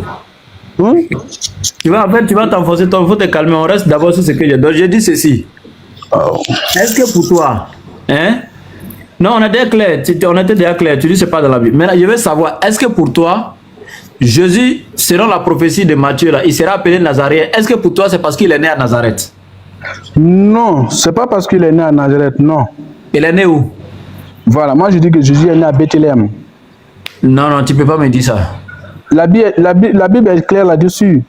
Tu vas t'enfoncer toi. Il faut te calmer. On reste d'abord sur ce que j'ai dit. Donc, j'ai dit ceci. Est-ce que pour toi, non, on était clair. On était déjà clair. Tu dis que ce n'est pas dans la Bible. Maintenant, je veux savoir, est-ce que pour toi, Jésus, selon la prophétie de Matthieu, là, il sera appelé Nazaréen. Est-ce que pour toi, c'est parce qu'il est né à Nazareth? Non, c'est pas parce qu'il est né à Nazareth, non. Il est né où? Voilà, moi je dis que Jésus est né à Bethléem. Non, tu peux pas me dire ça. La Bible est claire là-dessus.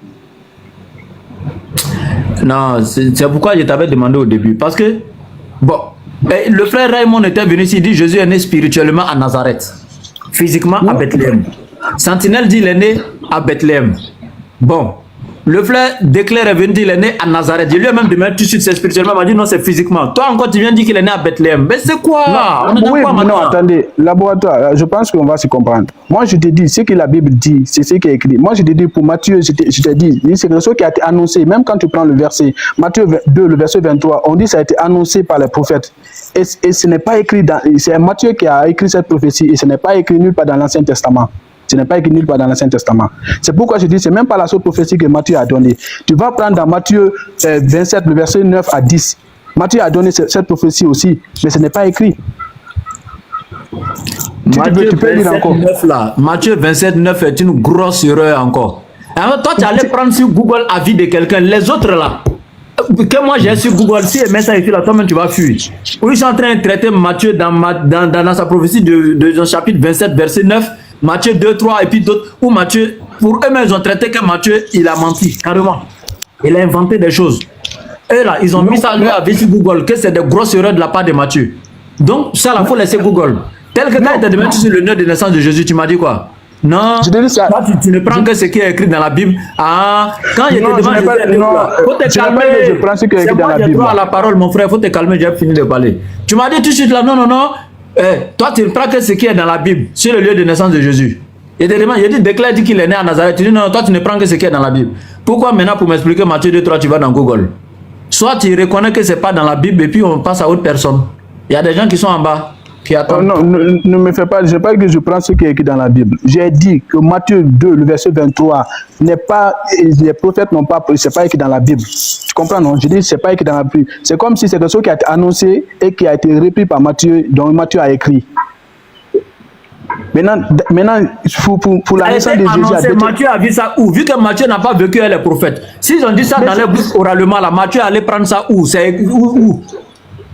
Non, c'est pourquoi je t'avais demandé au début. Parce que, bon, le frère Raymond était venu ici, il dit Jésus est né spirituellement à Nazareth. Physiquement à Bethléem. Sentinelle dit il est né à Bethléem. Bon. Le frère déclare est venu dire qu'il est né à Nazareth. Je lui ai même demandé tout de suite, c'est spirituellement. Il m'a dit non, c'est physiquement. Toi encore, tu viens de dire qu'il est né à Bethléem. Mais c'est quoi? Non, attendez, laboratoire, je pense qu'on va se comprendre. Moi, je te dis, ce que la Bible dit, c'est ce qui est écrit. Moi, je te dis, pour Matthieu, je te dis, c'est quelque chose qui a été annoncé. Même quand tu prends le verset, Matthieu 2, le verset 23, on dit que ça a été annoncé par les prophètes. Et ce n'est pas écrit c'est Matthieu qui a écrit cette prophétie et ce n'est pas écrit nulle part dans l'Ancien Testament. Ce n'est pas écrit nulle part dans l'Ancien Testament. C'est pourquoi je dis, c'est même pas la seule prophétie que Matthieu a donnée. Tu vas prendre dans Matthieu 27, le verset 9 à 10. Matthieu a donné cette prophétie aussi, mais ce n'est pas écrit. Matthieu 27, 9 là. Matthieu 27, 9 est une grosse erreur encore. Alors, toi, tu allais prendre sur Google avis de quelqu'un. Les autres là, que moi j'ai sur Google, si elle met ça ici là, toi-même tu vas fuir. Où ils sont en train de traiter Matthieu dans sa prophétie de son chapitre 27, verset 9. Matthieu 2, 3 et puis d'autres où Matthieu, pour eux-mêmes, ils ont traité que Matthieu, il a menti, carrément. Il a inventé des choses. Et là, ils ont mis ça avec sur Google, que c'est des grosses erreurs de la part de Matthieu. Donc, ça, il faut laisser Google. Tel que quand il t'a demandé sur le nœud de naissance de Jésus, tu m'as dit quoi? Non, toi, tu ne prends que ce qui est écrit dans la Bible. Ah, quand il te demande, il faut te calmer. C'est moi qui ai droit à la parole, mon frère, il faut te calmer, j'ai fini de parler. Tu m'as dit tout de suite là, non. Toi, tu ne prends que ce qui est dans la Bible, sur le lieu de naissance de Jésus. Et il dit, déclare qu'il est né à Nazareth. Tu dis, non, toi, tu ne prends que ce qui est dans la Bible. Pourquoi maintenant, pour m'expliquer Matthieu 2, 3, tu vas dans Google? Soit tu reconnais que ce n'est pas dans la Bible et puis on passe à autre personne. Il y a des gens qui sont en bas, qui attendent. Non, ne me fais pas, je n'ai pas dit que je prends ce qui est écrit dans la Bible. J'ai dit que Matthieu 2, le verset 23, n'est pas, les prophètes n'ont pas, c'est pas écrit dans la Bible. Tu comprends, non? Je dis, c'est pas écrit dans la Bible. C'est comme si c'est quelque chose qui a été annoncé et qui a été repris par Matthieu, dont Matthieu a écrit. Maintenant pour la naissance de Jésus. Matthieu a vu ça où? Vu que Matthieu n'a pas vécu avec les prophètes. S'ils ont dit ça dans les bouches oralement, là, Matthieu allait prendre ça où? C'est où?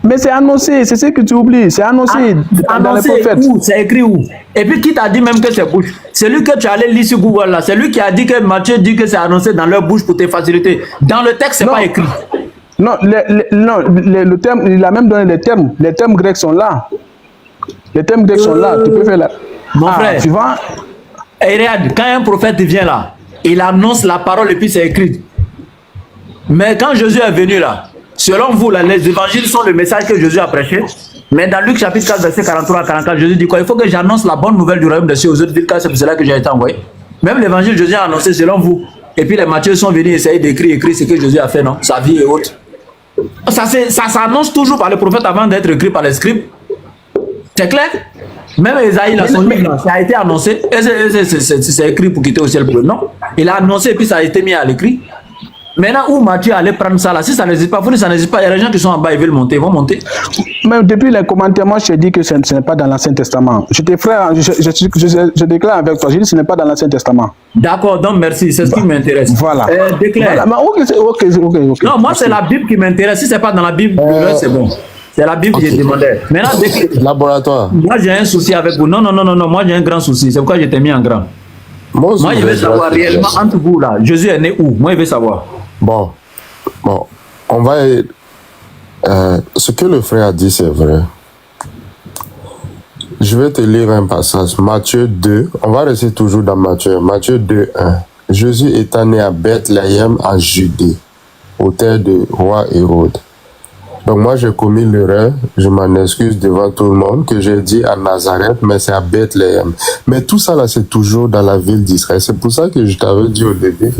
Mais c'est annoncé, c'est ce que tu oublies. C'est annoncé dans les prophètes. Où? C'est écrit où? Et puis qui t'a dit même que c'est bouche? C'est lui que tu allais lire sur Google là. C'est lui qui a dit que Matthieu dit que c'est annoncé dans leur bouche pour te faciliter. Dans le texte, c'est pas écrit. Non, le terme, il a même donné les termes. Les termes grecs sont là. Les termes grecs sont là. Tu peux faire là. Mon frère, tu vois? Et regarde, quand un prophète vient là, il annonce la parole et puis c'est écrit. Mais quand Jésus est venu là, Selon vous, là, les évangiles sont le message que Jésus a prêché. Mais dans Luc chapitre 4, verset 43 à 44, Jésus dit quoi? Il faut que j'annonce la bonne nouvelle du royaume de cieux aux autres villes, car c'est pour cela que j'ai été envoyé. Même l'évangile, Jésus a annoncé selon vous. Et puis les Matthieu sont venus essayer écrire ce que Jésus a fait, non? Sa vie et autres. Ça s'annonce toujours par les prophètes avant d'être écrit par les scribes. C'est clair? Même Esaïe, son livre, ça a été annoncé. C'est écrit pour quitter au ciel pour eux. Non. Il a annoncé et puis ça a été mis à l'écrit. Maintenant, où Matthieu allait prendre ça là? Si ça n'existe pas, vous ça n'existe pas. Il y a des gens qui sont en bas, ils veulent monter, ils vont monter. Mais depuis les commentaires, moi je t'ai dit que ce n'est pas dans l'Ancien Testament. Je déclare avec toi, je dis que ce n'est pas dans l'Ancien Testament. D'accord, donc merci, c'est ce qui m'intéresse. Voilà. Déclare. Voilà. Ok. Non, moi c'est la Bible qui m'intéresse. Si c'est pas dans la Bible, c'est bon. C'est la Bible que je demandais. Maintenant, laboratoire. Moi j'ai un souci avec vous. Non, moi j'ai un grand souci. C'est pourquoi je t'ai mis en grand. Moi je veux savoir réellement entre vous là. Jésus est né où? Moi je veux savoir. Bon, on va... ce que le frère a dit, c'est vrai. Je vais te lire un passage. Matthieu 2, on va rester toujours dans Matthieu. Matthieu 2, 1. Jésus étant né à Bethléem en Judée, au terre de roi Hérode. Donc moi j'ai commis l'erreur, je m'en excuse devant tout le monde, que j'ai dit à Nazareth, mais c'est à Bethléem. Mais tout ça là, c'est toujours dans la ville d'Israël. C'est pour ça que je t'avais dit au début,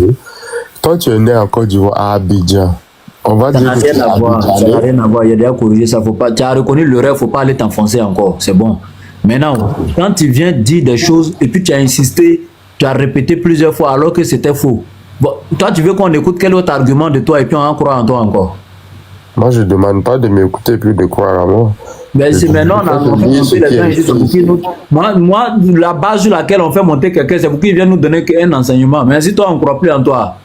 toi tu es né en Côte d'Ivoire, à Abidjan. On va dire que ça n'a rien à voir, il y a déjà corrigé ça. Faut pas, tu as reconnu l'erreur, il ne faut pas aller t'enfoncer encore, c'est bon. Maintenant, quand tu viens dire des choses et puis tu as insisté, tu as répété plusieurs fois alors que c'était faux. Bon, toi tu veux qu'on écoute quel autre argument de toi et puis on en croit en toi encore? Moi je ne demande pas de m'écouter plus de croire à moi. Mais c'est maintenant on a monté les gens. Moi, la base sur laquelle on fait monter quelqu'un, c'est pour qu'il vienne nous donner un enseignement. Mais si toi on ne croit plus en toi,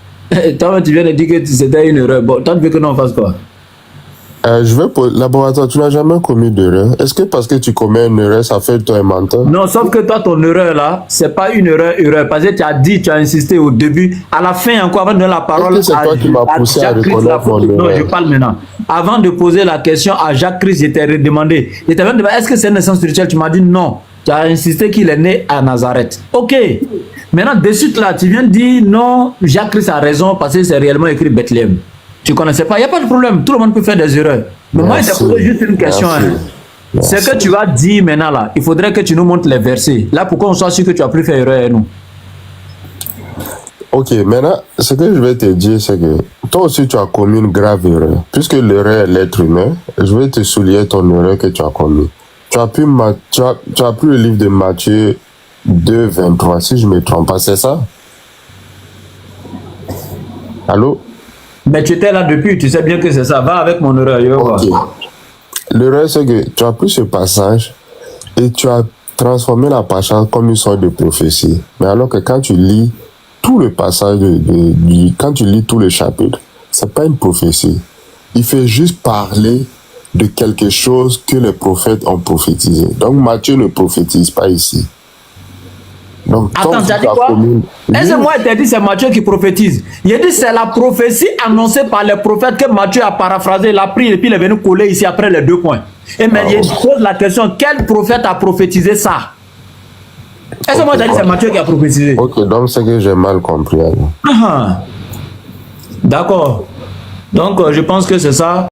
toi tu viens de dire que c'était une erreur. Bon, toi tu veux que nous on fasse quoi? Je veux pour laboratoire, tu n'as jamais commis d'erreur. Est-ce que parce que tu commets une erreur, ça fait de toi un menteur? Non, sauf que toi, ton erreur là, c'est pas une erreur. Parce que tu as dit, tu as insisté au début, à la fin encore, avant de donner la parole c'est toi qui m'as poussé à reconnaître mon erreur. Non, je parle maintenant. Avant de poser la question à Jacques Christ, je t'ai demandé, est-ce que c'est une naissance spirituelle? Tu m'as dit non. Tu as insisté qu'il est né à Nazareth. Ok. Maintenant, de suite là, tu viens de dire non, Jacques Christ a raison parce que c'est réellement écrit Bethléem. Tu ne connaissais pas, il n'y a pas de problème, tout le monde peut faire des erreurs. Mais moi, je t'ai posé juste une question. Ce que tu vas dire maintenant là, il faudrait que tu nous montres les versets. Là, pour qu'on soit sûr que tu n'as plus fait erreur, nous. Ok, maintenant, ce que je vais te dire, c'est que toi aussi, tu as commis une grave erreur. Puisque l'erreur est l'être humain, je vais te souligner ton erreur que tu as commis. Tu as pris le livre de Matthieu 2, 23, si je ne me trompe pas, c'est ça? Allô? Mais tu étais là depuis, tu sais bien que c'est ça. Va avec mon erreur. Okay. L'erreur, c'est que tu as pris ce passage et tu as transformé la passage comme une sorte de prophétie. Mais alors que quand tu lis tout le passage, quand tu lis tout le chapitre, c'est pas une prophétie. Il fait juste parler de quelque chose que les prophètes ont prophétisé. Donc Matthieu ne prophétise pas ici. Donc, attends, tu as dit quoi? Est-ce que moi, il t'a dit c'est Matthieu qui prophétise? Il a dit c'est la prophétie annoncée par les prophètes que Matthieu a paraphrasé, l'a pris et puis il est venu coller ici après les 2 points. Et mais il pose la question, quel prophète a prophétisé ça? Est-ce que moi, il a dit c'est Matthieu qui a prophétisé? Ok, donc c'est que j'ai mal compris. D'accord. Donc, je pense que c'est ça.